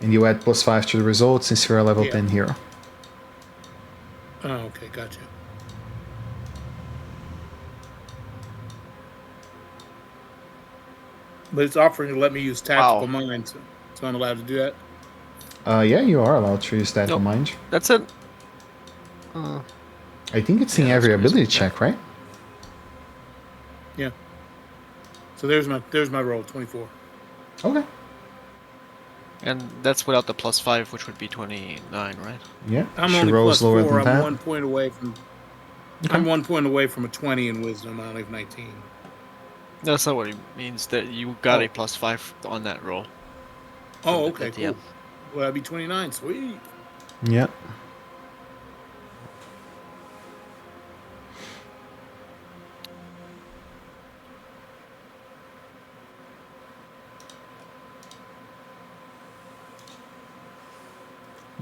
And you add +5 to the result since you're a level 10 hero.
Oh, okay, gotcha. But it's offering to let me use tactical mind, so I'm allowed to do that.
Yeah, you are allowed to use that
Nope.
mind.
That's it.
I think it's in
Yeah,
every
that's
ability
wisdom
check, right?
Yeah. So there's my roll, 24.
Okay.
And that's without the +5, which would be 29, right?
Yeah,
I'm
she
only
rolls
plus
lower
4.
than
I'm
that.
1 point away from.
Okay.
I'm 1 point away from a 20 in wisdom. I only have 19.
That's not what it means. That you got
Oh.
a +5 on that roll.
Oh,
the-
okay,
at the
cool.
end.
Well, that'd be 29. Sweet.
Yeah.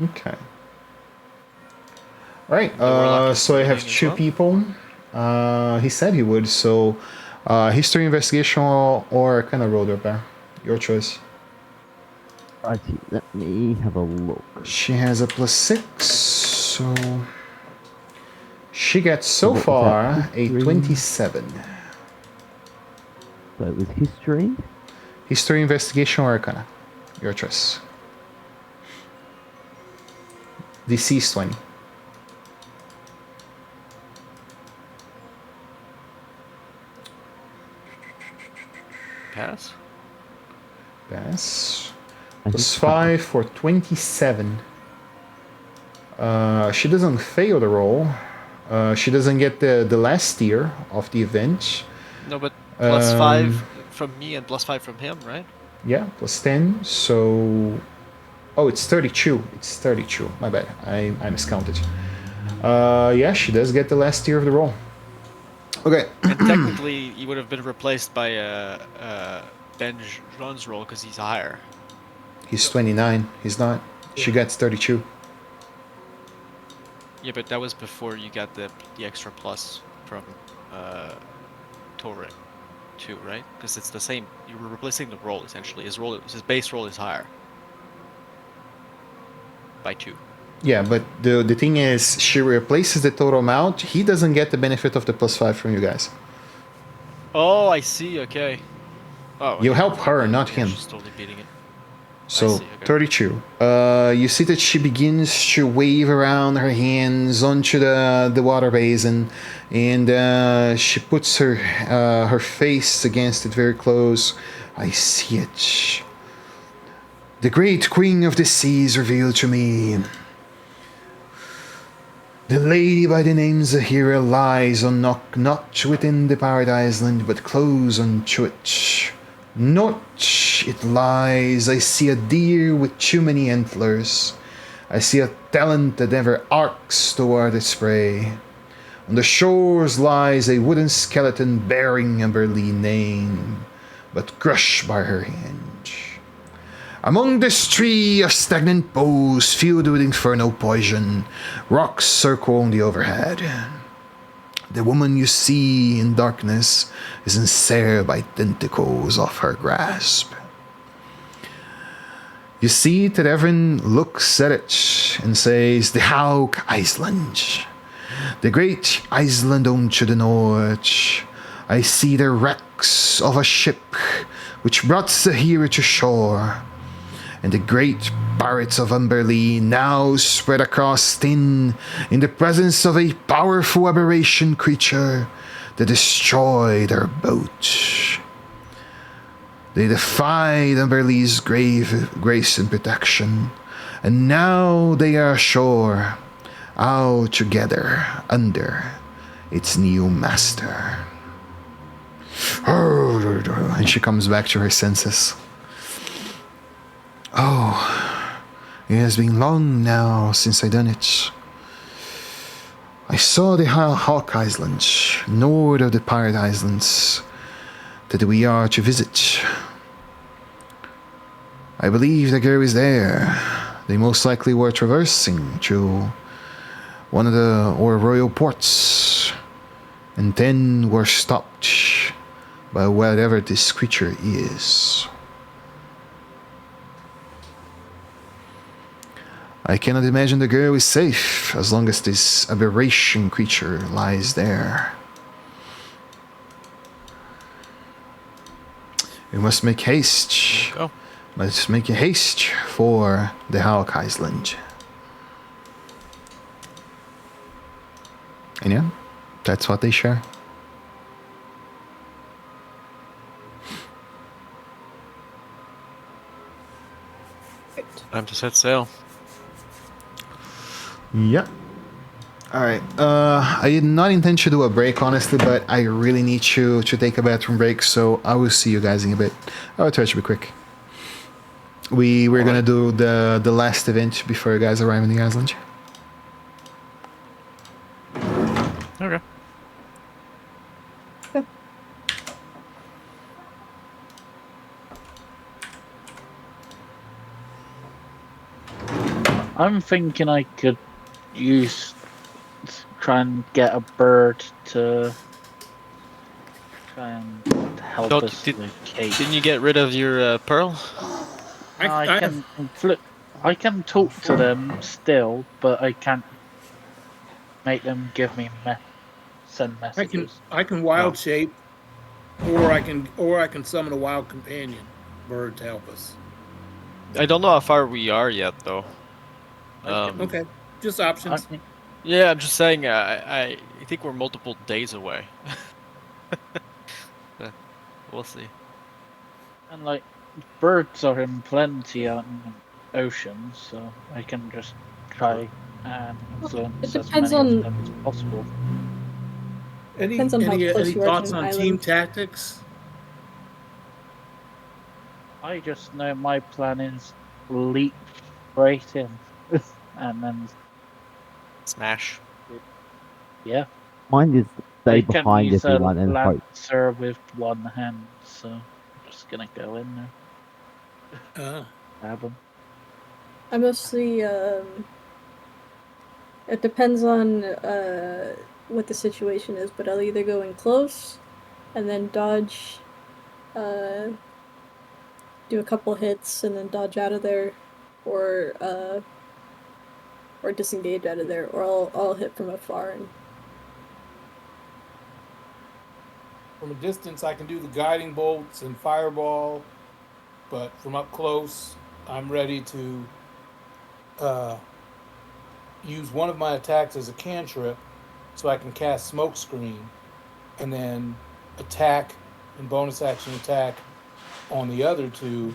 Okay. All right.
The warlock is
So I have
reading as
2
well?
people. He said he would. So, history, investigation, or kind of roll repair. Your choice.
Righty, let me have a look.
She has a +6, so she gets so
What was
far
that?
a
History?
27.
So it was history.
History, investigation, or arcana. Your choice. DC is 20.
Pass?
Pass.
I
Plus
think
5 for 27. She doesn't fail the roll. She doesn't get the last tier of the event.
No, but +5
Um,
from me and +5 from him, right?
Yeah, plus 10. So. Oh, it's 32. It's 32. My bad. I miscounted. Yeah, she does get the last tier of the roll. Okay.
And technically, he would have been replaced by Ben Jean's roll because he's higher.
He's 29. He's not. She gets 32.
Yeah, but that was before you got the extra plus from Torin too, right? Because it's the same. You were replacing the roll essentially. His base roll is higher by 2.
Yeah, but the thing is, she replaces the total amount. He doesn't get the benefit of the +5 from you guys.
Oh, I see. Okay. Oh,
You
okay.
help her,
Yeah,
not
yeah,
him.
She's totally beating it.
So,
see, okay.
32. You see that she begins to wave around her hands onto the water basin, and she puts her face against it very close. I see it. The great queen of the seas revealed to me. The lady by the name Zahira lies not within the Paradise Land, but close unto it. Not it lies. I see a deer with too many antlers. I see a talent that never arcs toward its prey. On the shores lies a wooden skeleton bearing a Burlee name, but crushed by her hand. Among this tree of stagnant boughs filled with infernal poison, rocks circle on the overhead. The woman you see in darkness is ensnared by tentacles of her grasp. You see that Evan looks at it and says, "The Hauk Island. The great island on to the north. I see the wrecks of a ship which brought Zahira to shore. And the great pirates of Umberlee now spread across thin in the presence of a powerful aberration creature that destroyed their boat. They defied Umberlee's grace and protection, and now they are ashore, all together under its new master." And she comes back to her senses. "Oh, it has been long now since I done it. I saw the Hawk Island, north of the Pirate Islands, that we are to visit. I believe the girl is there. They most likely were traversing through one of our royal ports, and then were stopped by whatever this creature is. I cannot imagine the girl is safe as long as this aberration creature lies there. We must make haste.
Go.
Let's make haste for the Hawk Island." And yeah, that's what they share.
Time to set sail.
Yeah. Alright. I did not intend to do a break, honestly, but I really need to take a bathroom break, so I will see you guys in a bit. I'll try to be quick. We're gonna do the last event before you guys arrive in the island.
Okay.
I'm thinking I could try and get a bird to try and help us locate.
Didn't you get rid of your pearl?
No,
I have
I can talk to them still, but I can't make them give me send messages.
I can wild shape, or I can summon a wild companion bird to help us.
I don't know how far we are yet, though.
Okay, just options.
Yeah, I'm just saying. I think we're multiple days away. We'll see.
And like birds are in plenty out in the ocean, so I can just try and influence
It
as
depends
many
on-
of them as possible.
Depends on how close you are to
thoughts
an
on
island.
team tactics?
I just know my plan is leap right in, and then
Smash.
yeah,
Mine is stay
I can
behind
use a
everyone and hope.
lancer with one hand, so I'm just gonna go in there, grab them.
I mostly, it depends on what the situation is, but I'll either go in close and then dodge, do a couple hits and then dodge out of there, or disengage out of there, or I'll hit from afar. And
From a distance, I can do the guiding bolts and fireball, but from up close, I'm ready to use one of my attacks as a cantrip, so I can cast smoke screen, and then attack and bonus action attack on the other two,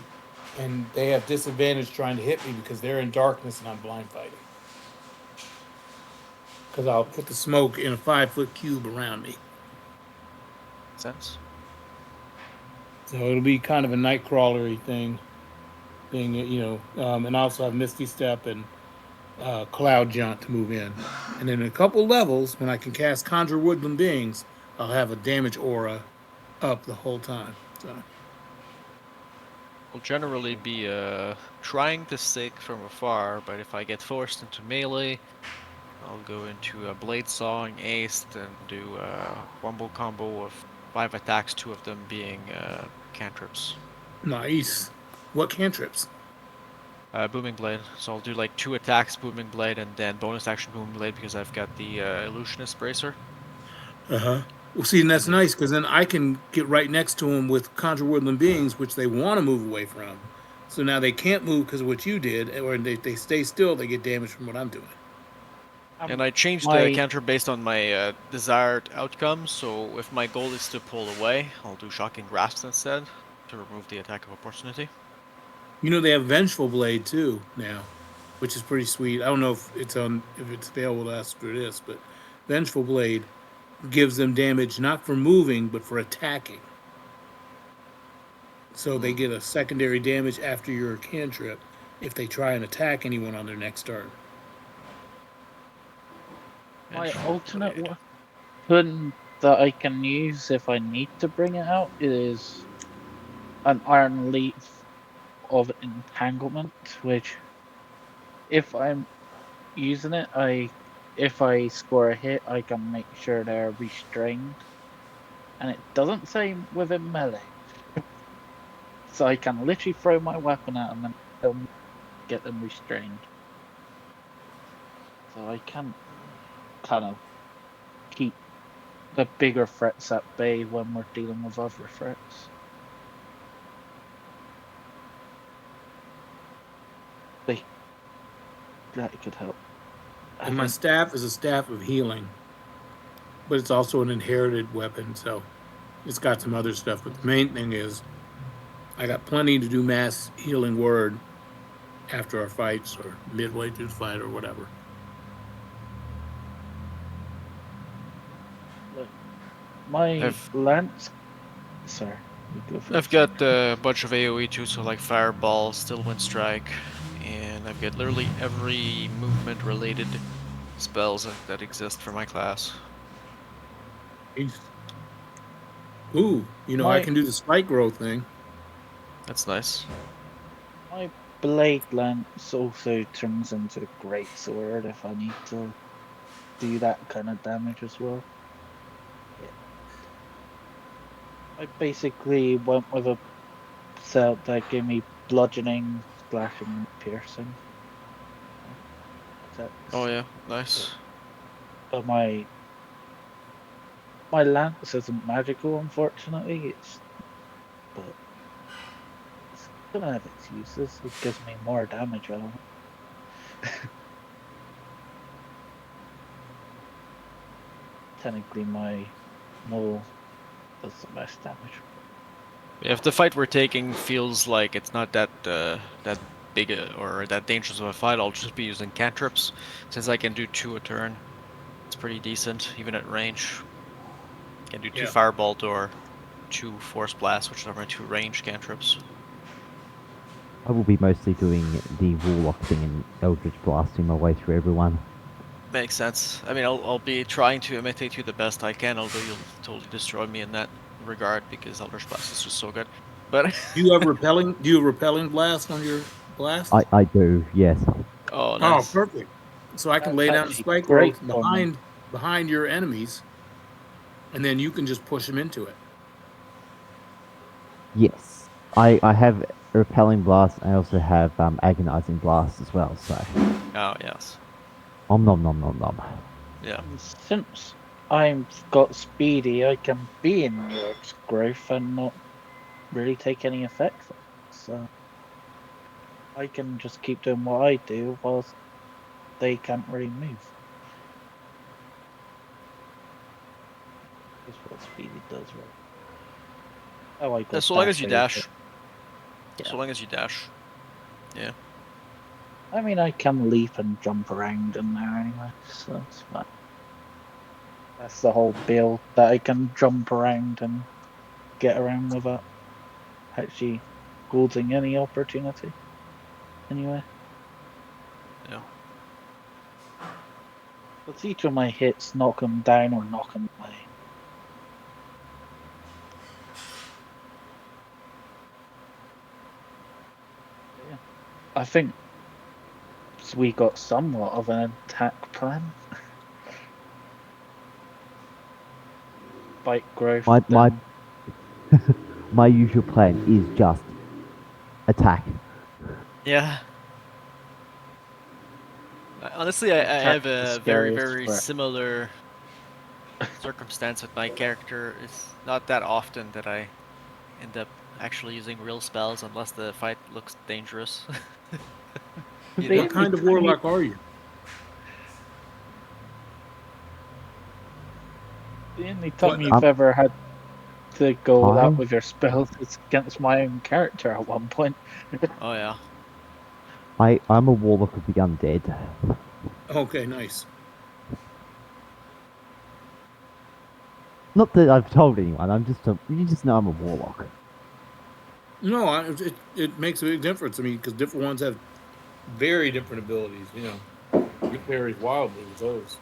and they have disadvantage trying to hit me because they're in darkness and I'm blind fighting. Because I'll put the smoke in a 5-foot cube around me.
Sense.
So it'll be kind of a nightcrawlery thing, and also have Misty Step and Cloud Jaunt to move in. And then in a couple levels, when I can cast Conjure Woodland Beings, I'll have a damage aura up the whole time. So
Will generally be trying to stick from afar, but if I get forced into melee, I'll go into a blade sawing ace and do a wombo combo of 5 attacks, 2 of them being cantrips.
nice. What cantrips?
Booming blade. So I'll do like 2 attacks, booming blade, and then bonus action booming blade because I've got the illusionist bracer.
Well, see, and that's nice because then I can get right next to them with Conjure Woodland Beings, which they want to move away from. So now they can't move because of what you did, or they stay still, they get damage from what I'm doing.
And I changed the cantrip based on my desired outcome, so if my goal is to pull away, I'll do Shocking Grasp instead to remove the attack of opportunity.
You know they have Vengeful Blade too now, which is pretty sweet. I don't know if it's available to us for this, but Vengeful Blade gives them damage not for moving but for attacking. So they get a secondary damage after your cantrip if they try and attack anyone on their next turn.
My alternate weapon that I can use if I need to bring it out is an Iron Leaf of Entanglement, which if I'm using it, if I score a hit, I can make sure they're restrained. And it doesn't say within melee. So I can literally throw my weapon at them and get them restrained. So I can kind of keep the bigger threats at bay when we're dealing with other threats. That could help.
And my staff is a staff of healing, but it's also an inherited weapon, so it's got some other stuff. But the main thing is, I got plenty to do mass healing word, after our fights or midway through the fight or whatever.
Look, my
I've-
lance. Sorry, you go first.
I've got a bunch of AoE too, so like Fireball, Still Wind Strike, and I've got literally every movement related spells that exist for my class.
Jeez. Ooh, I
My-
can do the spike growth thing.
That's nice.
My blade lance also turns into a great sword if I need to do that kind of damage as well. Yeah. I basically went with a setup that gave me bludgeoning, slashing, piercing. Attacks.
Oh yeah, nice.
But my lance isn't magical, unfortunately. But it's gonna have its uses. It gives me more damage out of it. Technically, my maul does the most damage.
If the fight we're taking feels like it's not that that big or that dangerous of a fight, I'll just be using cantrips, since I can do 2 a turn. It's pretty decent, even at range. Can do 2
Yeah.
Firebolt or 2 Force Blast, which are my 2 range cantrips.
I will be mostly doing the Warlock thing and Eldritch blasting my way through everyone.
Makes sense. I mean, I'll be trying to imitate you the best I can, although you'll totally destroy me in that regard because Eldritch Blast is just so good. But
Do you have repelling blast on your blast?
I do, yes.
oh,
Oh,
nice.
perfect. So I can
That's
lay down the
actually
spike
great
growth
for me.
behind your enemies, and then you can just push them into it.
Yes. I have Repelling Blast, I also have Agonizing Blast as well, so...
Oh yes.
Om nom nom nom nom.
Yeah.
And since I've got speedy, I can be in York's growth and not really take any effect from it. So I can just keep doing what I do whilst they can't really move. That's what speedy does, right? Oh, I got
So long as you
over.
dash.
Yeah.
So long as you dash. Yeah.
I mean, I can leap and jump around in there anyway, so it's fine. That's the whole build, that I can jump around and get around without actually causing any opportunity. Anyway.
Yeah.
But each of my hits knock them down or knock them away. Yeah. I think we got somewhat of an attack plan. Bite growth.
My my usual plan is just attack.
Yeah. Honestly, I have a very, very
threat.
similar circumstance with my character. It's not that often that I end up actually using real spells unless the fight looks dangerous. You
The
know?
What kind of warlock are you?
The only time
What-
you've ever had to go all out
I-
with your spells is against my own character at one point.
Oh yeah.
I'm a Warlock of the Undead.
Okay, nice.
Not that I've told anyone, you just know I'm a Warlock.
No, it makes a big difference. I mean, because different ones have very different abilities. It varies wildly with those.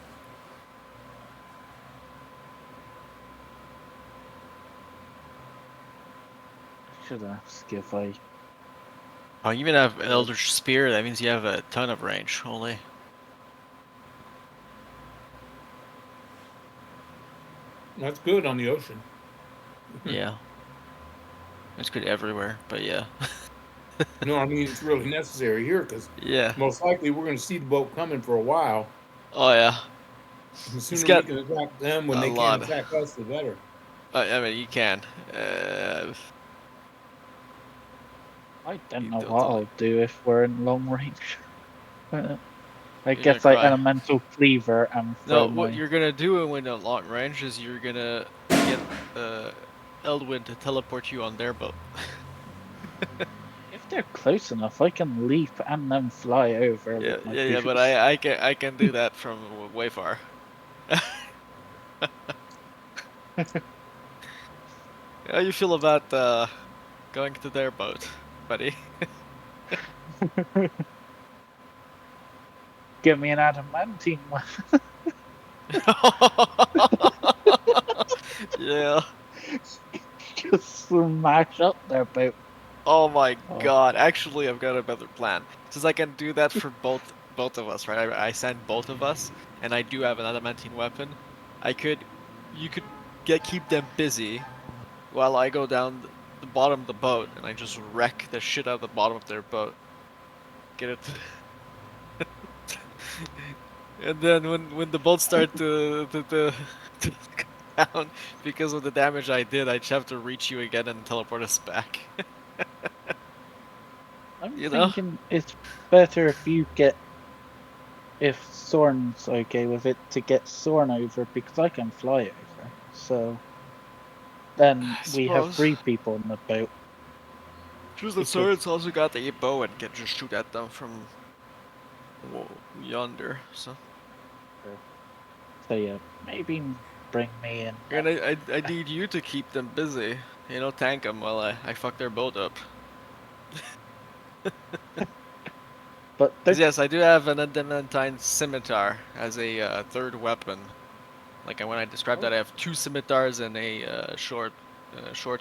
Should ask if I.
Oh, you even have Eldritch Spear. That means you have a ton of range. Only.
That's good on the ocean.
Yeah. It's good everywhere, but yeah.
No, I mean it's really necessary here because
Yeah.
most likely we're going to see the boat coming for a while.
Oh yeah.
And the
It's
sooner
got
we can attack them when
a
they
lot.
can't attack us, the better.
I mean, you can.
I don't
You
know
don't
what
tell me.
I'll do if we're in long range. I
You're
guess
gonna
I
cry.
elemental cleaver and
No,
throw
what
my.
you're gonna do when at long range is you're gonna get Eldwin to teleport you on their boat.
If they're close enough. I can leap and then fly over
Yeah,
with my
yeah, but
boots.
I can do that from way far. How you feel about going to their boat, buddy?
Give me an adamantine one.
Yeah.
Just smash up their boat.
Oh my
Oh.
god. Actually, I've got a better plan. Since I can do that for both of us, right? I send both of us, and I do have an adamantine weapon. You could keep them busy while I go down the bottom of the boat and I just wreck the shit out of the bottom of their boat. Get it? And then when the boat start to go down because of the damage I did, I just have to reach you again and teleport us back.
I'm
You know?
thinking it's better if Soren's okay with it, to get Soren over, because I can fly over. So then
I
we have
suppose.
3 people in the boat.
Choose the swords also got the bow and can just shoot at them from yonder. So
yeah, maybe bring me in.
and I need you to keep them busy. You know, tank them while I fuck their boat up.
But
Yes, I do have an adamantine scimitar as a third weapon. Like when I described that, I have 2 scimitars and a short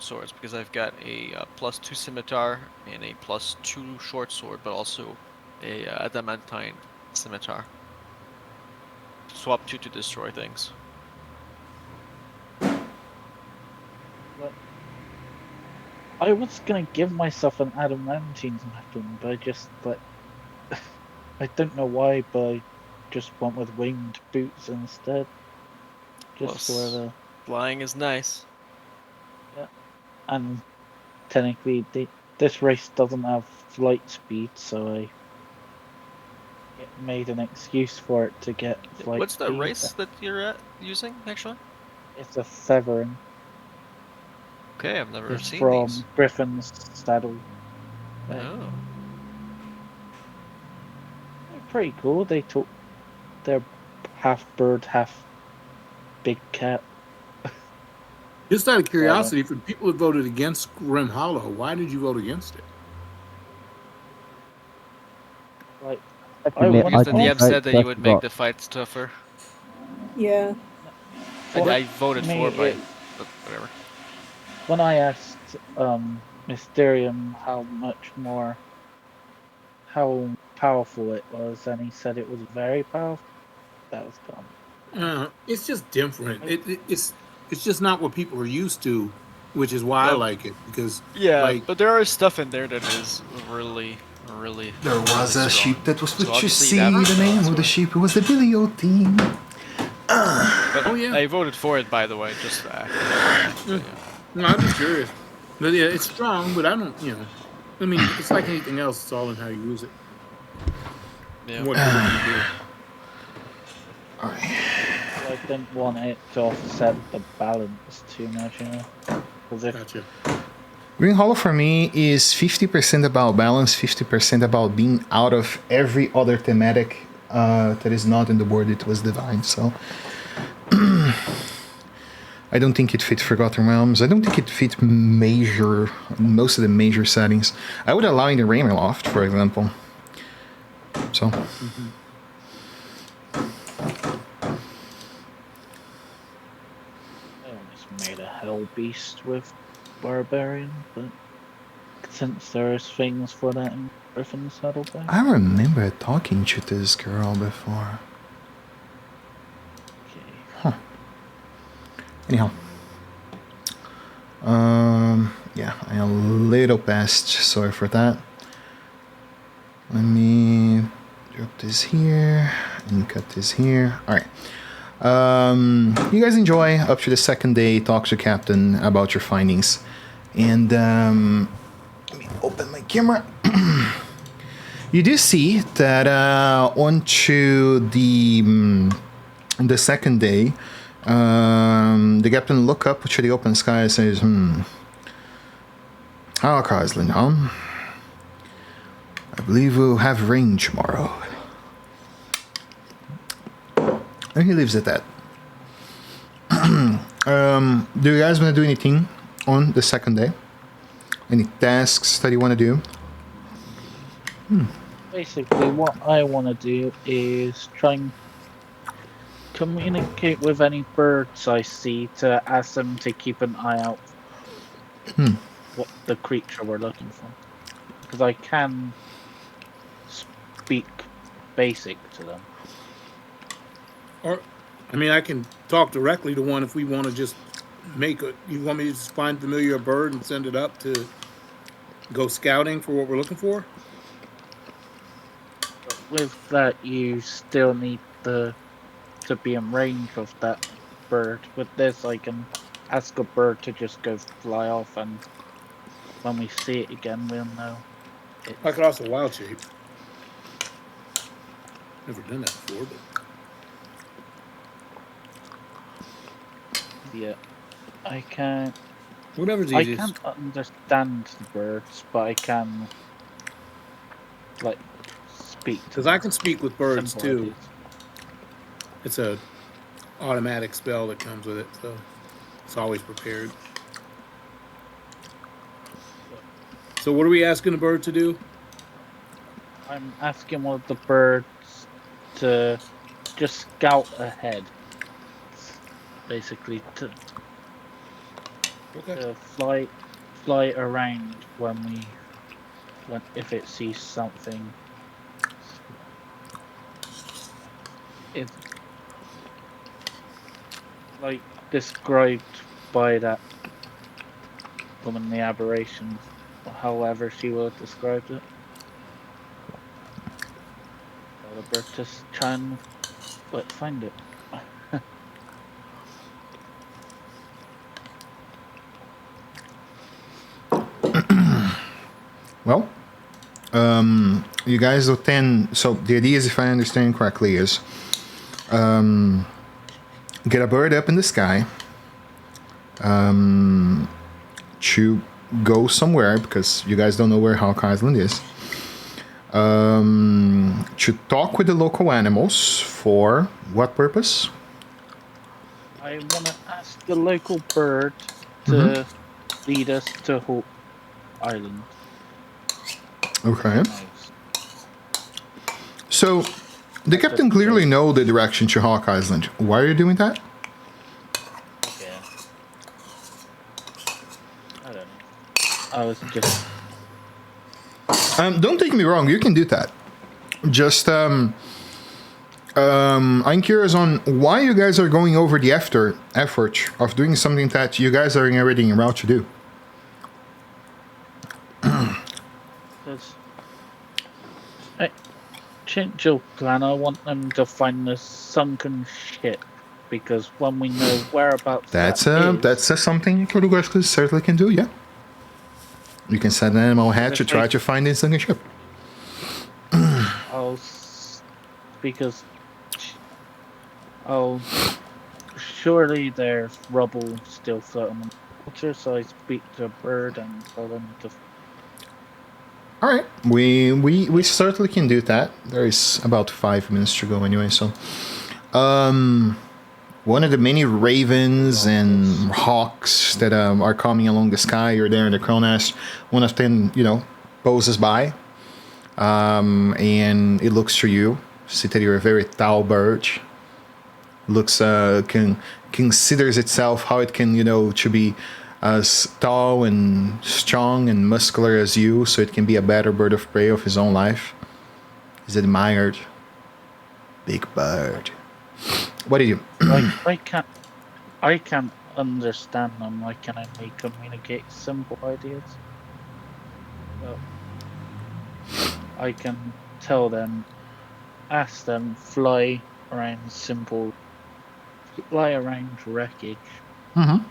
swords because I've got a +2 scimitar and a +2 short sword, but also a adamantine scimitar. Swap 2 to destroy things.
I was gonna give myself an adamantine weapon, but I don't know why, but I just went with winged boots instead. Just for the
flying is nice.
Yeah, and technically this race doesn't have flight speed, so I made an excuse for it to get flight
What's the
speed.
race that you're using actually?
It's a Severin.
Okay, I've never
It's
seen
from
these.
Griffin's Saddle.
Oh.
They're pretty cool. They're half bird, half big cat.
Just out of curiosity, for people who voted against Grim Hollow, why did you vote against it?
Like,
because the DM said that you would make the fights tougher.
Yeah.
I voted for, but whatever.
When I asked Mysterium how powerful it was, and he said it was very powerful, that was dumb.
It's just different. It's just not what people are used to, which is why I like it, because
but there are stuff in there that is really.
There was a sheep that was put to sea.
The
name of the sheep was the Billy O team.
But I voted for it, by the way. Just
No, I'm just curious. But yeah, it's strong, but I don't. I mean, it's like anything else. It's all in how you use it.
Yeah.
What people can do.
I didn't want it to offset the balance too much,
Gotcha.
Green Hollow for me is 50% about balance, 50% about being out of every other thematic that is not in the board. It was divine, so I don't think it fit Forgotten Realms. I don't think it fit most of the major settings. I would allow in the Ravenloft, for example. So.
I almost made a Hell Beast with Barbarian, but since there's things for that in Griffin's Saddleback.
I remember talking to this girl before.
Okay.
Huh. Anyhow. Yeah, I am a little past, sorry for that. Let me drop this here and cut this here. Alright. You guys enjoy up to the second day, talk to Captain about your findings. And let me open my camera. You do see that onto the second day, the captain look up to the open sky and says, Island, huh? I believe we'll have rain tomorrow. And he leaves it at that. Do you guys want to do anything on the second day? Any tasks that you want to do?
Basically, what I want to do is try and communicate with any birds I see to ask them to keep an eye out what the creature we're looking for. Because I can speak basic to them.
Or, I mean, I can talk directly to one if we want to just make a. You want me to just find familiar bird and send it up to go scouting for what we're looking for?
But with that, you still need to be in range of that bird. With this, I can ask a bird to just go fly off, and when we see it again, we'll know.
I could also wild shape. Never done that before, but
Yeah, I can't.
whatever's
I
easiest.
can't understand the birds, but I can like speak.
Because I can speak with birds
simple
too.
ideas.
It's a automatic spell that comes with it, so it's always prepared. So what are we asking the bird to do?
I'm asking one of the birds to just scout ahead. Basically, to
Okay.
fly around when if it sees something. It's like described by that woman, the aberration, however she will have described it. Tell the bird to try and find it.
Well, you guys will tend. So the idea is, if I understand correctly, is get a bird up in the sky, to go somewhere because you guys don't know where Hawk Island is. To talk with the local animals for what purpose?
I want to ask the local bird to lead us to Hawk Island.
Okay.
Nice.
So the captain clearly know the direction to Hawk Island. Why are you doing that?
Okay. I don't know. I was just.
Don't take me wrong, you can do that. Just I'm curious on why you guys are going over the effort of doing something that you guys are already en route to do.
Because change your plan. I want them to find the sunken ship, because when we know whereabouts
That's
that is,
something you guys certainly can do. Yeah, you can send an animal head to try to find the sunken ship.
because surely there's rubble still floating on the water, so I speak to a bird and tell them to.
All right, we certainly can do that. There is about 5 minutes to go anyway, so one of the many ravens and hawks that are coming along the sky or there in the crow nest, one of them, poses by, and it looks to you. See that you're a very tall bird. Looks considers itself how it can to be as tall and strong and muscular as you, so it can be a better bird of prey of his own life. He's admired. Big bird. What do you?
I can't understand them. Why can I communicate simple ideas? Well, I can tell them, ask them, fly around wreckage.
Mm-hmm.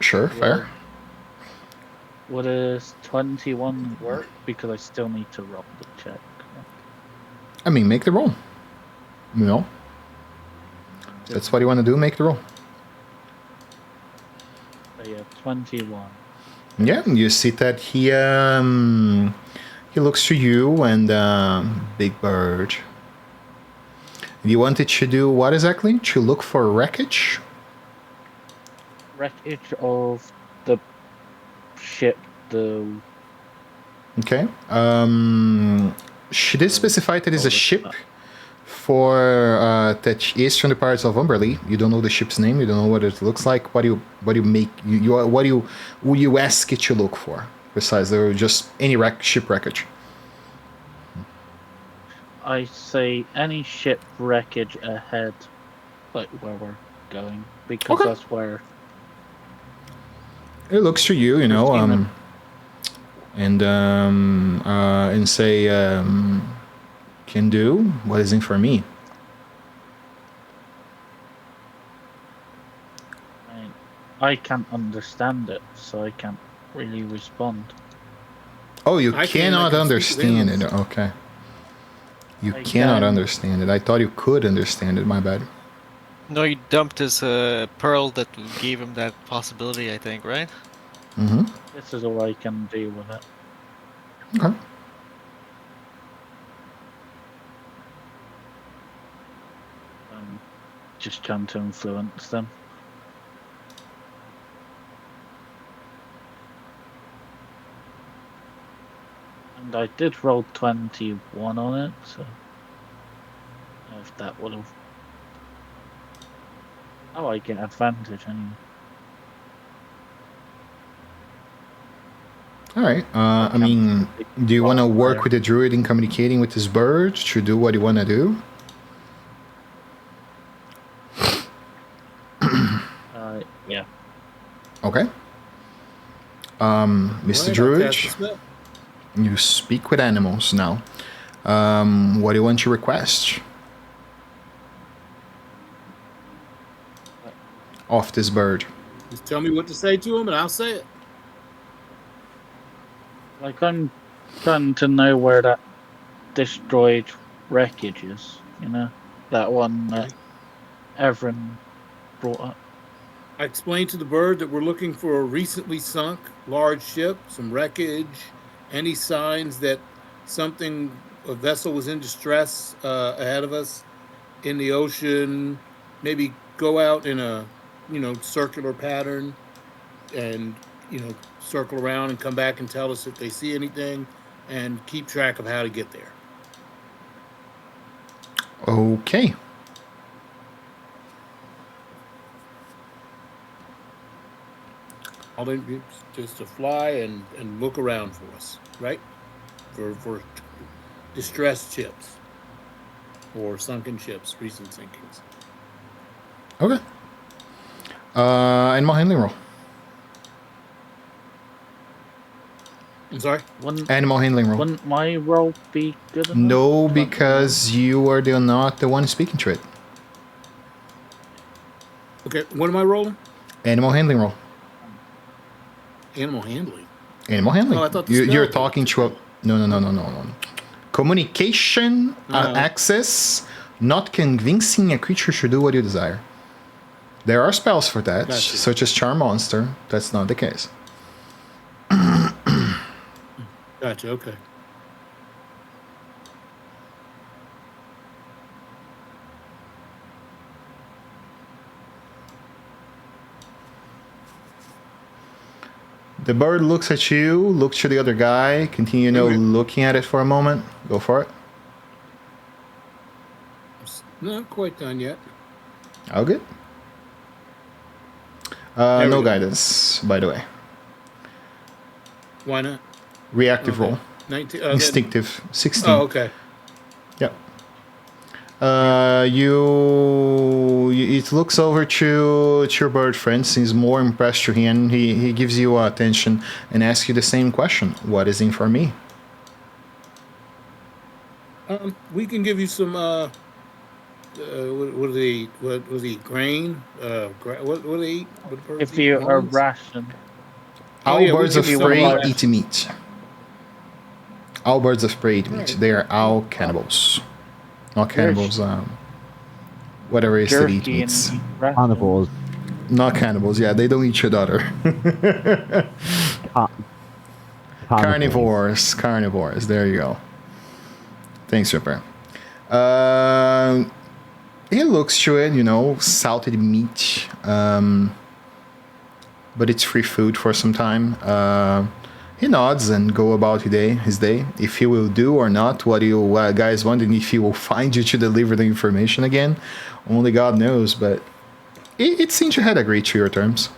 Sure, fair.
Would a 21 work? Because I still need to roll the check.
I mean, make the roll. That's what you want to do. Make the roll.
So yeah, 21.
Yeah, you see that he looks to you and Big Bird. You wanted to do what exactly? To look for wreckage?
Wreckage of the ship, the
Okay. She did specify that it's a
Oh,
ship for that is from the Pirates of Umberley. You don't know the ship's name. You don't know what it looks like. What do you make? What do you ask it to look for? Besides, there were just any ship wreckage.
I say any ship wreckage ahead, like where we're going, because
Okay.
that's where
It looks to you,
Christina-
and say, can do what is in for me.
I can't understand it, so I can't really respond.
Oh, you
I
cannot
can speak with
understand it.
animals.
Okay. You
I
cannot
can.
understand it. I thought you could understand it. My bad.
No, he dumped his pearl that gave him that possibility, I think, right?
Mm-hmm.
This is all I can do with it.
Okay.
Just trying to influence them. And I did roll 21 on it, so if that would have. Oh, I get advantage anyway.
All right. I mean, do you want to work
Fire.
with the druid in communicating with his bird to do what you want to do?
Yeah.
Okay. Mr.
Alright, I'll
Druid,
cast a spell.
you speak with animals now. What do you want to request? Off this bird.
Just tell me what to say to him, and I'll say it.
Like, I'm trying to know where that destroyed wreckage is, you know? That one that Everin brought up.
I explained to the bird that we're looking for a recently sunk large ship, some wreckage, any signs that a vessel was in distress ahead of us in the ocean. Maybe go out in a, circular pattern and, circle around and come back and tell us if they see anything and keep track of how to get there.
Okay.
All they do is just to fly and look around for us, right? For distressed ships or sunken ships, recent sinkings.
Okay. Animal handling roll.
I'm sorry?
Animal handling roll.
Wouldn't my roll be good enough?
No, because you are not the one speaking to it.
Okay, what am I rolling?
Animal handling roll.
Animal handling.
Animal handling.
Oh, I thought the
You're
spell
talking to a... No. Communication, access, not convincing a creature to do what you desire. There are spells for that,
Gotcha.
such as Charm Monster. That's not the case.
Gotcha, okay.
The bird looks at you, looks to the other guy, continue looking at it for a moment. Go for it.
Not quite done yet.
All good.
There we
No
go.
guidance, by the way.
Why not?
Reactive
Okay.
roll.
19.
Instinctive. 16.
Oh, okay.
Yep. It looks over to your bird friend, seems more impressed to him. He gives you attention and asks you the same question. What is in for me?
We can give you some. What do they eat? What do they eat? Grain. What do they eat? What birds
If
eat?
you are
Molds?
ration,
All
yeah, we
birds
can
of
do some
prey
ration.
eat meat. All birds of prey eat meat.
Right.
They are all cannibals. Not cannibals. Whatever it is that eat
jerky
meats.
and ration.
Carnivores.
Not cannibals. Yeah, they don't eat your daughter. Carnivores. There you go. Thanks, Ripper. He looks to it, salted meat. But it's free food for some time. He nods and go about his day. If he will do or not what you guys want, and if he will find you to deliver the information again, only God knows. But it seems you had agreed to your terms.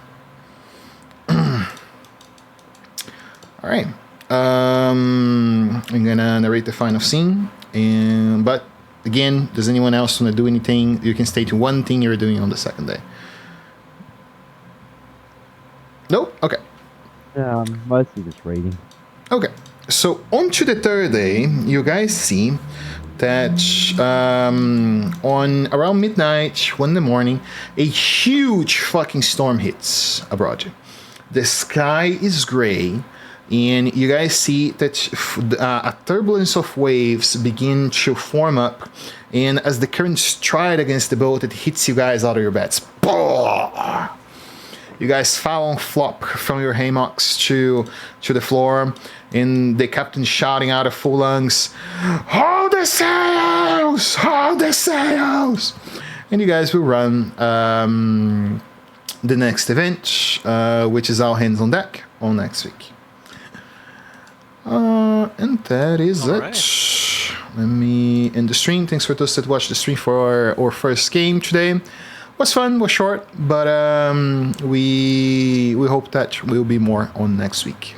All right. I'm gonna narrate the final scene. But again, does anyone else want to do anything? You can state one thing you're doing on the second day. Nope? Okay.
Mostly just reading.
Okay. So on to the third day, you guys see that on around midnight, 1 in the morning, a huge fucking storm hits abroad. The sky is gray, and you guys see that a turbulence of waves begin to form up, and as the current stride against the boat, it hits you guys out of your beds. You guys fall and flop from your hammocks to the floor, and the captain shouting out of full lungs, "Hold the sails! Hold the sails!" And you guys will run the next event, which is All Hands on Deck on next week. And that is
All
it.
right.
Let me end the stream. Thanks for those that watched the stream for our first game today. Was fun, was short, but we hope that will be more on next week.